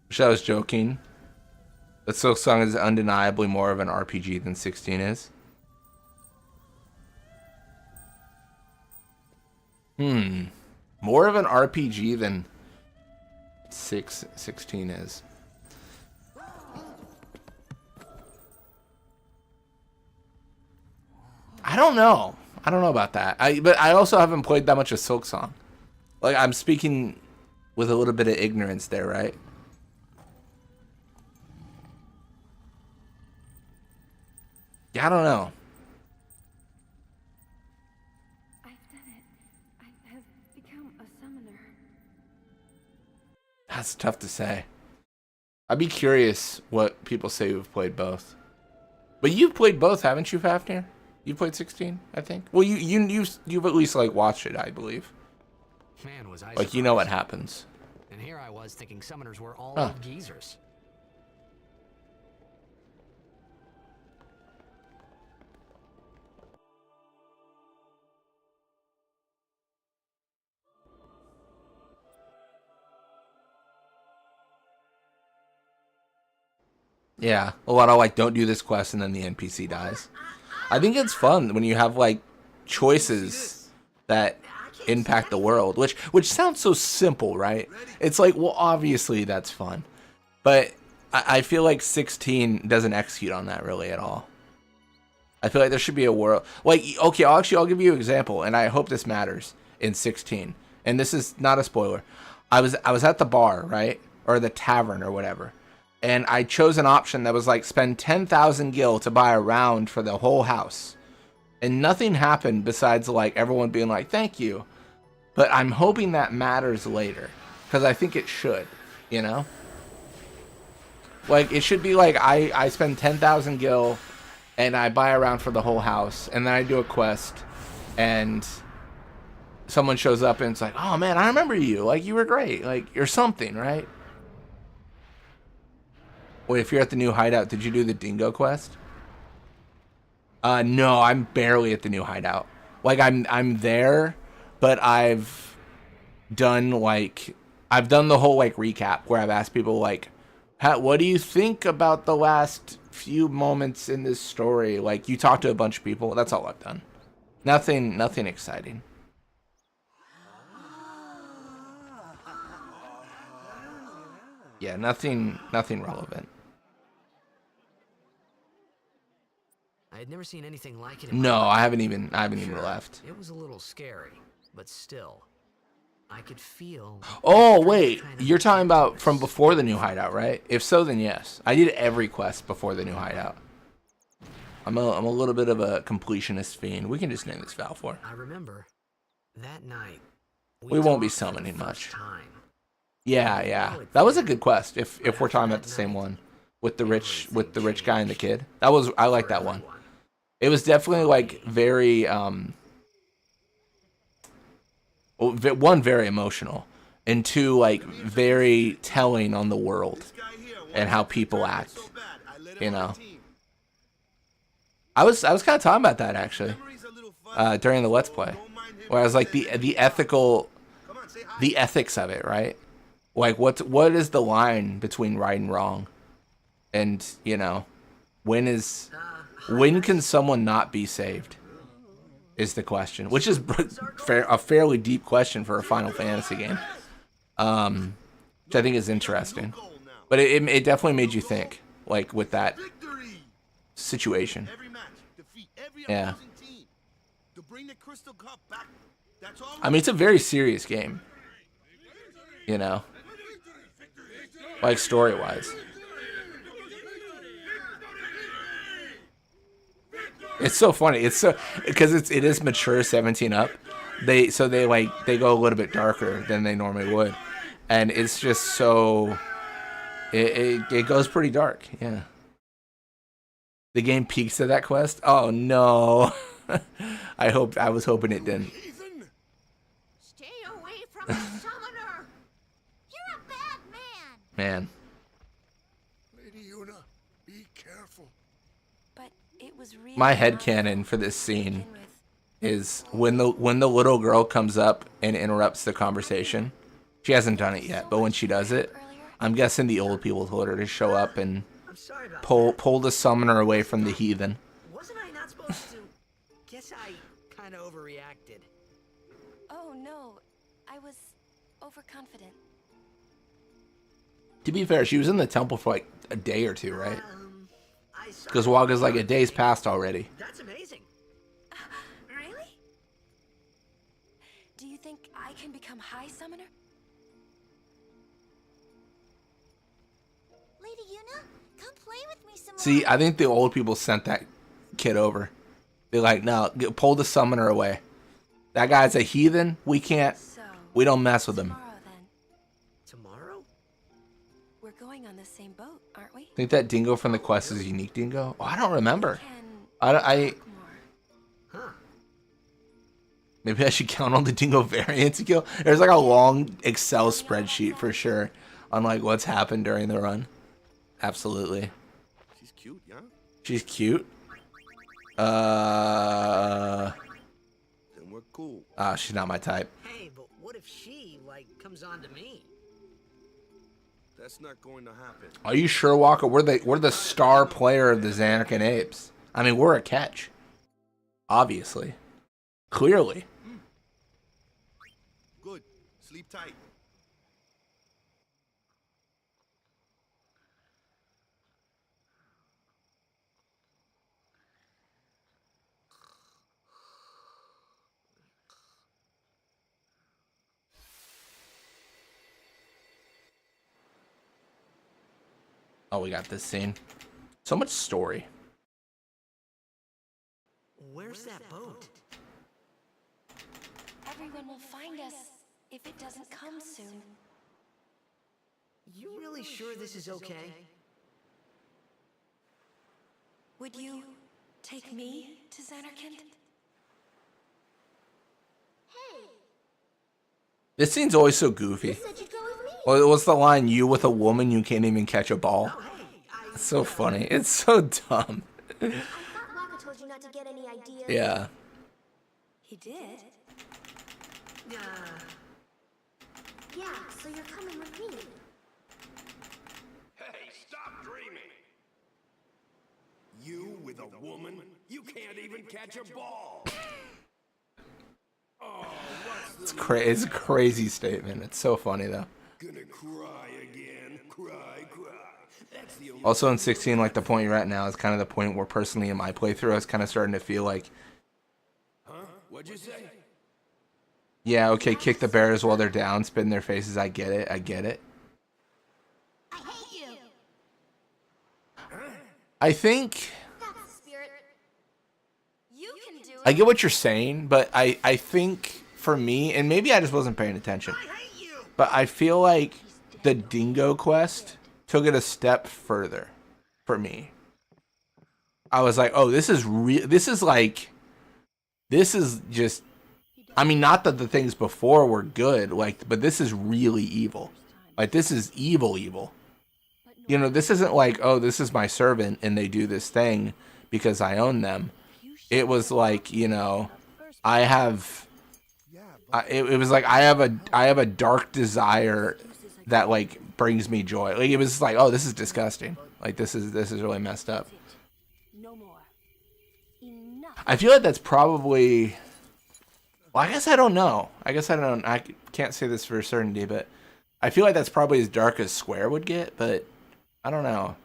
Wish I was joking. But Silksong is undeniably more of an RPG than 16 is. More of an RPG than 16 is. I don't know. I don't know about that. But I also haven't played that much of Silksong. Like, I'm speaking with a little bit of ignorance there, right? Yeah, I don't know. I've done it. I have become a summoner. That's tough to say. I'd be curious what people say who've played both. But you've played both, haven't you, Fafnir? You played 16, I think. Well, you've at least like watched it, I believe. Man, was I Like you know what surprised. happens. And here I was thinking summoners were all Huh. old geezers. Yeah, a lot of like don't do this quest and then the NPC dies. I think it's fun when you have like choices that impact the world, which sounds so simple, right? It's like, well, obviously that's fun, but I feel like 16 doesn't execute on that really at all. I feel like there should be a world like, okay, I'll give you an example, and I hope this matters in 16. And this is not a spoiler. I was at the bar, right, or the tavern or whatever. And I chose an option that was like spend 10,000 gil to buy a round for the whole house. And nothing happened besides like everyone being like, thank you. But I'm hoping that matters later. Because I think it should, you know? Like, it should be like I spend 10,000 gil and I buy a round for the whole house. And then I do a quest and someone shows up and it's like, oh man, I remember you. Like, you were great. Like, you're something, right? Wait, if you're at the new hideout, did you do the dingo quest? No, I'm barely at the new hideout. Like I'm there, but I've done like I've done the whole like recap where I've asked people like, what do you think about the last few moments in this story? Like you talk to a bunch of people. That's all I've done. Nothing exciting. Yeah, nothing relevant. I had never seen anything like it in my No, life. I haven't even Sure, left. It was a little scary, but still, I could feel. Oh wait, you're talking about from before the new hideout, right? If so, then yes. I did every quest before the new hideout. I'm a little bit of a completionist fiend. We can just name this Valfor. I remember that night. We won't be talked for the summoning first much. time. Yeah. That was a good quest. If we're talking about the same one with the rich guy and the kid. I like that one. It was definitely like very one, very emotional, and two, like very telling on the world and how people act. You know, I was kind of talking about that actually during the Let's Play, where I was like the ethics of it, right? Like what is the line between right and wrong, and you know, when can someone not be saved? Is the question, which is a fairly deep question for a Final Fantasy game, which I think is interesting. But it definitely made you think, like with that situation. Yeah. I mean, it's a very serious game, you know, like story-wise. It's so funny. It's so because it is mature 17 up. They go a little bit darker than they normally would, and it's just so it goes pretty dark. Yeah. The game peaks at that quest. Oh no. I was hoping it didn't. Stay away from the summoner! You're a bad man! Man. Lady Yuna, be careful. But it was really My not headcanon for this to begin scene with. is when the little girl comes up and interrupts the conversation. She hasn't done it yet, but when she does it, I'm guessing the old people told her to show up and I'm sorry about pull the summoner away from the heathen. that. Wasn't I not supposed to? Guess I kind of overreacted. Oh no, I was overconfident. To be fair, she was in the temple for like a day or two, right? I saw. Because Waga's like a day's passed already. That's amazing. Really? Do you think I can become High Summoner? Lady Yuna, come play with me some more. See, I think the old people sent that kid over. They're like, no, pull the summoner away. That guy's a heathen. We don't mess with him. Tomorrow then. Tomorrow? We're going on the same boat, aren't we? Think that dingo from the quest is a unique dingo? Oh, I don't remember. Can I talk more. Huh. maybe I should count all the dingo variants to kill. There's like a long Excel spreadsheet for sure on like what's happened during the run. Absolutely. She's cute, yeah? She's cute. Then we're cool. She's not my type. Hey, but what if she, like, comes on to me? That's not going to happen. Are you sure, Walker? We're the star player of the Xanark and Apes. I mean, we're a catch. Obviously. Clearly. Good. Sleep tight. Oh, we got this scene. So much story. Where's that boat? Everyone will find us if it doesn't come soon. You really sure this is okay? Would you take me to Xanarkand? Hey, This scene's always so goofy. said you'd go with me. What's the line? You with a woman, you can't even catch a ball. Oh, hey, It's so funny. It's so dumb. I thought Waka told you not to get any ideas. Yeah. He did. Yeah, so you're coming with me. Hey, stop dreaming! You with a woman? You can't even catch a ball! Oh, what's the It's a crazy statement. It's so funny though. gonna cry again? Cry, cry. That's the only Also in 16, like the point you're at now is kind of the point where personally in my playthrough I was kind of starting to feel like, Huh? What'd you say? yeah, okay, kick the bears while they're down, spit in their faces. I get it. I get it. I hate you. I think That's the spirit. You can do it. I get what you're saying, but I think for me, and maybe I just wasn't paying attention, but I feel like the dingo quest took it a step further for me. I was like, oh, this is real. This is just, I mean, not that the things before were good, like, but this is really evil. Like, this is evil, evil. You know, this isn't like, oh, this is my servant and they do this thing because I own them. It was like, you know, it was like I have a dark desire that like brings me joy. Like it was like, oh, this is disgusting. Like this is really messed up. No more. Enough. I feel like that's probably, well, I guess I don't know. I can't say this for certainty, but I feel like that's probably as dark as Square would get, but I don't know.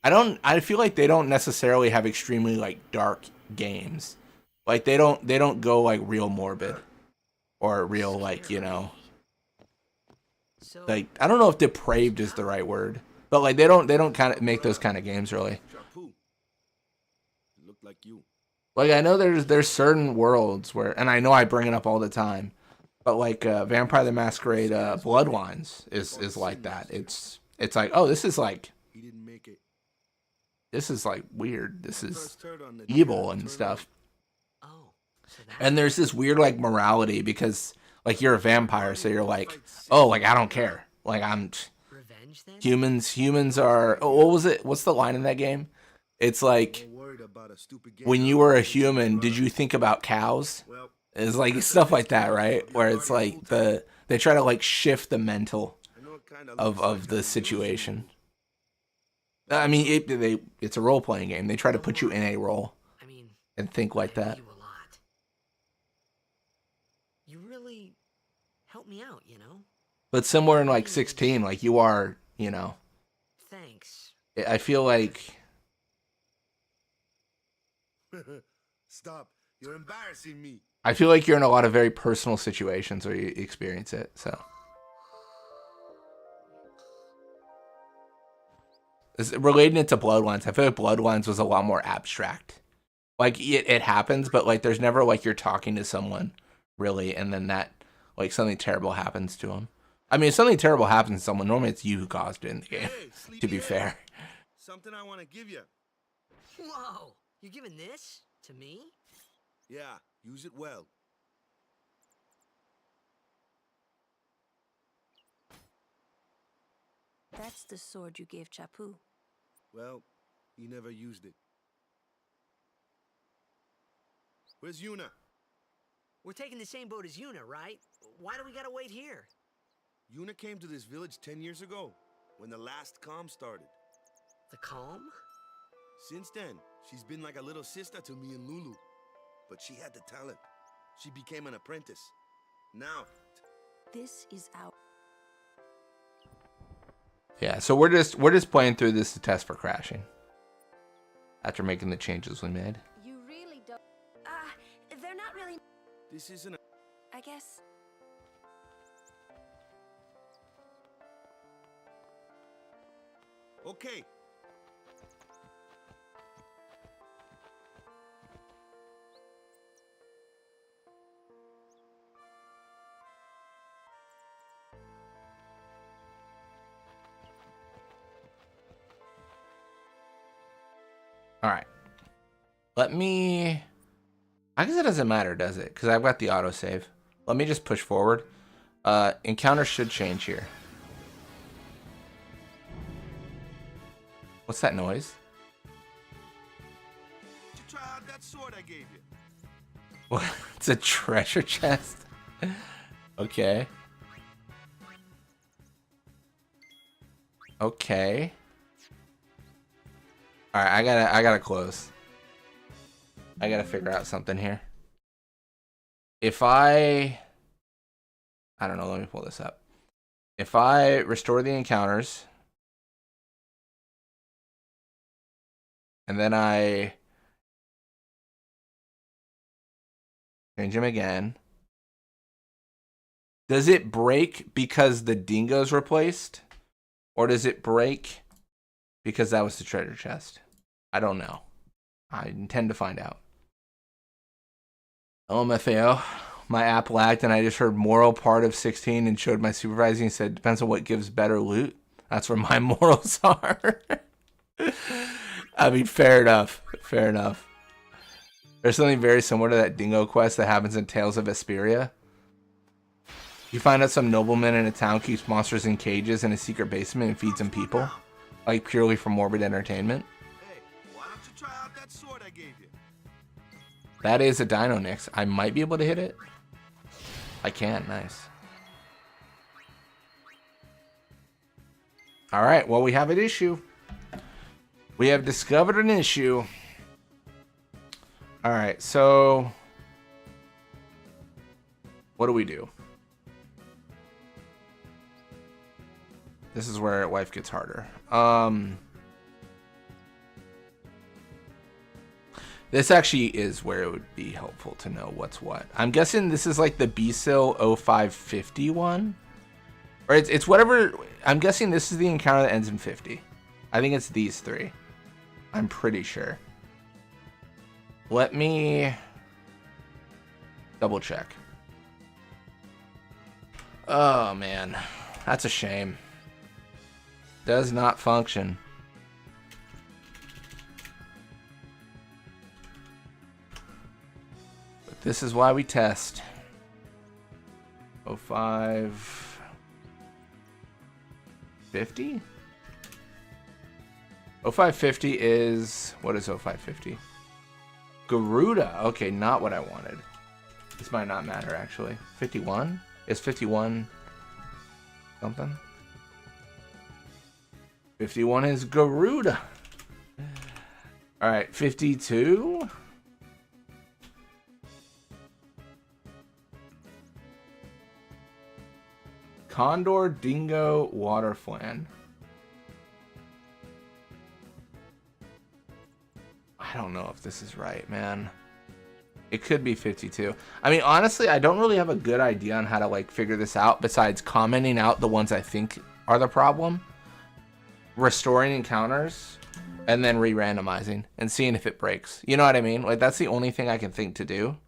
I feel like they don't necessarily have extremely like dark games. Like they don't go like real morbid or real like, you know, So, like I don't know if depraved is the right word, but like they don't kind of make those kind of games really. Chapu. Look like you. Like I know there's certain worlds where, and I know I bring it up all the time, but like Vampire the Masquerade Bloodlines is like that. It's like, oh, this is like He didn't make it. this is like weird. This is First turd on the evil and stuff. oh, so that's And there's this weird like morality because like you're a vampire, so you're like, oh, like I don't care. Like I'm revenge then? humans are. Oh, what was it? What's the line in that game? It's like Worried about a stupid game. when you were a human, did you think about cows? Well, It's like stuff like that, right? Where it's like they try to like shift the mental I know it kind of the situation. I mean, it's a role playing game. They try to put you in a role I mean, and think like I owe that. you a lot. You really helped me out, you know? But somewhere in like 16, like you are, you know, Thanks. I feel like Stop. You're embarrassing me. you're in a lot of very personal situations where you experience it. So relating it to Bloodlines, I feel like Bloodlines was a lot more abstract. Like it happens, but like there's never like you're talking to someone really, and then that like something terrible happens to them. I mean, if something terrible happens to someone, normally it's you who caused it in the game. Hey, To be sleepyhead. fair, Something I want to give you. Whoa! You're giving this to me? Yeah, use it well. That's the sword you gave Chapu. Well, he never used it. Where's Yuna? We're taking the same boat as Yuna, right? Why do we gotta wait here? Yuna came to this village 10 years ago, when the last calm started. The calm? Since then, she's been like a little sister to me and Lulu. But she had the talent. She became an apprentice. Now, This is our. yeah. So we're just playing through this to test for crashing. After making the changes we made. You really don't. They're not really. this isn't a... I guess. Okay. All right. Let me. I guess it doesn't matter, does it? Because I've got the autosave. Let me just push forward. Encounter should change here. What's that noise? Did you try out that sword I gave you? What? It's a treasure chest. Okay. Okay. All right, I gotta close. I gotta figure out something here. If I don't know, let me pull this up. If I restore the encounters, and then I change them again, does it break because the dingo's replaced? Or does it break because that was the treasure chest? I don't know. I intend to find out. LMFAO, my app lagged and I just heard moral part of 16 and showed my supervisor and said, depends on what gives better loot. That's where my morals are. I mean, fair enough. Fair enough. There's something very similar to that dingo quest that happens in Tales of Vesperia. You find out some nobleman in a town keeps monsters in cages in a secret basement and feeds them people. Like purely for morbid entertainment. Hey, why don't you try out that sword I gave you? That is a Dino Nix. I might be able to hit it. I can. Nice. Alright, well, we have an issue. We have discovered an issue. Alright, so what do we do? This is where life gets harder. This actually is where it would be helpful to know what's what. I'm guessing this is like the BSIL 0550 one. Or it's whatever. I'm guessing this is the encounter that ends in 50. I think it's these three. I'm pretty sure. Let me double check. Oh, man. That's a shame. Does not function. But this is why we test. 0550? 0550 is... What is 0550? Garuda. Okay, not what I wanted. This might not matter, actually. 51? Is 51 something? 51 is Garuda. Alright, 52. Condor, Dingo, Waterflan. I don't know if this is right, man. It could be 52. I mean, honestly, I don't really have a good idea on how to, like, figure this out besides commenting out the ones I think are the problem, restoring encounters, and then re-randomizing and seeing if it breaks. You know what I mean? Like, that's the only thing I can think to do.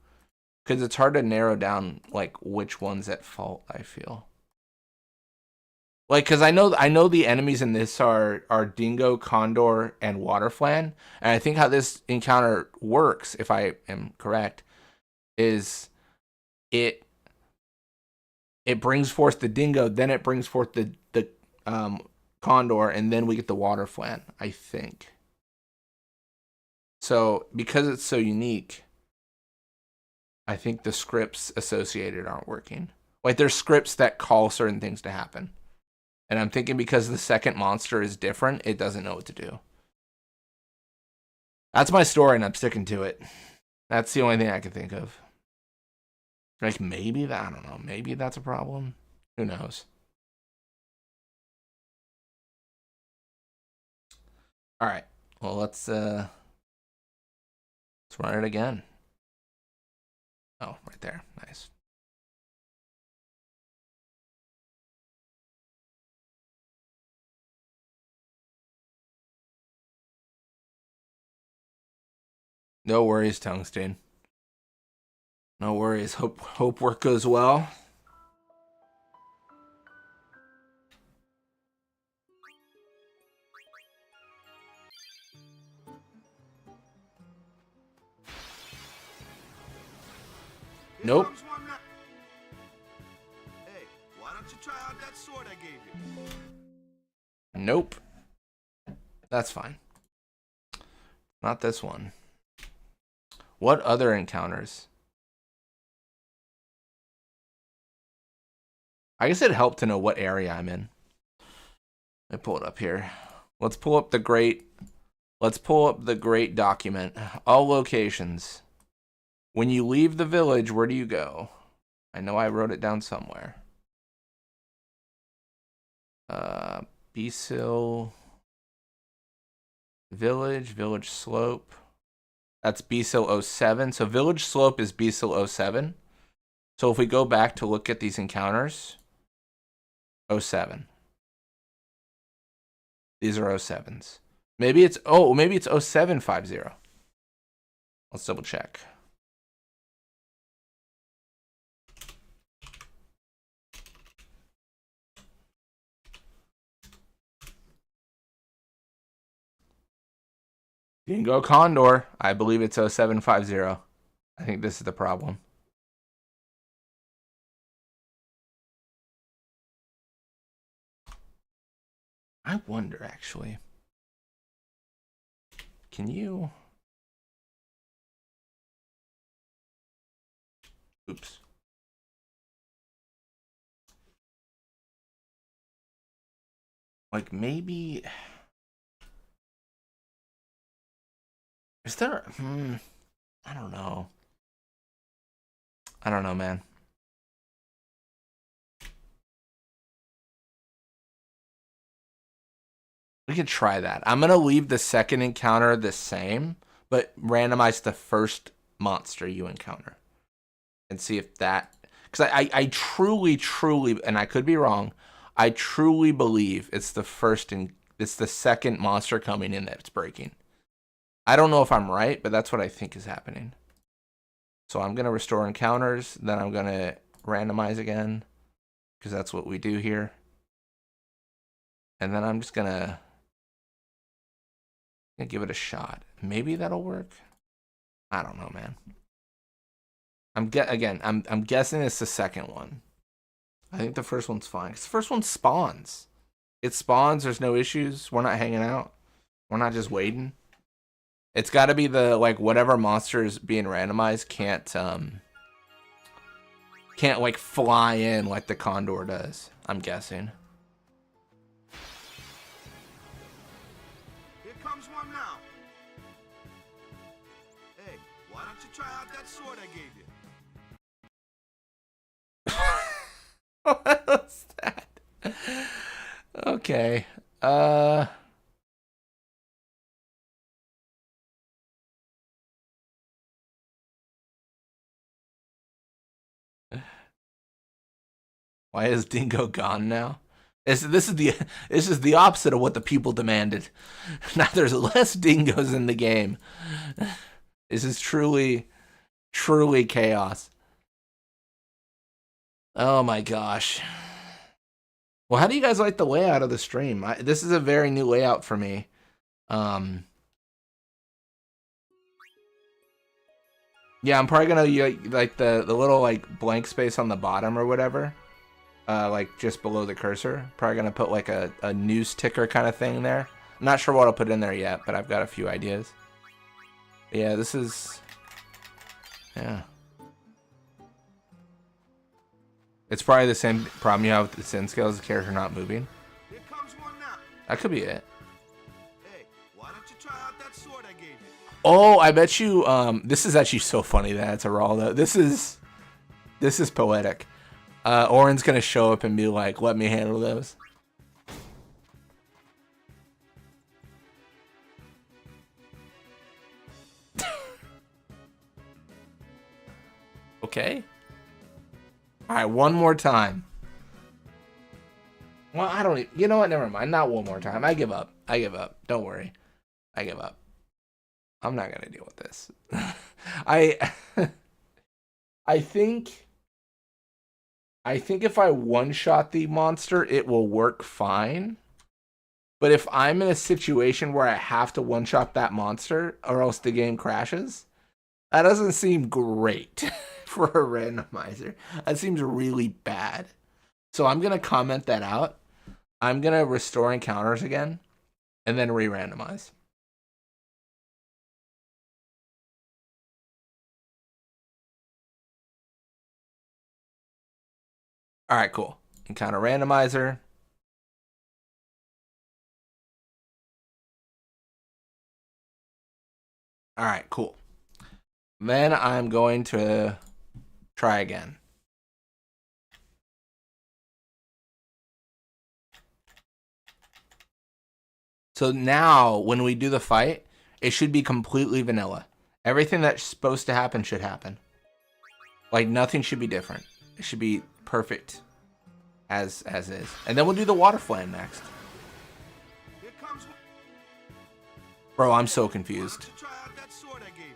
Because it's hard to narrow down, like, which one's at fault, I feel. Like, because I know the enemies in this are Dingo, Condor, and Waterflan. And I think how this encounter works, if I am correct, is it brings forth the Dingo, then it brings forth the Condor, and then we get the Waterflan, I think. So, because it's so unique, I think the scripts associated aren't working. Like, there's scripts that call certain things to happen. And I'm thinking because the second monster is different, it doesn't know what to do. That's my story, and I'm sticking to it. That's the only thing I can think of. Like, maybe that, I don't know. Maybe that's a problem. Who knows? All right. Well, let's run it again. Oh, right there. Nice. No worries, Tungsten. No worries. Hope work goes well. Nope. Hey, why don't you try out that sword I gave you? Nope. That's fine. Not this one. What other encounters? I guess it'd help to know what area I'm in. Let me pull it up here. Let's pull up the great document. All locations. When you leave the village, where do you go? I know I wrote it down somewhere. Beesill Village Slope. That's Beesill 07. So Village Slope is Beesill 07. So if we go back to look at these encounters, 07. These are 07s. Maybe it's 0750. Let's double check. Dingo Condor. I believe it's 0750. I think this is the problem. I wonder, actually. Can you... Oops. Like, maybe... Is there... I don't know. I don't know, man. We could try that. I'm going to leave the second encounter the same, but randomize the first monster you encounter. And see if that... Because I truly, and I could be wrong, I truly believe it's the second monster coming in that's breaking. I don't know if I'm right, but that's what I think is happening. So I'm going to restore encounters, then I'm going to randomize again, because that's what we do here. And then I'm just going to give it a shot. Maybe that'll work. I don't know, man. I'm guessing it's the second one. I think the first one's fine. 'Cause the first one spawns. It spawns, there's no issues. We're not hanging out. We're not just waiting. It's got to be the, like, whatever monster is being randomized can't like fly in like the Condor does, I'm guessing. Here comes one now. Hey, why don't you try out that sword I gave you? What was that? Okay. Why is Dingo gone now? This is the opposite of what the people demanded. Now there's less dingoes in the game. This is truly chaos. Oh my gosh. Well, how do you guys like the layout of the stream? This is a very new layout for me. Yeah, I'm probably gonna like the little like blank space on the bottom or whatever. Like just below the cursor. Probably gonna put like a news ticker kind of thing there. I'm not sure what I'll put in there yet, but I've got a few ideas. But yeah, this is... Yeah. It's probably the same problem you have with the sin scales, the character not moving. Here comes one now. That could be it. Hey, why don't you try out that sword I gave you? Oh, I bet you, this is actually so funny that it's a Raldo. This is poetic. Oren's gonna show up and be like, let me handle those. Okay. Alright, one more time. Well, I don't even, you know what, never mind. Not one more time. I give up. Don't worry. I give up. I'm not gonna deal with this. I think if I one-shot the monster, it will work fine. But if I'm in a situation where I have to one-shot that monster, or else the game crashes, that doesn't seem great for a randomizer. That seems really bad. So I'm going to comment that out. I'm going to restore encounters again, and then re-randomize. All right, cool. Encounter randomizer. All right, cool. Then I'm going to try again. So now when we do the fight, it should be completely vanilla. Everything that's supposed to happen should happen. Like nothing should be different. It should be perfect as is. And then we'll do the water flame next. Here comes. Bro, I'm so confused. Why don't you try out that sword I gave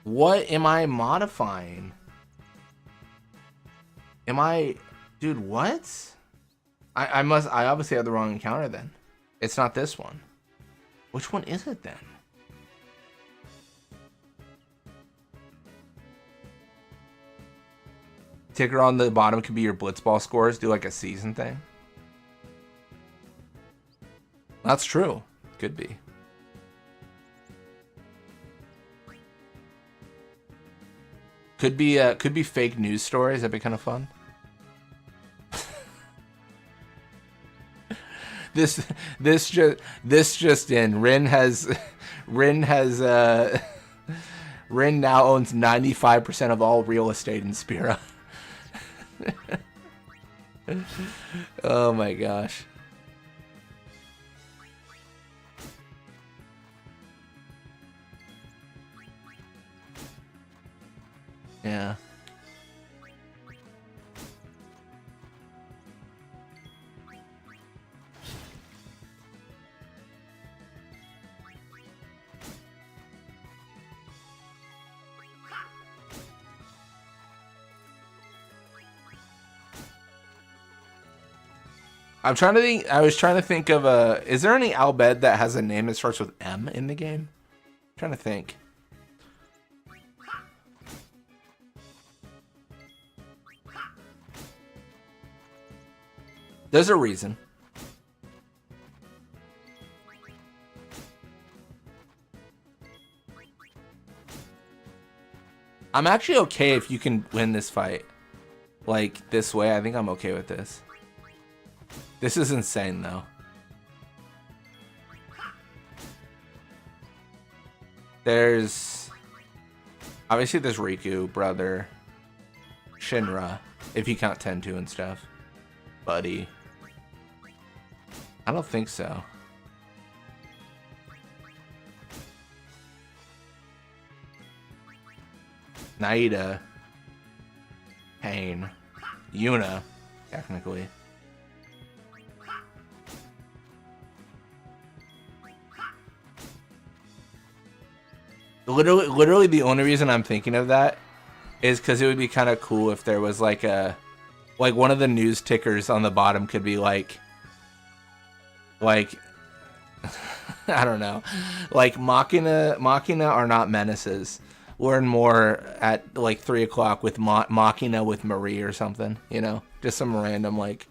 you? What am I modifying? Dude, what? I obviously have the wrong encounter then. It's not this one. Which one is it then? Ticker on the bottom could be your blitzball scores. Do like a season thing. That's true. Could be. Could be fake news stories. That'd be kind of fun. This just in. Rin now owns 95% of all real estate in Spira. Oh my gosh. Yeah. I'm trying to think. I was trying to think of is there any Al Bhed that has a name that starts with M in the game? I'm trying to think. There's a reason. I'm actually okay if you can win this fight. Like, this way, I think I'm okay with this. This is insane, though. There's... Obviously, there's Riku, brother. Shinra, if you count Tentu and stuff. Buddy. I don't think so. Naida. Pain. Yuna, technically. Literally the only reason I'm thinking of that is because it would be kind of cool if there was like one of the news tickers on the bottom could be like I don't know, like Machina are not menaces. Learn more at like 3 o'clock with Machina with Marie or something, you know, just some random like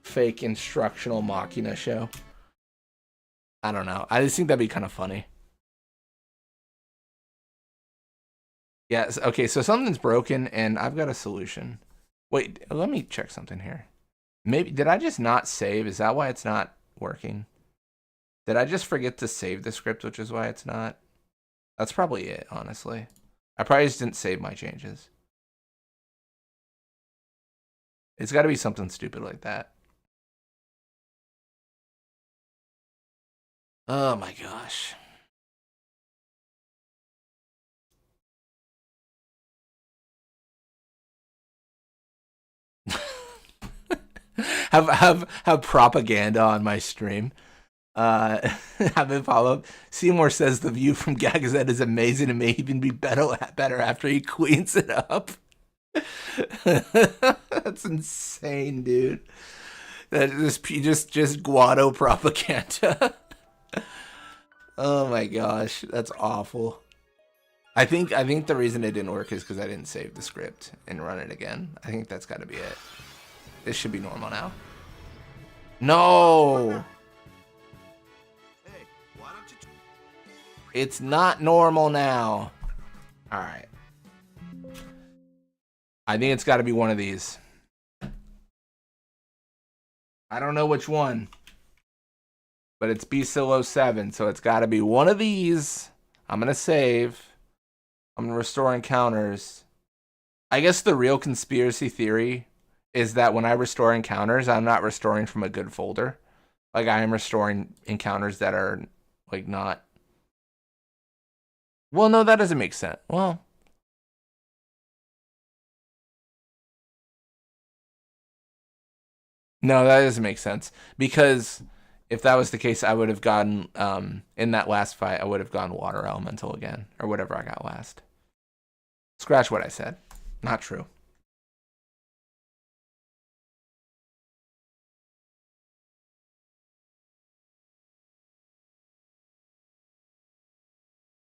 fake instructional Machina show. I don't know. I just think that'd be kind of funny. Yes. Okay. So something's broken, and I've got a solution. Wait. Let me check something here. Maybe did I just not save? Is that why it's not working? Did I just forget to save the script, which is why it's not? That's probably it, honestly. I probably just didn't save my changes. It's got to be something stupid like that. Oh my gosh. have propaganda on my stream. Have it follow up. Seymour says the view from Gagazette is amazing and may even be better after he cleans it up. That's insane, dude. That is just Guado propaganda. Oh my gosh, that's awful. I think the reason it didn't work is because I didn't save the script and run it again. I think that's got to be it. This should be normal now. No! Hey, why don't you... It's not normal now. Alright. I think it's got to be one of these. I don't know which one. But it's B-Silo-7, so it's got to be one of these. I'm going to save. I'm going to restore encounters. I guess the real conspiracy theory is that when I restore encounters, I'm not restoring from a good folder. Like, I am restoring encounters that are, like, not... Well, no, that doesn't make sense. Well... No, that doesn't make sense. Because if that was the case, I would have gotten, in that last fight, I would have gone Water Elemental again. Or whatever I got last. Scratch what I said. Not true.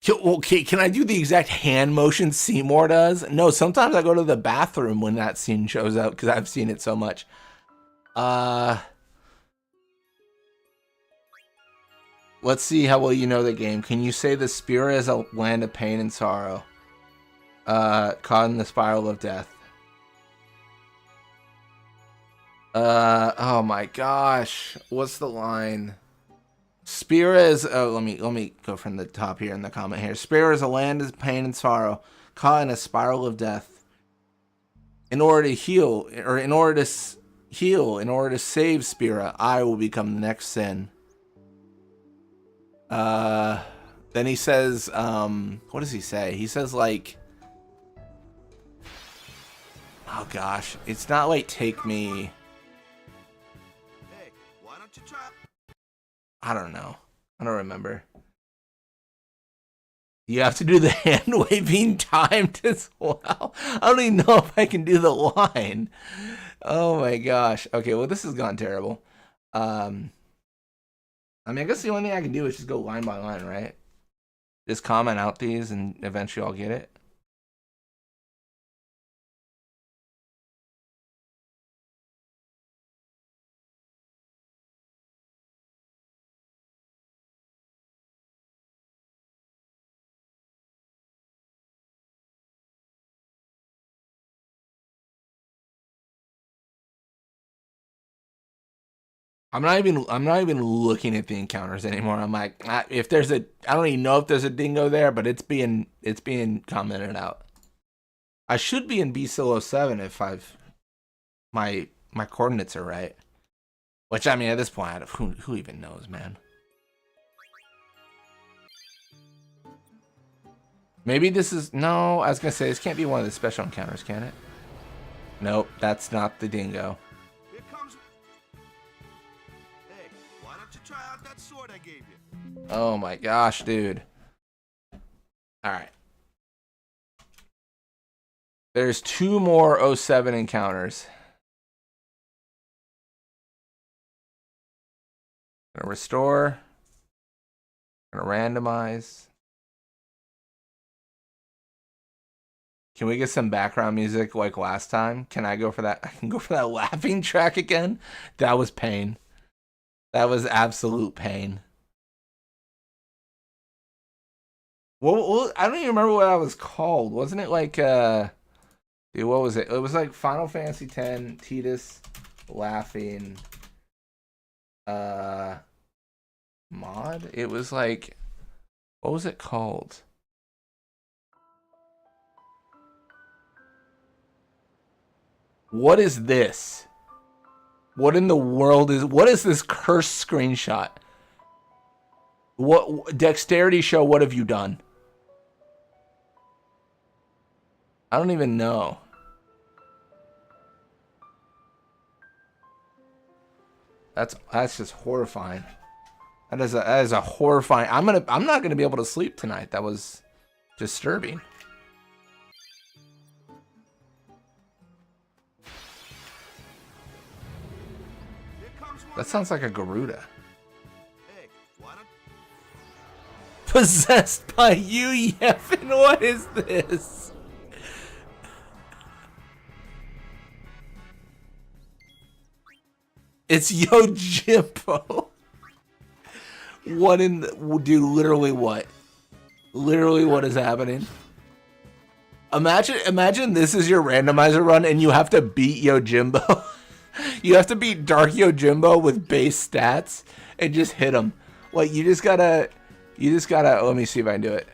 Okay, can I do the exact hand motion Seymour does? No, sometimes I go to the bathroom when that scene shows up because I've seen it so much. Let's see how well you know the game. Can you say the Spira is a land of pain and sorrow? Caught in the spiral of death. Oh my gosh. What's the line? Spira is, oh, let me go from the top here in the comment here. Spira is a land of pain and sorrow, caught in a spiral of death. In order to heal, or in order to save Spira, I will become the next sin. Then he says, what does he say? He says, like, oh gosh, it's not like take me. Hey, why don't you try? I don't know. I don't remember. You have to do the hand waving timed as well. I don't even know if I can do the line. Oh my gosh. Okay, well this has gone terrible. I mean, I guess the only thing I can do is just go line by line, right? Just comment out these and eventually I'll get it. I'm not even looking at the encounters anymore. I'm like, if there's a, I don't even know if there's a dingo there, but it's being commented out. I should be in B-Silo-7 if my coordinates are right. Which, I mean, at this point, who even knows, man? Maybe this is, no, I was gonna say this can't be one of the special encounters, can it? Nope, that's not the dingo. Try out that sword I gave you. Oh my gosh, dude. Alright. There's 2 more 07 encounters. Gonna restore. Gonna randomize. Can we get some background music like last time? Can I go for that? I can go for that laughing track again? That was pain. That was absolute pain. Well, I don't even remember what I was called. Wasn't it like, dude, what was it? It was like Final Fantasy X, Tidus, laughing, mod? It was like, what was it called? What is this? What in the world what is this cursed screenshot? What dexterity show, what have you done? I don't even know. That's just horrifying. That is a horrifying. I'm not gonna be able to sleep tonight. That was disturbing. That sounds like a Garuda. Hey, why don't... Possessed by you, Yevon. What is this? It's Yojimbo. What in the... Dude, literally what? Literally what is happening? Imagine this is your randomizer run and you have to beat Yojimbo. You have to beat Dark Yojimbo with base stats and just hit him. What, you just gotta, let me see if I can do it.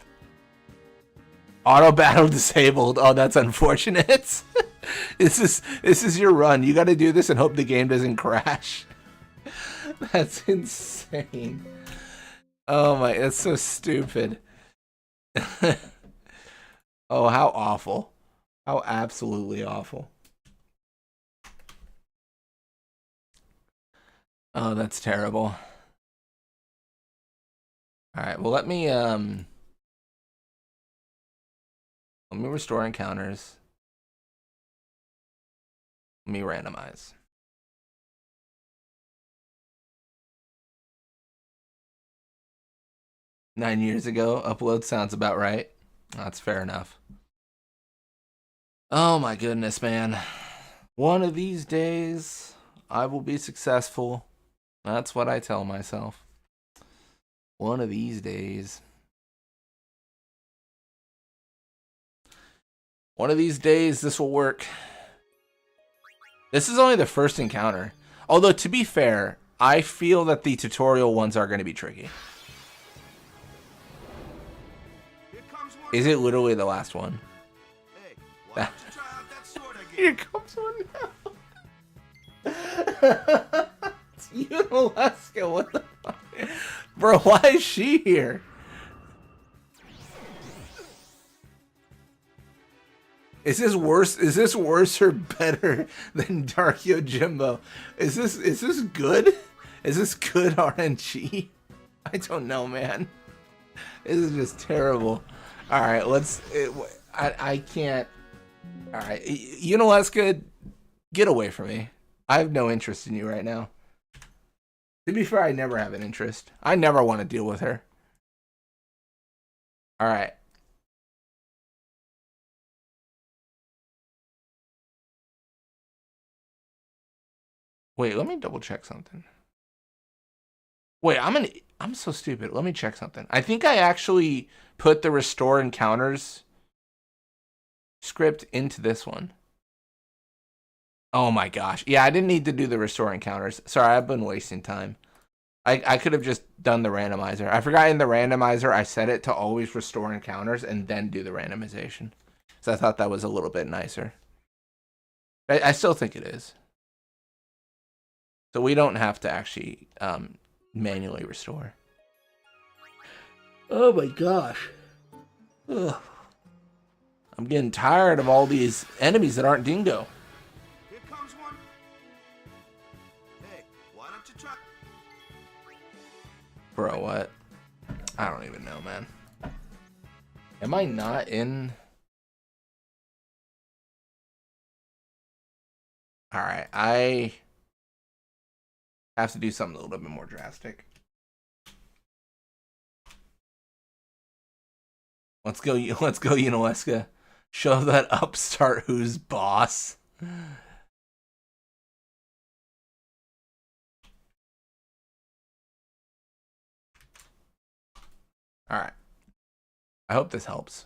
Auto battle disabled. Oh, that's unfortunate. This is your run. You gotta do this and hope the game doesn't crash. That's insane. Oh my, that's so stupid. Oh, how awful. How absolutely awful. Oh, that's terrible. All right, well, let me restore encounters. Let me randomize. Nine years ago, upload sounds about right. That's fair enough. Oh my goodness, man. One of these days, I will be successful. That's what I tell myself. One of these days. One of these days, this will work. This is only the first encounter. Although, to be fair, I feel that the tutorial ones are going to be tricky. Is it literally the last one? Hey, why don't you try out that sword I gave Here comes one now. It's Unalaska, what the fuck? Bro, why is she here? Is this worse? Is this worse or better than Dark Yojimbo? Is this good? Is this good RNG? I don't know, man. This is just terrible. All right, I can't. All right, Unalaska, get away from me. I have no interest in you right now. To be fair, I never have an interest. I never want to deal with her. All right. Wait, let me double check something. Wait, I'm so stupid. Let me check something. I think I actually put the restore encounters script into this one. Oh my gosh. Yeah, I didn't need to do the restore encounters. Sorry, I've been wasting time. I could have just done the randomizer. I forgot in the randomizer I set it to always restore encounters and then do the randomization. So I thought that was a little bit nicer. I still think it is. So we don't have to actually manually restore. Oh my gosh. Ugh. I'm getting tired of all these enemies that aren't Dingo. Here comes one. Hey, why don't you try? Bro, what? I don't even know, man. Am I not in? Alright, I have to do something a little bit more drastic. Let's go, Unalaska. Show that upstart who's boss. Alright. I hope this helps.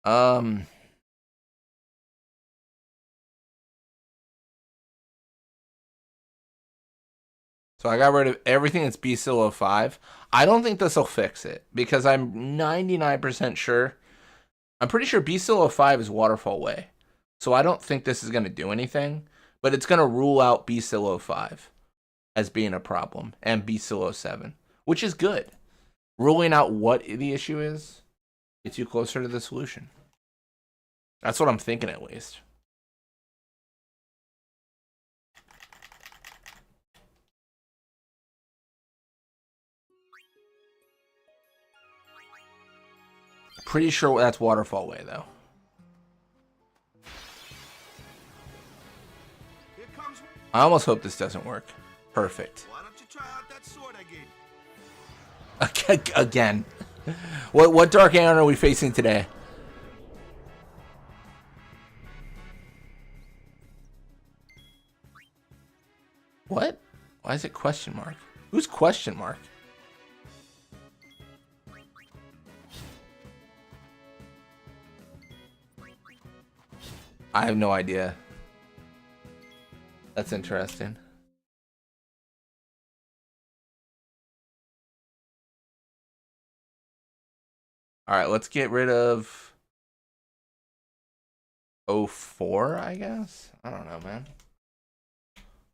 So I got rid of everything that's B-Silo-5. I don't think this will fix it because I'm 99% sure. I'm pretty sure B-Silo-5 is Waterfall Way. So I don't think this is going to do anything, but it's going to rule out B-Silo-5 as being a problem and B-Silo-7, which is good. Ruling out what the issue is gets you closer to the solution. That's what I'm thinking at least. Pretty sure that's Waterfall Way, though. Here comes. I almost hope this doesn't work. Perfect. Why don't you try out that sword I gave you? Again. What Dark Aeon are we facing today? What? Why is it question mark? Who's question mark? I have no idea. That's interesting. All right, let's get rid of 04, I guess. I don't know, man.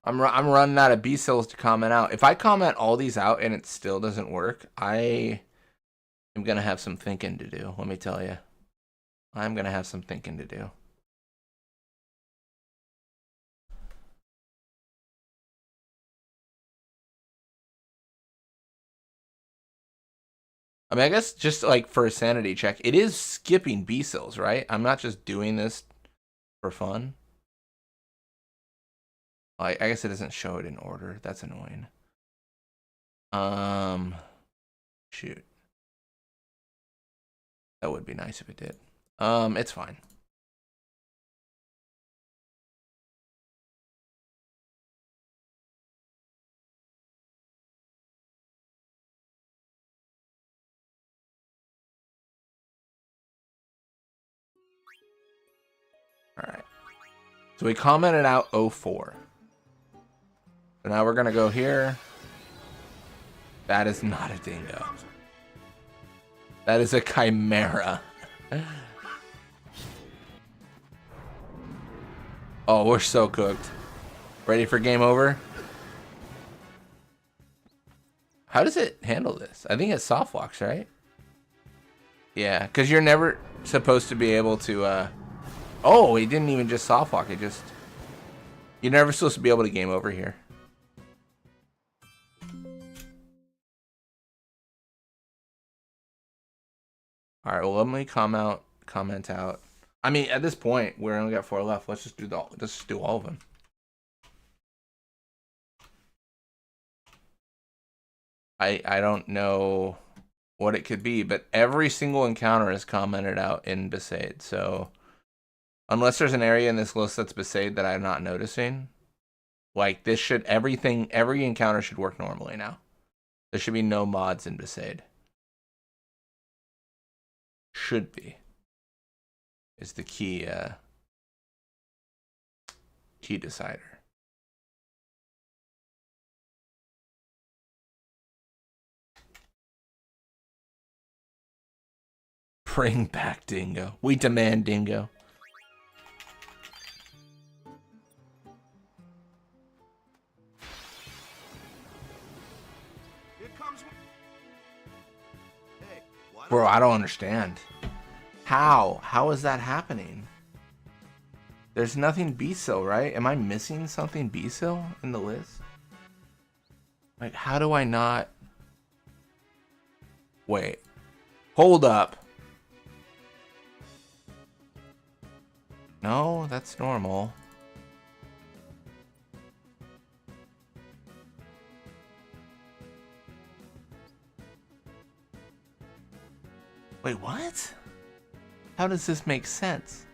I'm running out of B cells to comment out. If I comment all these out and it still doesn't work, I am gonna have some thinking to do. Let me tell you, I'm gonna have some thinking to do. I mean, I guess just like for a sanity check, it is skipping B cells, right? I'm not just doing this for fun. I guess it doesn't show it in order. That's annoying. Shoot. That would be nice if it did. It's fine. All right. So we commented out 04. So now we're going to go here. That is not a dingo. That is a chimera. Oh, we're so cooked. Ready for game over? How does it handle this? I think it soft locks, right? Yeah, because you're never supposed to be able to... Oh, it didn't even just soft lock. It just... You're never supposed to be able to game over here. All right, well, let me comment out. I mean, at this point, we only got 4 left. Let's just do all of them. I don't know what it could be, but every single encounter is commented out in Besaid. So unless there's an area in this list that's Besaid that I'm not noticing, like this should every encounter should work normally now. There should be no mods in Besaid. Should be. Is the key decider. Bring back Dingo. We demand Dingo. Here comes. Hey, why Bro, I don't understand. How is that happening? There's nothing B-cell, right? Am I missing something B-cell in the list? Like, how do I not... Wait. Hold up. No, that's normal. Wait, what? How does this make sense?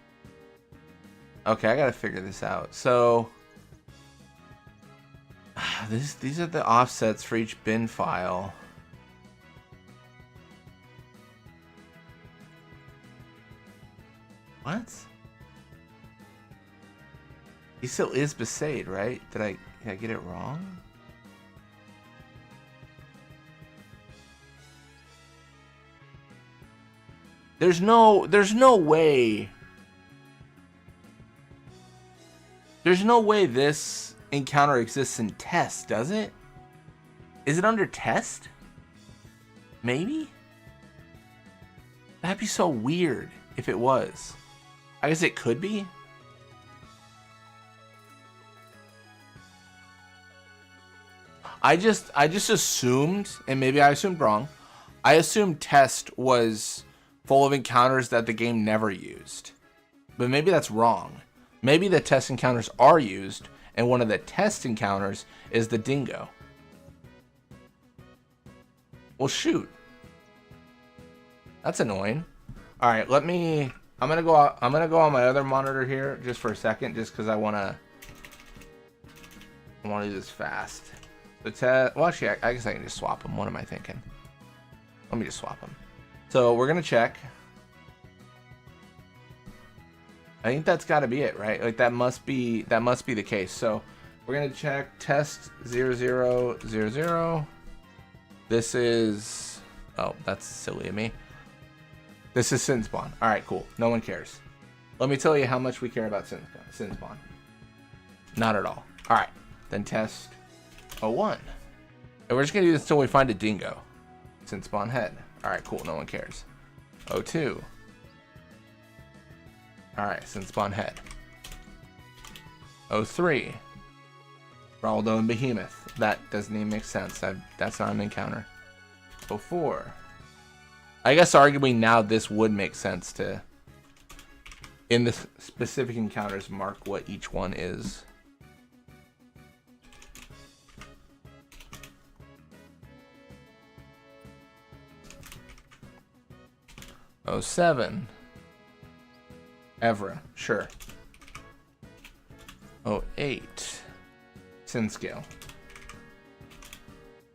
Okay, I gotta figure this out. So, these are the offsets for each bin file. What? He still is Besaid, right? Did I get it wrong? There's no way. There's no way this encounter exists in test, does it? Is it under test? Maybe? That'd be so weird if it was. I guess it could be. I just assumed, and maybe I assumed wrong, I assumed test was full of encounters that the game never used. But maybe that's wrong. Maybe the test encounters are used, and one of the test encounters is the dingo. Well, shoot. That's annoying. All right, I'm gonna go on my other monitor here just for a second, just because I wanna do this fast. Well, actually, I guess I can just swap them. What am I thinking? Let me just swap them. So we're gonna check. I think that's got to be it, right? Like that must be the case. So we're gonna check test 0000. This is, oh, that's silly of me. This is sin spawn. All right, cool. No one cares. Let me tell you how much we care about sin spawn. Not at all. All right, then test 01. And we're just gonna do this until we find a dingo. Sin spawn head. All right, cool. No one cares. 02. All right, sin spawn head. 03. Raldo and Behemoth. That doesn't even make sense. That's not an encounter. 04. I guess arguably now this would make sense to, in the specific encounters, mark what each one is. '07. Evra, sure. '08. Sin Scale.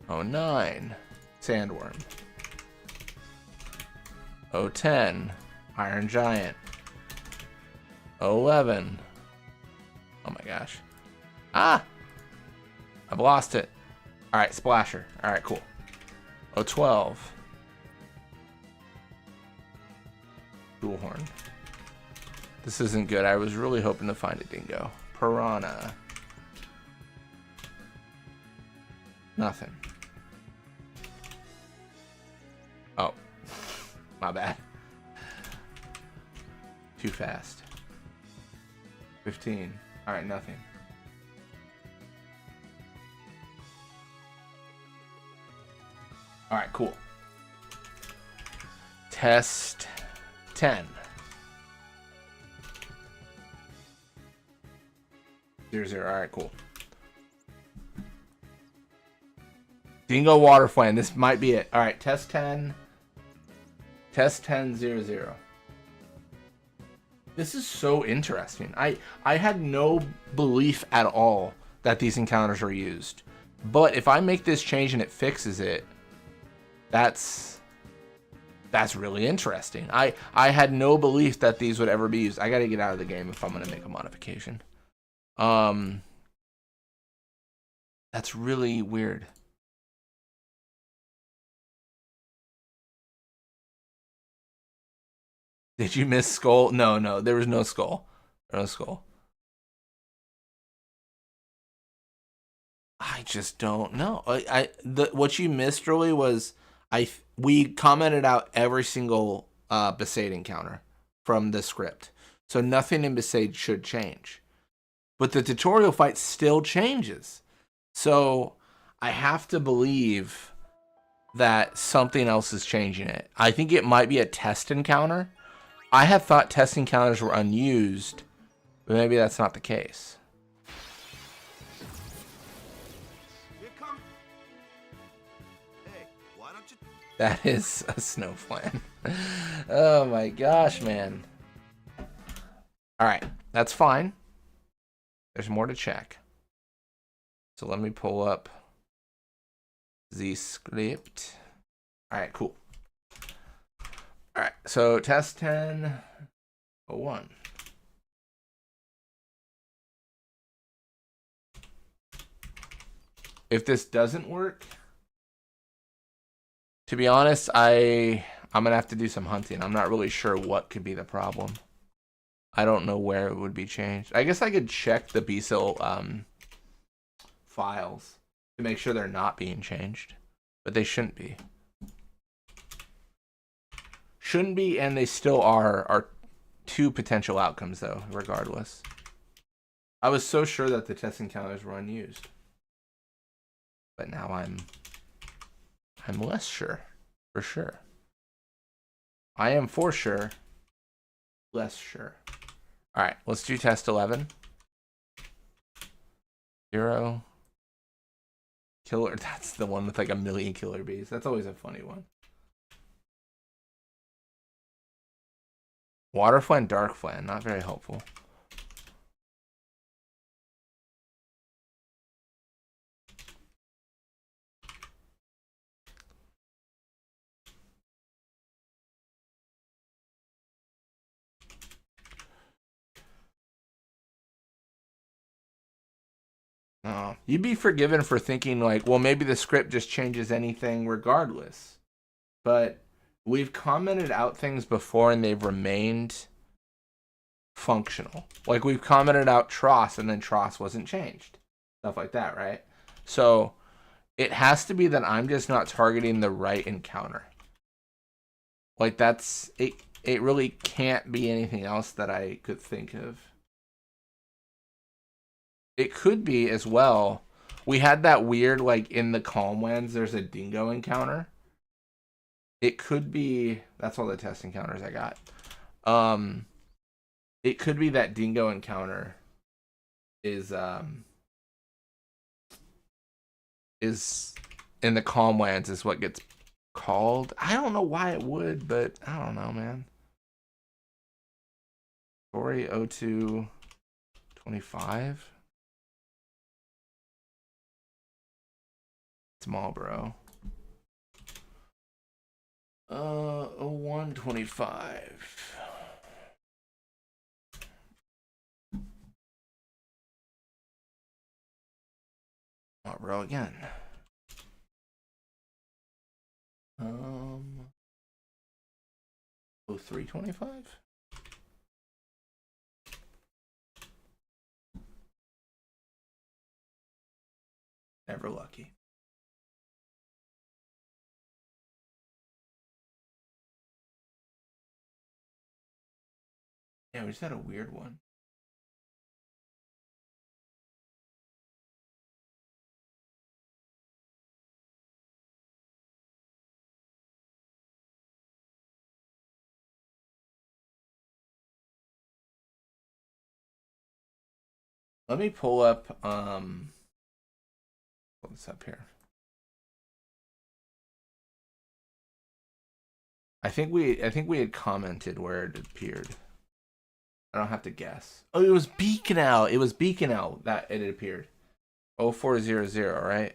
'09. Sandworm. '10. Iron Giant. '11. Oh my gosh. Ah! I've lost it. Alright, Splasher. Alright, cool. '12. Horn. This isn't good. I was really hoping to find a dingo. Piranha. Nothing. Oh. My bad. Too fast. 15. Alright, nothing. Alright, cool. Test 10. 0. Alright, cool. Dingo Water Flame. This might be it. Alright, test 10. Test 10 0. This is so interesting. I had no belief at all that these encounters were used. But if I make this change and it fixes it, that's really interesting. I had no belief that these would ever be used. I gotta get out of the game if I'm gonna make a modification. That's really weird. Did you miss Skull? No, there was no Skull. No Skull. I just don't know. What you missed really was we commented out every single Besaid encounter from the script, so nothing in Besaid should change. But the tutorial fight still changes, so I have to believe that something else is changing it. I think it might be a test encounter. I had thought test encounters were unused, but maybe that's not the case. That is a snow flan. Oh my gosh, man. Alright, that's fine. There's more to check. So let me pull up the script. Alright, cool. Alright, so test 10:01. If this doesn't work, to be honest, I'm gonna have to do some hunting. I'm not really sure what could be the problem. I don't know where it would be changed. I guess I could check the BSIL files to make sure they're not being changed, but they shouldn't be. Shouldn't be, and they still are two potential outcomes though, regardless. I was so sure that the test encounters were unused, but now I'm less sure, for sure. I am for sure, less sure. All right, let's do test 11. 0. Killer, that's the one with like 1,000,000 killer bees. That's always a funny one. Water Flan, Dark Flan, not very helpful. Oh, you'd be forgiven for thinking like, well, maybe the script just changes anything regardless. But we've commented out things before and they've remained functional. Like we've commented out Tross and then Tross wasn't changed. Stuff like that, right? So it has to be that I'm just not targeting the right encounter. Like that's it. It really can't be anything else that I could think of. It could be as well. We had that weird, like in the Calmlands, there's a dingo encounter. It could be, that's all the test encounters I got. It could be that dingo encounter is in the Calmlands is what gets called. I don't know why it would, but I don't know, man. Story 0225. Small, bro. 0125. Oh, bro, again. 0325. Never lucky. Yeah, we just had a weird one. Let me pull up pull this up here. I think we had commented where it appeared. I don't have to guess. Oh, it was Beacon Out. It was Beacon Out that it appeared. 0400, right?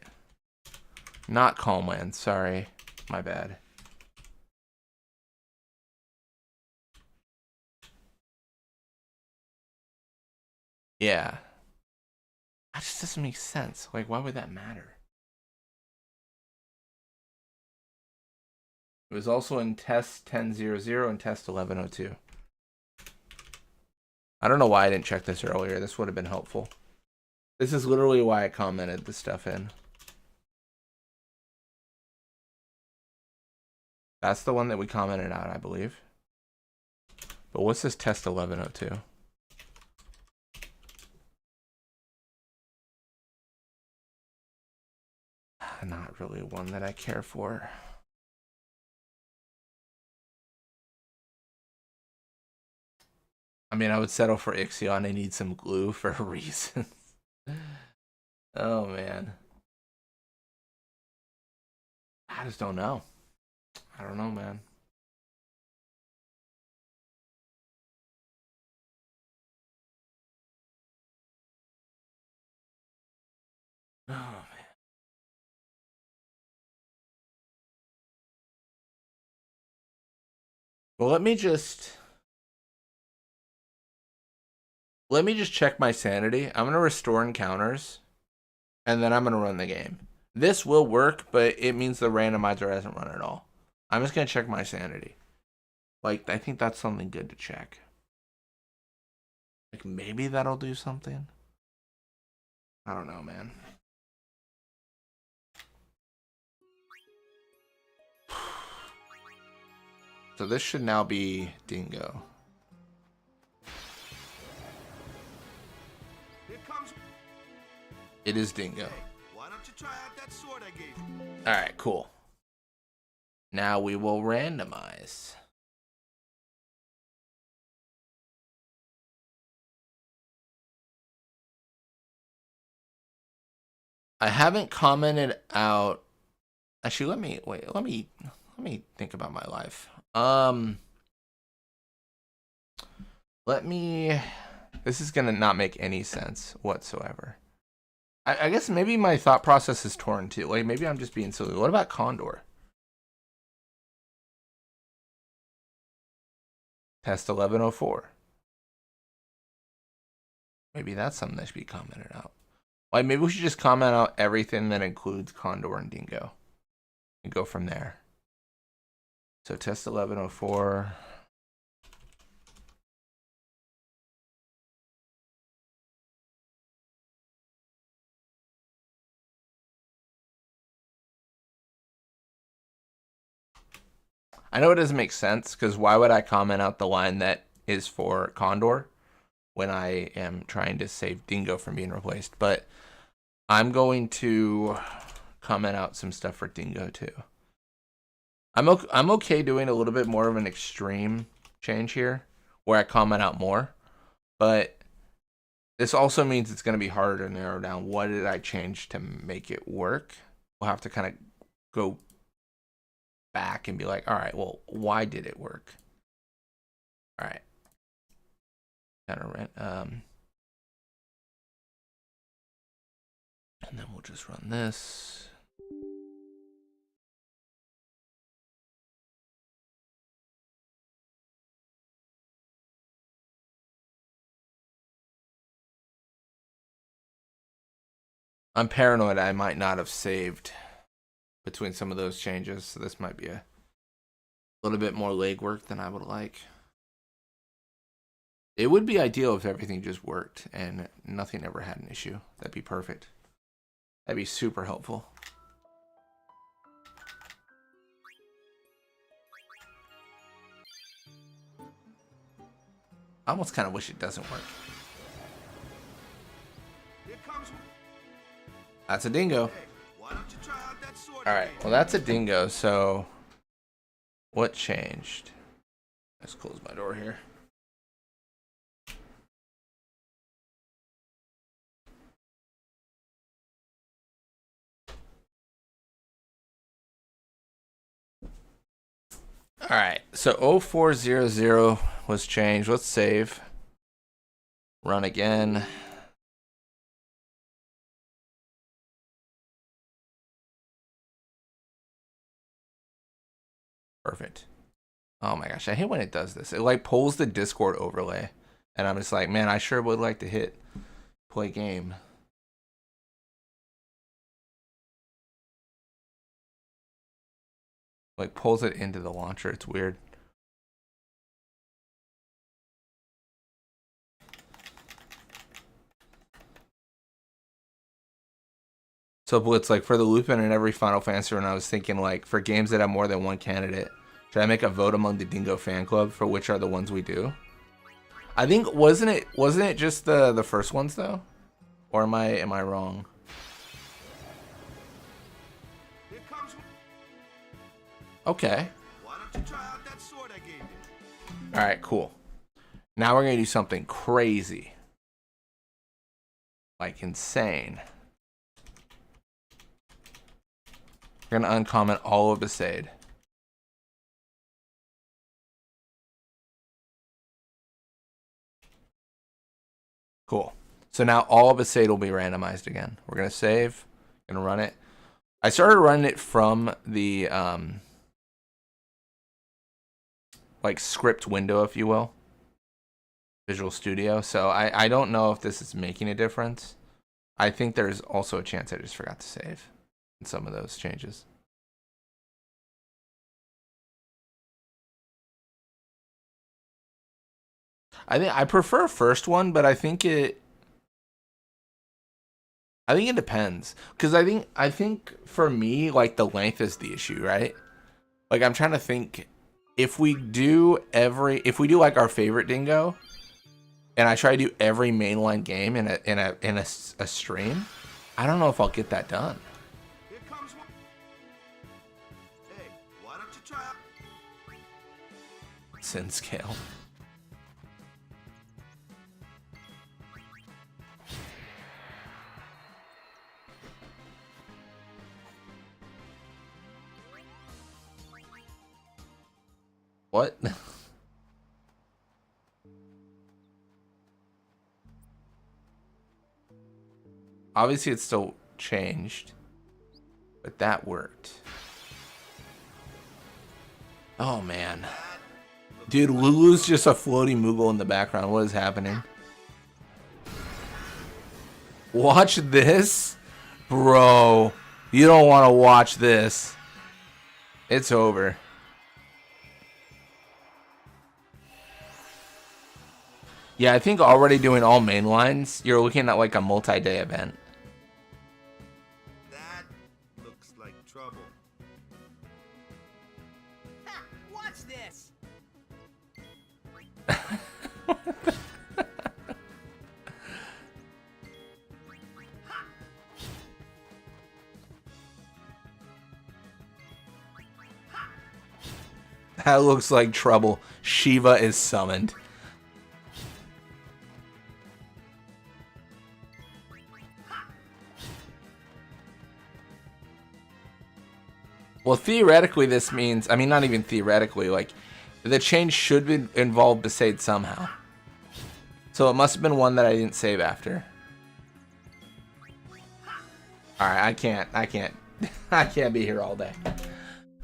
Not Calmland, sorry. My bad. Yeah. That just doesn't make sense. Like, why would that matter? It was also in test 1000 and test 1102. I don't know why I didn't check this earlier. This would have been helpful. This is literally why I commented the stuff in. That's the one that we commented out, I believe. But what's this test 1102? Not really one that I care for. I mean, I would settle for Ixion. I need some glue for a reason. Oh, man. I just don't know. I don't know, man. Oh, man. Well, let me just check my sanity. I'm going to restore encounters, and then I'm going to run the game. This will work, but it means the randomizer hasn't run at all. I'm just going to check my sanity. Like, I think that's something good to check. Like, maybe that'll do something. I don't know, man. So this should now be Dingo. Here comes. It is Dingo. Hey, why don't you try out that sword I gave you? Alright, cool. Now we will randomize. I haven't commented out. Actually, let me think about my life. This is gonna not make any sense whatsoever. I guess maybe my thought process is torn too. Like maybe I'm just being silly. What about Condor? Test 1104. Maybe that's something that should be commented out. Like maybe we should just comment out everything that includes Condor and Dingo and go from there. So test 1104. I know it doesn't make sense, because why would I comment out the line that is for Condor when I am trying to save Dingo from being replaced? But I'm going to comment out some stuff for Dingo too. I'm okay doing a little bit more of an extreme change here, where I comment out more. But this also means it's going to be harder to narrow down what did I change to make it work. We'll have to kind of go back and be like, all right, well, why did it work? All right. Kind of and then we'll just run this. I'm paranoid I might not have saved between some of those changes, so this might be a little bit more legwork than I would like. It would be ideal if everything just worked and nothing ever had an issue. That'd be perfect. That'd be super helpful. I almost kind of wish it doesn't work. That's a dingo. All right, well, that's a dingo. So what changed? Let's close my door here. All right, so 0400 was changed. Let's save. Run again. Perfect. Oh my gosh, I hate when it does this. It like pulls the Discord overlay, and I'm just like, man, I sure would like to hit play game. Like pulls it into the launcher. It's weird. So Blitz, like for the Lupin and every Final Fantasy run, I was thinking like for games that have more than one candidate, should I make a vote among the Dingo fan club for which are the ones we do? I think wasn't it just the first ones though? Or am I wrong? Okay. All right, cool. Now we're gonna do something crazy, like insane. We're gonna uncomment all of Besaid. Cool. So now all of Besaid will be randomized again. We're gonna save. Gonna run it. I started running it from the like script window, if you will, Visual Studio. So I don't know if this is making a difference. I think there's also a chance I just forgot to save in some of those changes. I think I prefer first one, but I think it depends, because I think for me, like the length is the issue, right? Like I'm trying to think, if we do like our favorite Dingo, and I try to do every mainline game in a stream, I don't know if I'll get that done. Here comes one. Hey, why don't you try out? Sin scale. What? Obviously, it's still changed, but that worked. Oh man, dude, Lulu's just a floating Moogle in the background. What is happening? Watch this, bro. You don't want to watch this. It's over. Yeah, I think already doing all main lines, you're looking at like a multi-day event. That looks like trouble. Ha! Watch this! That looks like trouble. Shiva is summoned. Well, theoretically, this means, I mean, not even theoretically, like, the change should involve Besaid somehow. So it must have been one that I didn't save after. Alright, I can't I can't be here all day.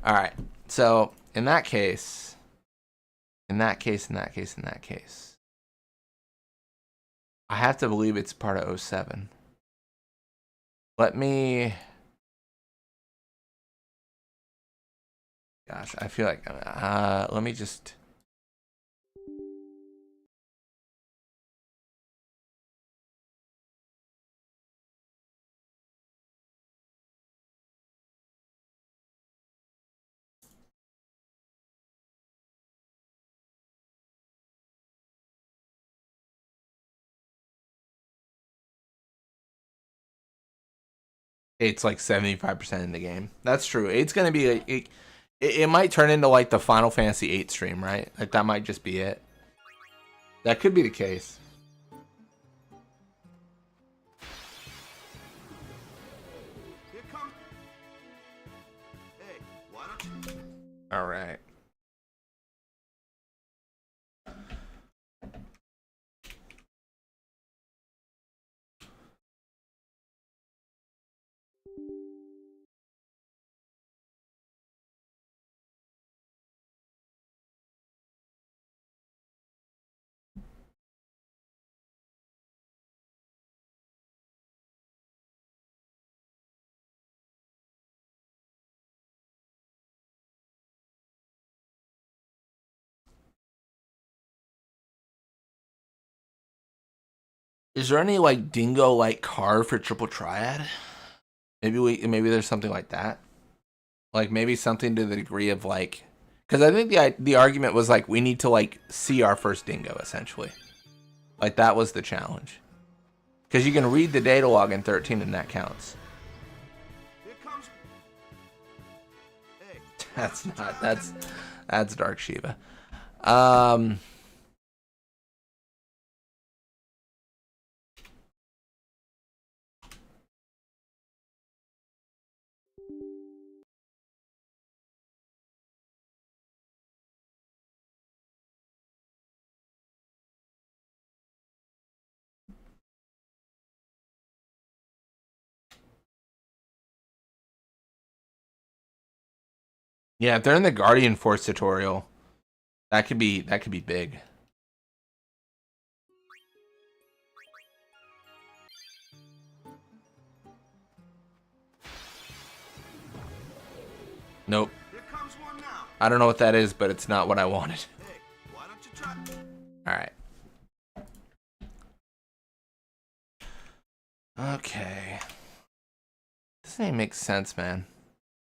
Alright, so in that case, I have to believe it's part of 07. Let me... Gosh, I feel like... let me just... It's like 75% in the game. That's true. It's gonna be it might turn into like the Final Fantasy VIII stream, right? Like that might just be it. That could be the case. Here comes. Hey, why don't you? All right. Is there any like dingo like car for triple triad? Maybe there's something like that. Like maybe something to the degree of like, because I think the argument was like we need to like see our first dingo essentially. Like that was the challenge. Because you can read the data log in 13 and that counts. Here comes. Hey. That's not that's Dark Shiva. Yeah, if they're in the Guardian Force tutorial, that could be big. Nope. Here comes one now. I don't know what that is, but it's not what I wanted. Hey, why don't you try? Alright. Okay. Doesn't even make sense, man.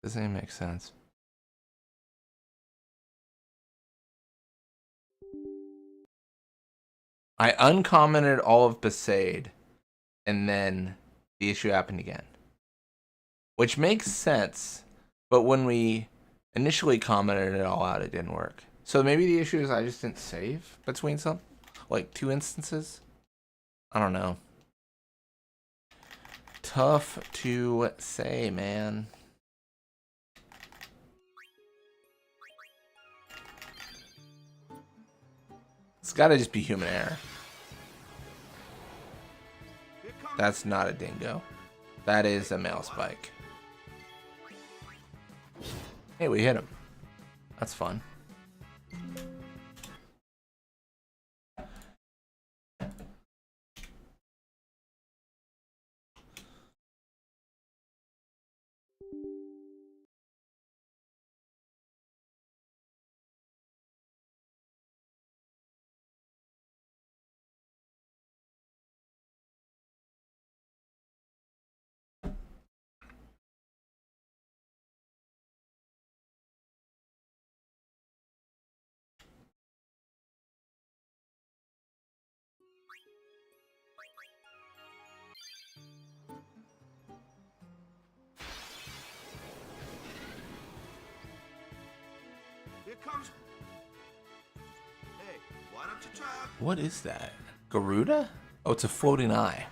Doesn't even make sense. I uncommented all of Besaid, and then the issue happened again. Which makes sense, but when we initially commented it all out, it didn't work. So maybe the issue is I just didn't save between some, like 2 instances? I don't know. Tough to say, man. It's gotta just be human error. That's not a dingo. That is a male spike. Hey, we hit him. That's fun. Here comes. Hey, why don't you try out? What is that? Garuda? Oh, it's a floating eye.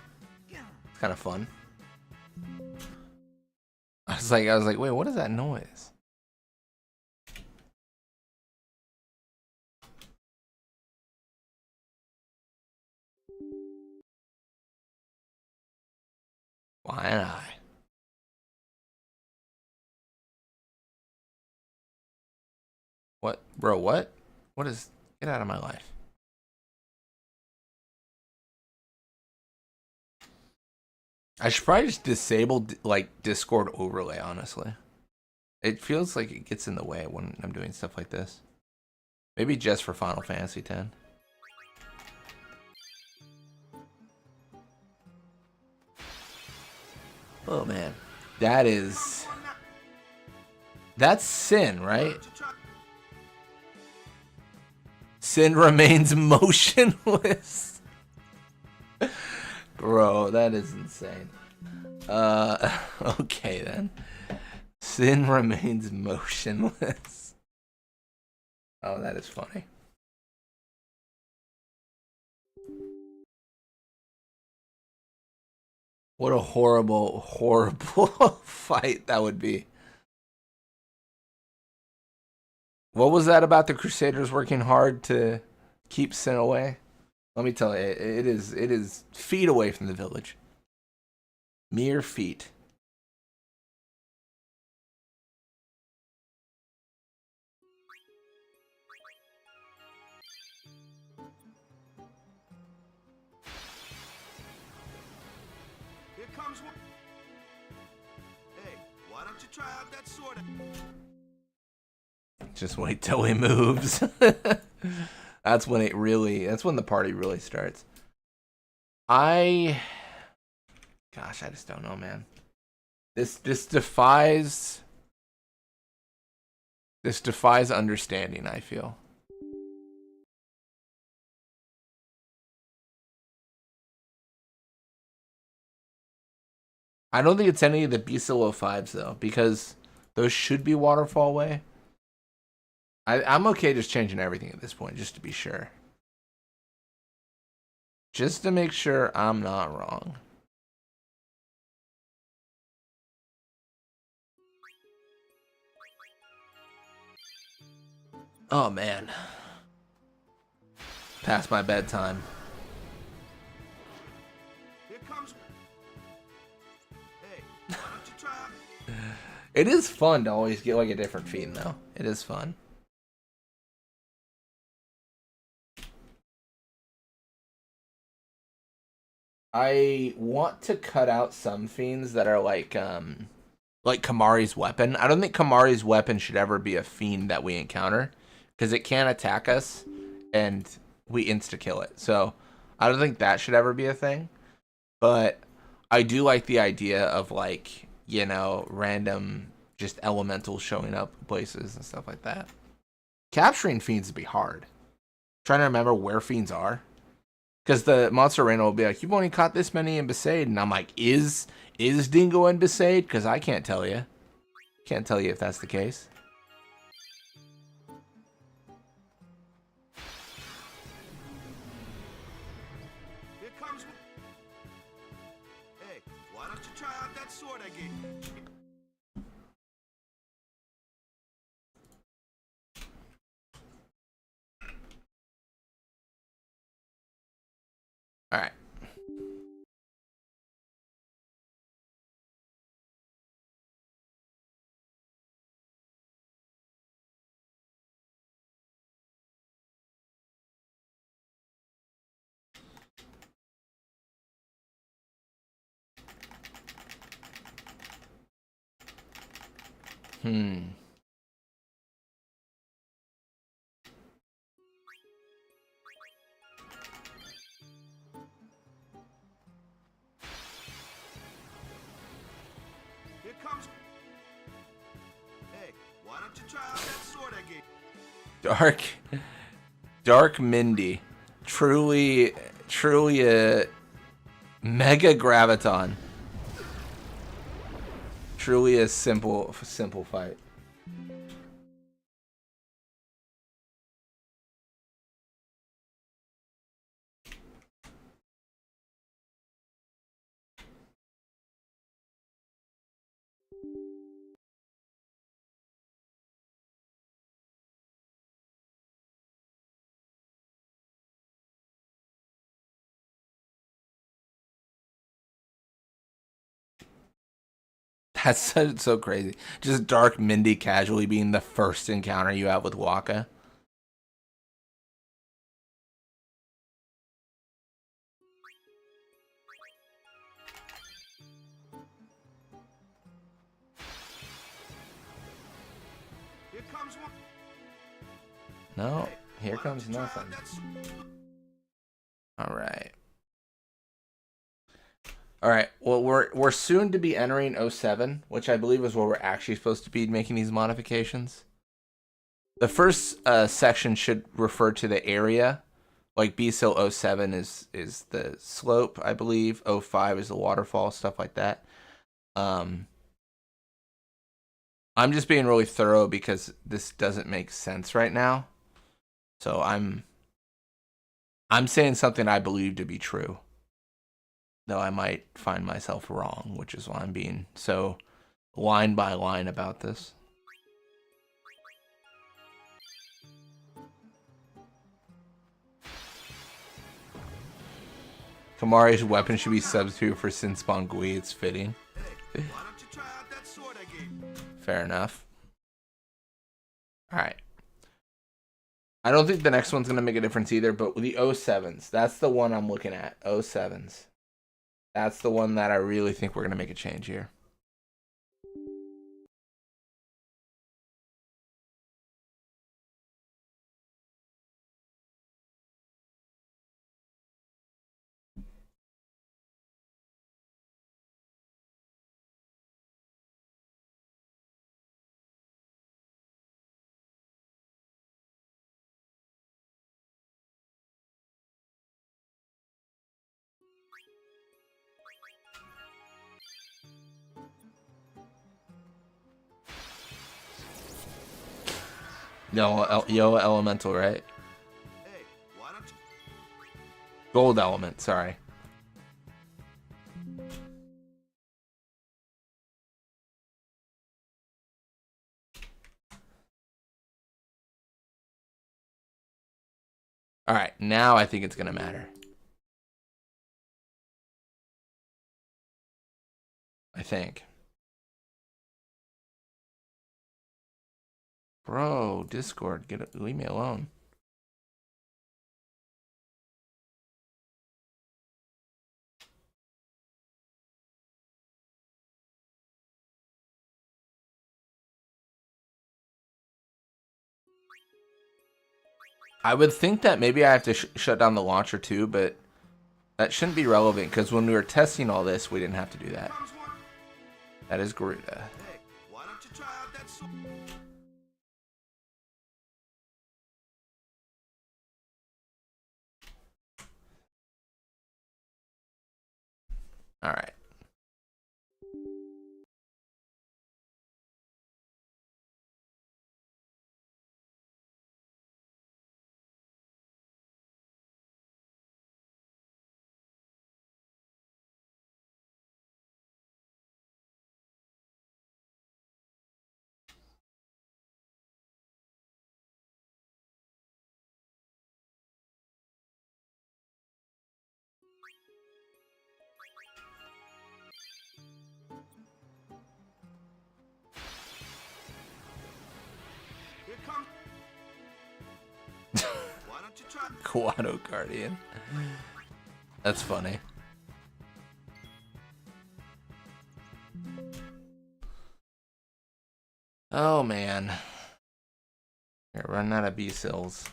It's kind of fun. I was like, wait, what is that noise? Why not? What, bro? What? What is? Get out of my life. I should probably just disable like Discord overlay. Honestly, it feels like it gets in the way when I'm doing stuff like this. Maybe just for Final Fantasy X. Oh man, that's Sin, right? Sin remains motionless. Bro, that is insane. Okay then. Sin remains motionless. Oh, that is funny. What a horrible, horrible fight that would be. What was that about the Crusaders working hard to keep Sin away? Let me tell you, it is feet away from the village. Mere feet. Here comes one. Hey, why don't you try out that sword? Just wait till he moves. That's when that's when the party really starts. Gosh, I just don't know, man. This defies understanding, I feel. I don't think it's any of the B-Silo-5s though, because those should be waterfall way. I'm okay just changing everything at this point, just to be sure. Just to make sure I'm not wrong. Oh, man. Past my bedtime. Here comes. Hey, why don't you try out? It is fun to always get like a different feed, though. It is fun. I want to cut out some fiends that are like Kamari's weapon. I don't think Kamari's weapon should ever be a fiend that we encounter, because it can attack us and we insta-kill it. So I don't think that should ever be a thing. But I do like the idea of like, you know, random just elementals showing up places and stuff like that. Capturing fiends would be hard. Trying to remember where fiends are. Because the monster arena will be like, you've only caught this many in Besaid. And I'm like, is Dingo in Besaid? Because I can't tell you. Can't tell you if that's the case. Here comes. Hey, why don't you try out that sword I gave you? All right. Here comes. Hey, why don't you try out that sword I gave you? Dark Mindy. Truly a mega graviton. Truly a simple fight. That's so crazy. Just Dark Mindy casually being the first encounter you have with Waka. Here comes one. No, here Why don't comes you try nothing. out that All right. All right. Well, we're soon to be entering 07, which I believe is where we're actually supposed to be making these modifications. The first section should refer to the area. Like BSIL 07 is the slope, I believe. 05 is the waterfall, stuff like that. I'm just being really thorough because this doesn't make sense right now. So I'm saying something I believe to be true, though I might find myself wrong, which is why I'm being so line by line about this. Kamari's weapon should be substituted for Sinspawn Gui. It's fitting. Hey, why don't you try out that sword I gave you? Fair enough. Alright. I don't think the next one's going to make a difference either, but with the 07s, that's the one I'm looking at. 07s. That's the one that I really think we're going to make a change here. Yo Elemental, right? Hey, why don't you? Gold Element, sorry. Alright, now I think it's going to matter. I think. Bro, Discord, leave me alone. I would think that maybe I have to shut down the launcher too, but that shouldn't be relevant because when we were testing all this, we didn't have to do that. Comes one. That is Garuda. Hey, why don't you try out that sword? All right. Here comes. Why don't you try? Quado Guardian. That's funny. Oh man. We're running out of B-Sills.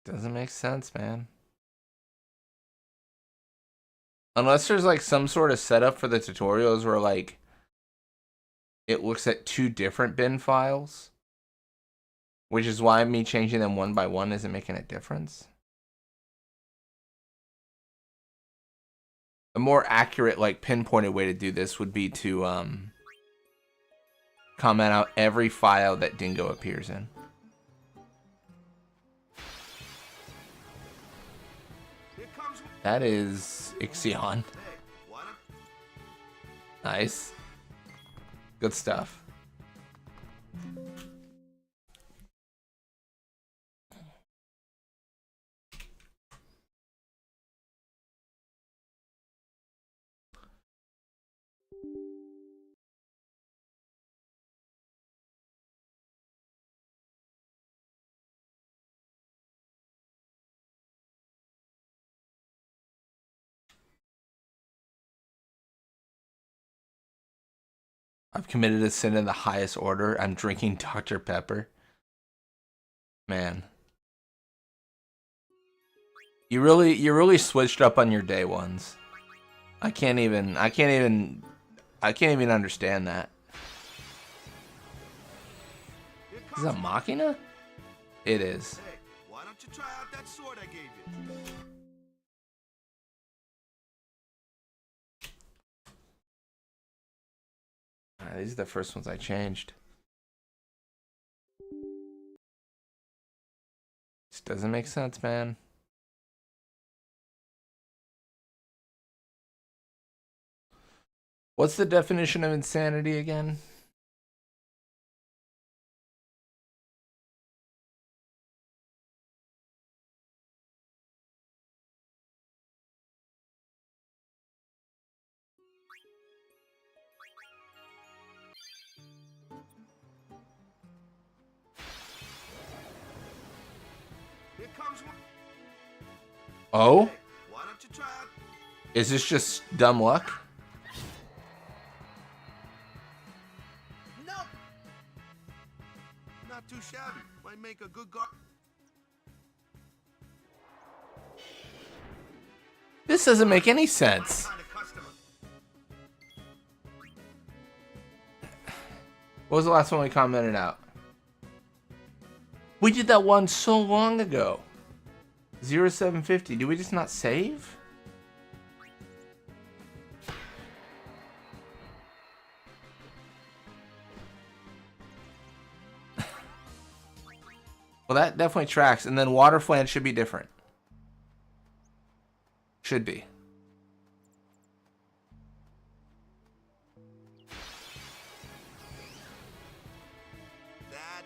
Doesn't make sense, man. Unless there's like some sort of setup for the tutorials where like it looks at two different bin files, which is why me changing them one by one isn't making a difference. A more accurate, like pinpointed way to do this would be to comment out every file that Dingo appears in. Here comes one. That is Ixion. Hey, why don't? Nice. Good stuff. I've committed a sin in the highest order. I'm drinking Dr. Pepper. Man. You really switched up on your day ones. I can't even understand that. Is that Machina? It is. Hey, why don't you try out that sword I gave you? These are the first ones I changed. This doesn't make sense, man. What's the definition of insanity again? Here comes one. Oh? Hey, why don't you try out? Is this just dumb luck? No. Not too shabby. Might make a good guard. This doesn't make any sense. Kind of customer. What was the last one we commented out? We did that one so long ago. 0750. Did we just not save? Well, that definitely tracks. And then water flange should be different. Should be. That.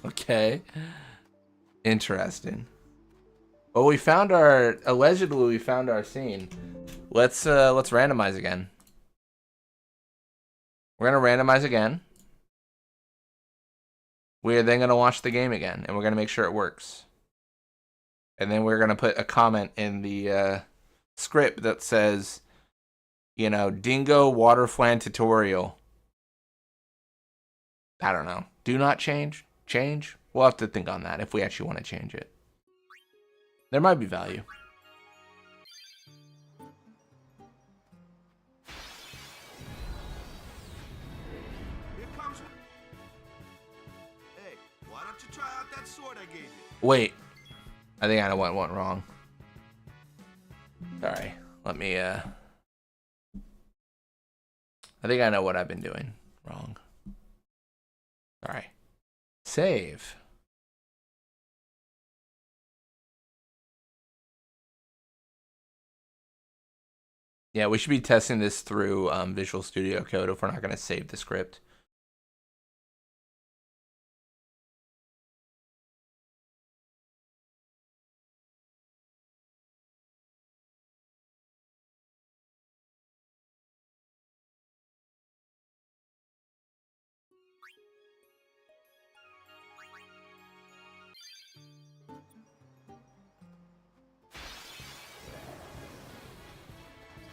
Okay. Interesting. Well, we found our allegedly we found our scene. Let's randomize again. We're gonna randomize again. We're then gonna watch the game again, and we're gonna make sure it works. And then we're gonna put a comment in the script that says, you know, Dingo Water Flan tutorial. I don't know. Do not change. Change? We'll have to think on that if we actually want to change it. There might be value. Here comes one. Hey, why don't you try out that sword I gave you? Wait. I think I know what went wrong. Sorry. Let me, I think I know what I've been doing wrong. Sorry. Save. Yeah, we should be testing this through Visual Studio Code if we're not going to save the script.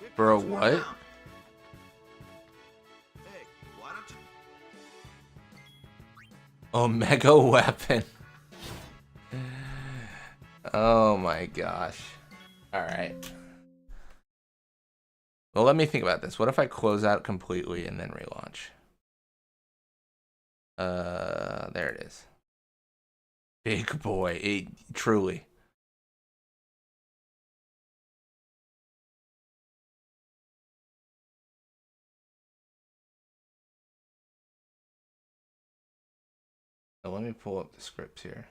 Here Bro, comes one what? now. Hey, why don't you? Omega weapon. Oh my gosh. Alright. Well, let me think about this. What if I close out completely and then relaunch? There it is. Big boy. Truly. Now let me pull up the scripts here.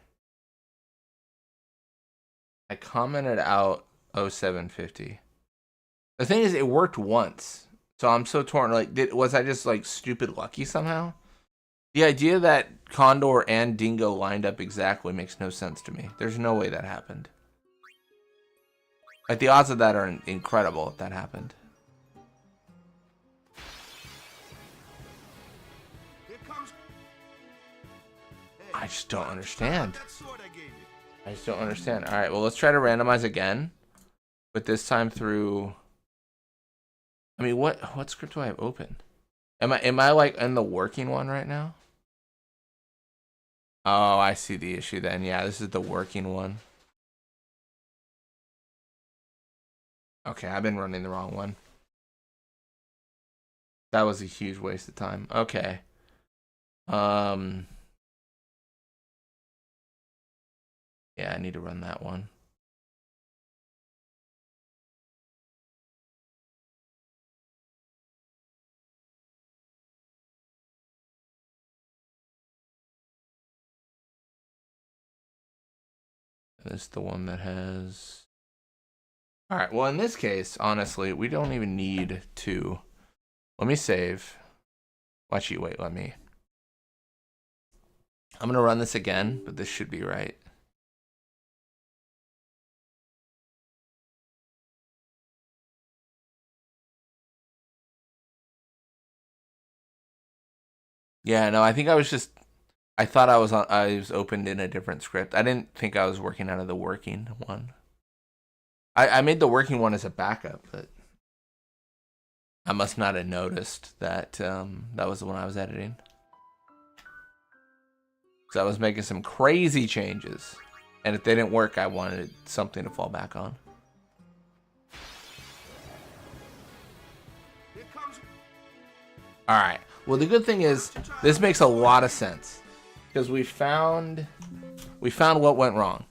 I commented out 0750. The thing is, it worked once. So I'm so torn. Like, was I just like stupid lucky somehow? The idea that Condor and Dingo lined up exactly makes no sense to me. There's no way that happened. Like, the odds of that are incredible if that happened. Here comes. Hey, I just don't why you understand. that sword I gave you? I just don't understand. All right, well, let's try to randomize again, but this time through. I mean, what script do I have open? Am I like in the working one right now? Oh, I see the issue then. Yeah, this is the working one. Okay, I've been running the wrong one. That was a huge waste of time. Okay. Yeah, I need to run that one. This is the one that has... All right, well, in this case, honestly, we don't even need to... Let me save. Actually, wait, let me... I'm going to run this again, but this should be right. Yeah, no, I think I was just... I thought I was opened in a different script. I didn't think I was working out of the working one. I made the working one as a backup, but I must not have noticed that that was the one I was editing. So I was making some crazy changes, and if they didn't work, I wanted something to fall back on. Here comes. All right. Well, the good thing is this makes a lot of sense because we found what went wrong.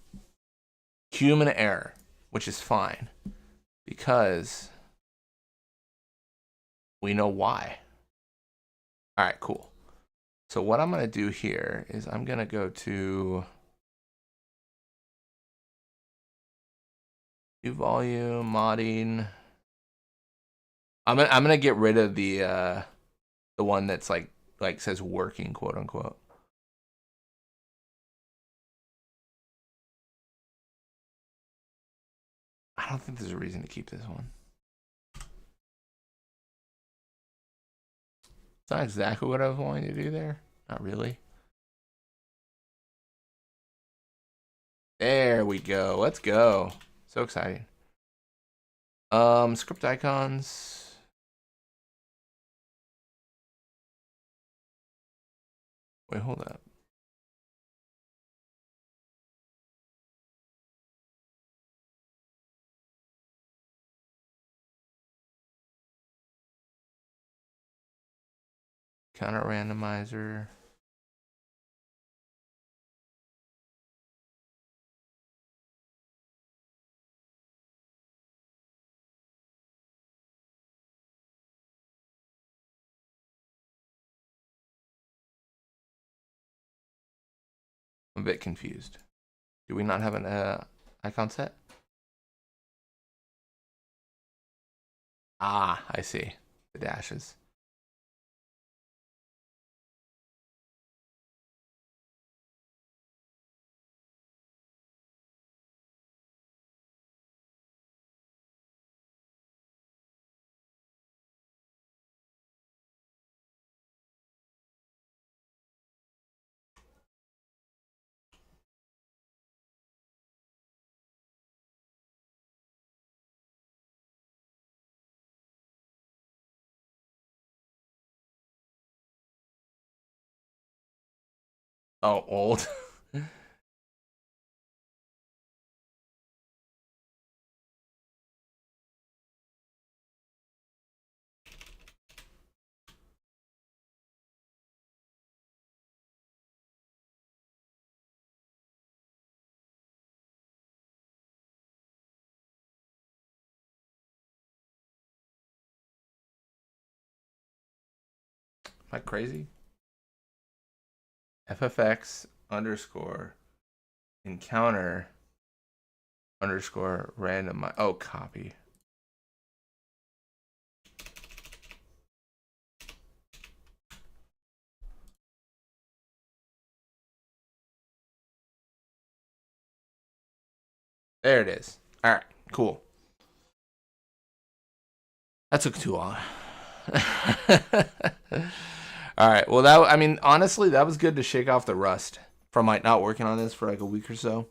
Human error, which is fine because we know why. All right, cool. So what I'm going to do here is I'm going to go to new volume, modding. I'm going to get rid of the one that's like says working, quote unquote. I don't think there's a reason to keep this one. It's not exactly what I was wanting to do there. Not really. There we go. Let's go. So exciting. Script icons. Wait, hold up. Counter randomizer. I'm a bit confused. Do we not have an icon set? Ah, I see. The dashes. Oh, old. Am I crazy? FFX underscore encounter underscore random. Oh, copy. There it is. All right, cool. That took too long. All right. Well, honestly, that was good to shake off the rust from like not working on this for like a week or so.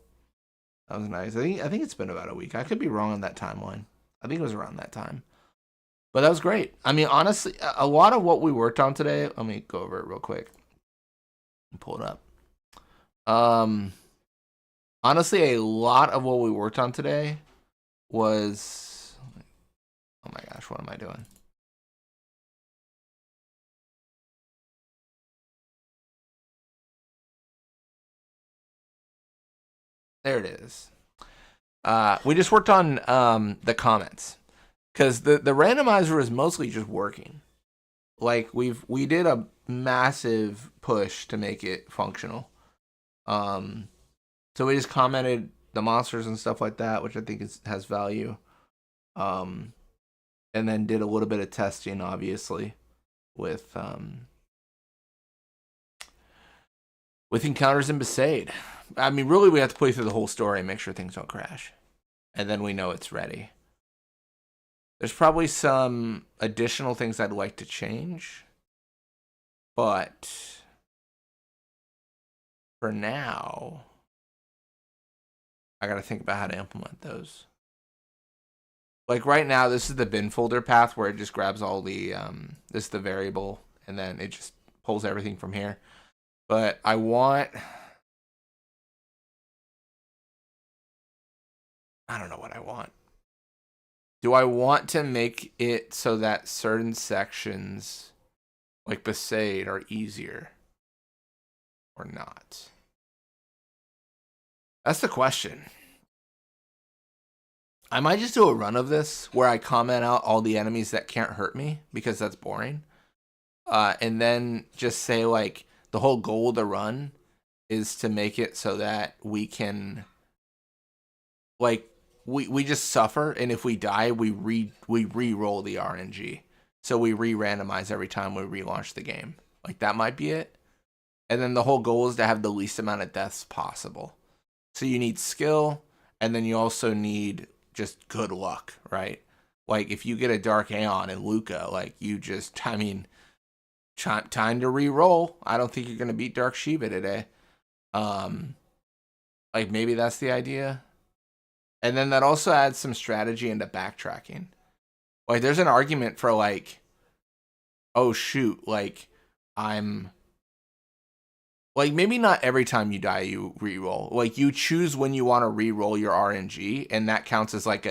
That was nice. I think it's been about a week. I could be wrong on that timeline. I think it was around that time. But that was great. I mean, honestly, a lot of what we worked on today, let me go over it real quick. Pull it up. Honestly, a lot of what we worked on today was, oh my gosh, what am I doing? There it is. We just worked on the comments, because the randomizer is mostly just working. Like we did a massive push to make it functional. So we just commented the monsters and stuff like that, which I think has value. And then did a little bit of testing, obviously, with encounters in Besaid. I mean, really, we have to play through the whole story and make sure things don't crash. And then we know it's ready. There's probably some additional things I'd like to change. But for now, I got to think about how to implement those. Like right now, this is the bin folder path where it just grabs all the, this is the variable, and then it just pulls everything from here. But I don't know what I want. Do I want to make it so that certain sections, like Besaid, are easier or not? That's the question. I might just do a run of this where I comment out all the enemies that can't hurt me, because that's boring. And then just say, like, the whole goal of the run is to make it so that we can, like, we just suffer, and if we die, we re-roll the RNG. So we re-randomize every time we relaunch the game. Like, that might be it. And then the whole goal is to have the least amount of deaths possible. So you need skill, and then you also need just good luck, right? Like, if you get a Dark Aeon in Luca, like, you just, I mean, time to re-roll. I don't think you're going to beat Dark Shiva today. Like, maybe that's the idea. And then that also adds some strategy into backtracking. Like, there's an argument for, like, oh, shoot, like, like, maybe not every time you die you re-roll. Like, you choose when you want to re-roll your RNG, and that counts as, like,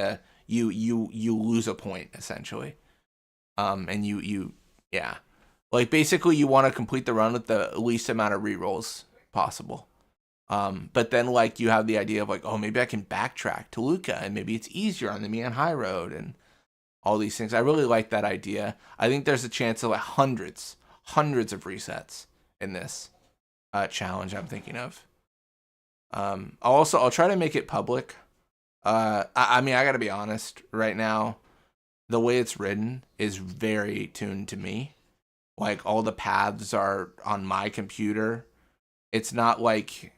you lose a point, essentially. And yeah. Like, basically, you want to complete the run with the least amount of re-rolls possible. But then, like, you have the idea of, like, oh, maybe I can backtrack to Luca, and maybe it's easier on the Mian High Road, and all these things. I really like that idea. I think there's a chance of, like, hundreds of resets in this challenge I'm thinking of. I'll try to make it public. I mean, I gotta be honest, right now, the way it's written is very tuned to me. Like, all the paths are on my computer. It's not like,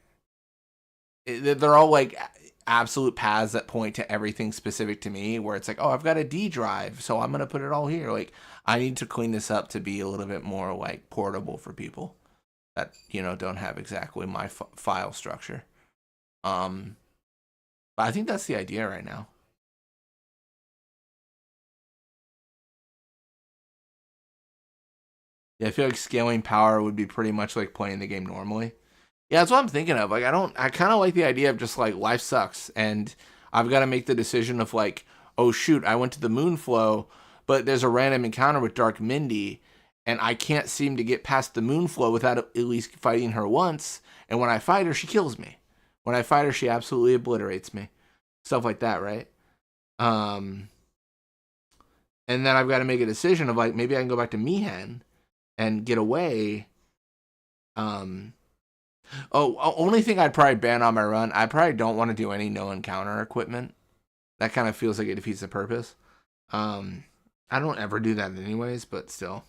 they're all like absolute paths that point to everything specific to me, where it's like, oh, I've got a D drive, so I'm going to put it all here. Like, I need to clean this up to be a little bit more, like, portable for people that, you know, don't have exactly my file structure. But I think that's the idea right now. Yeah, I feel like scaling power would be pretty much like playing the game normally. Yeah, that's what I'm thinking of. Like, I kind of like the idea of just, like, life sucks, and I've got to make the decision of, like, oh, shoot, I went to the Moonflow, but there's a random encounter with Dark Mindy, and I can't seem to get past the Moonflow without at least fighting her once, and when I fight her, she kills me. When I fight her, she absolutely obliterates me. Stuff like that, right? And then I've got to make a decision of, like, maybe I can go back to Mihan and get away. Only thing I'd probably ban on my run, I probably don't want to do any no encounter equipment. That kind of feels like it defeats the purpose. I don't ever do that anyways, but still.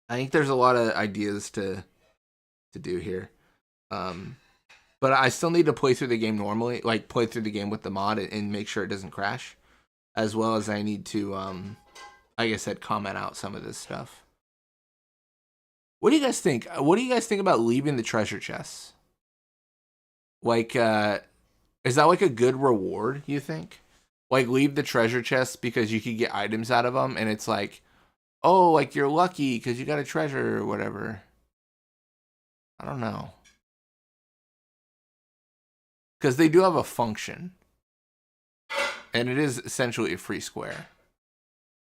I think there's a lot of ideas to do here. But I still need to play through the game normally, like play through the game with the mod and make sure it doesn't crash. As well as I need to, like I said, comment out some of this stuff. What do you guys think? What do you guys think about leaving the treasure chests? Like, is that like a good reward, you think? Like, leave the treasure chests because you could get items out of them, and it's like, oh, like you're lucky because you got a treasure or whatever. I don't know. Because they do have a function. And it is essentially a free square.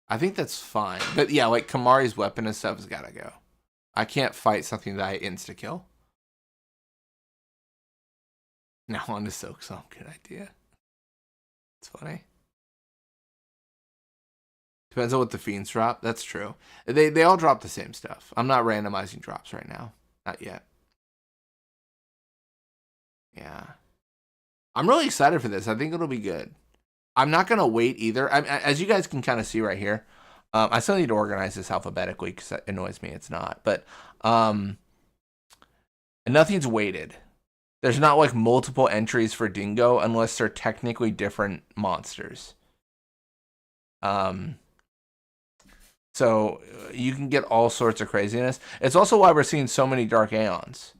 I think that's fine. But yeah, like Kamari's weapon and stuff has got to go. I can't fight something that I insta-kill. Now on to Silk Song. Good idea. It's funny. Depends on what the fiends drop. That's true. They all drop the same stuff. I'm not randomizing drops right now. Not yet. Yeah. I'm really excited for this. I think it'll be good. I'm not going to wait either. As you guys can kind of see right here, I still need to organize this alphabetically because that annoys me. It's not. But nothing's weighted. There's not like multiple entries for Dingo unless they're technically different monsters. So you can get all sorts of craziness. It's also why we're seeing so many Dark Aeons.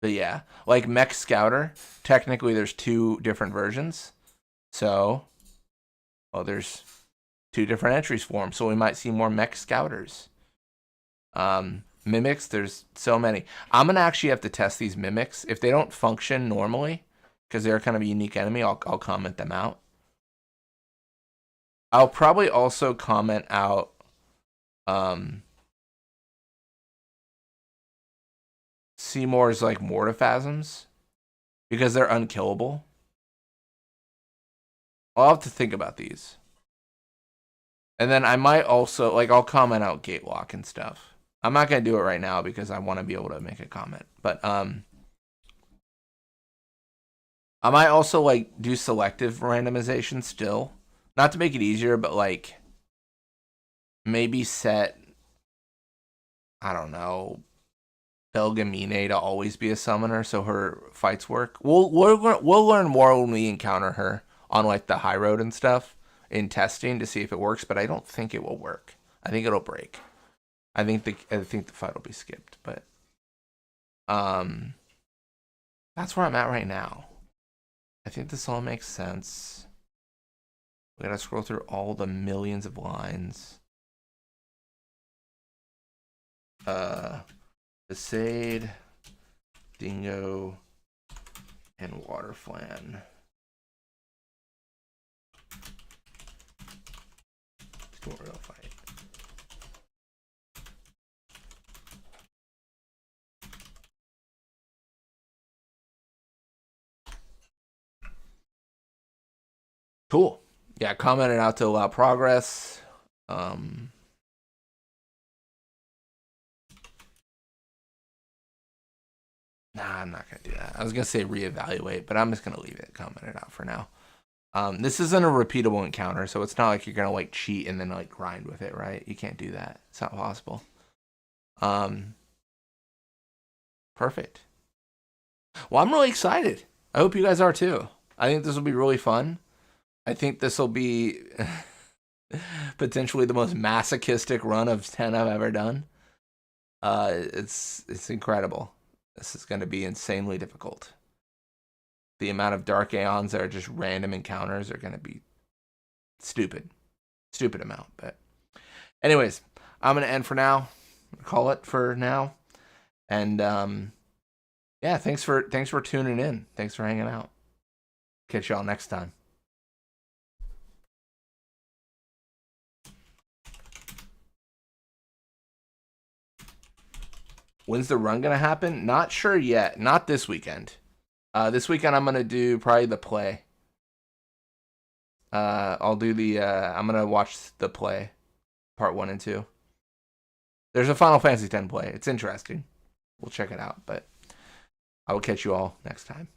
But yeah, like Mech Scouter, technically there's 2 different versions. So, well, there's 2 different entries for them. So we might see more Mech Scouters. Mimics, there's so many. I'm going to actually have to test these mimics. If they don't function normally, because they're kind of a unique enemy, I'll comment them out. I'll probably also comment out Seymour's like Mortiphasms because they're unkillable. I'll have to think about these. And then I might also, like, I'll comment out Gatelock and stuff. I'm not going to do it right now because I want to be able to make a comment. But I might also, like, do selective randomization still. Not to make it easier, but, like, maybe set, I don't know, Belgamine to always be a summoner so her fights work. We'll learn more when we encounter her on, like, the high road and stuff in testing to see if it works, but I don't think it will work. I think it'll break. I think the fight will be skipped, but that's where I'm at right now. I think this all makes sense. We gotta scroll through all the millions of lines. Besaid, Dingo, and Waterflan. Tutorial fight. Cool. Yeah, comment it out to allow progress. Nah, I'm not going to do that. I was going to say reevaluate, but I'm just going to leave it. Comment it out for now. This isn't a repeatable encounter, so it's not like you're going to like cheat and then like grind with it, right? You can't do that. It's not possible. Perfect. Well, I'm really excited. I hope you guys are too. I think this will be really fun. I think this will be potentially the most masochistic run of 10 I've ever done. It's incredible. This is going to be insanely difficult. The amount of Dark Aeons that are just random encounters are going to be stupid. Stupid amount. But anyways, I'm going to end for now. Call it for now. And yeah, thanks for tuning in. Thanks for hanging out. Catch y'all next time. When's the run going to happen? Not sure yet. Not this weekend. This weekend I'm going to do probably the play. I'll do the, I'm going to watch the play. Part 1 and 2. There's a Final Fantasy X play. It's interesting. We'll check it out. But I will catch you all next time.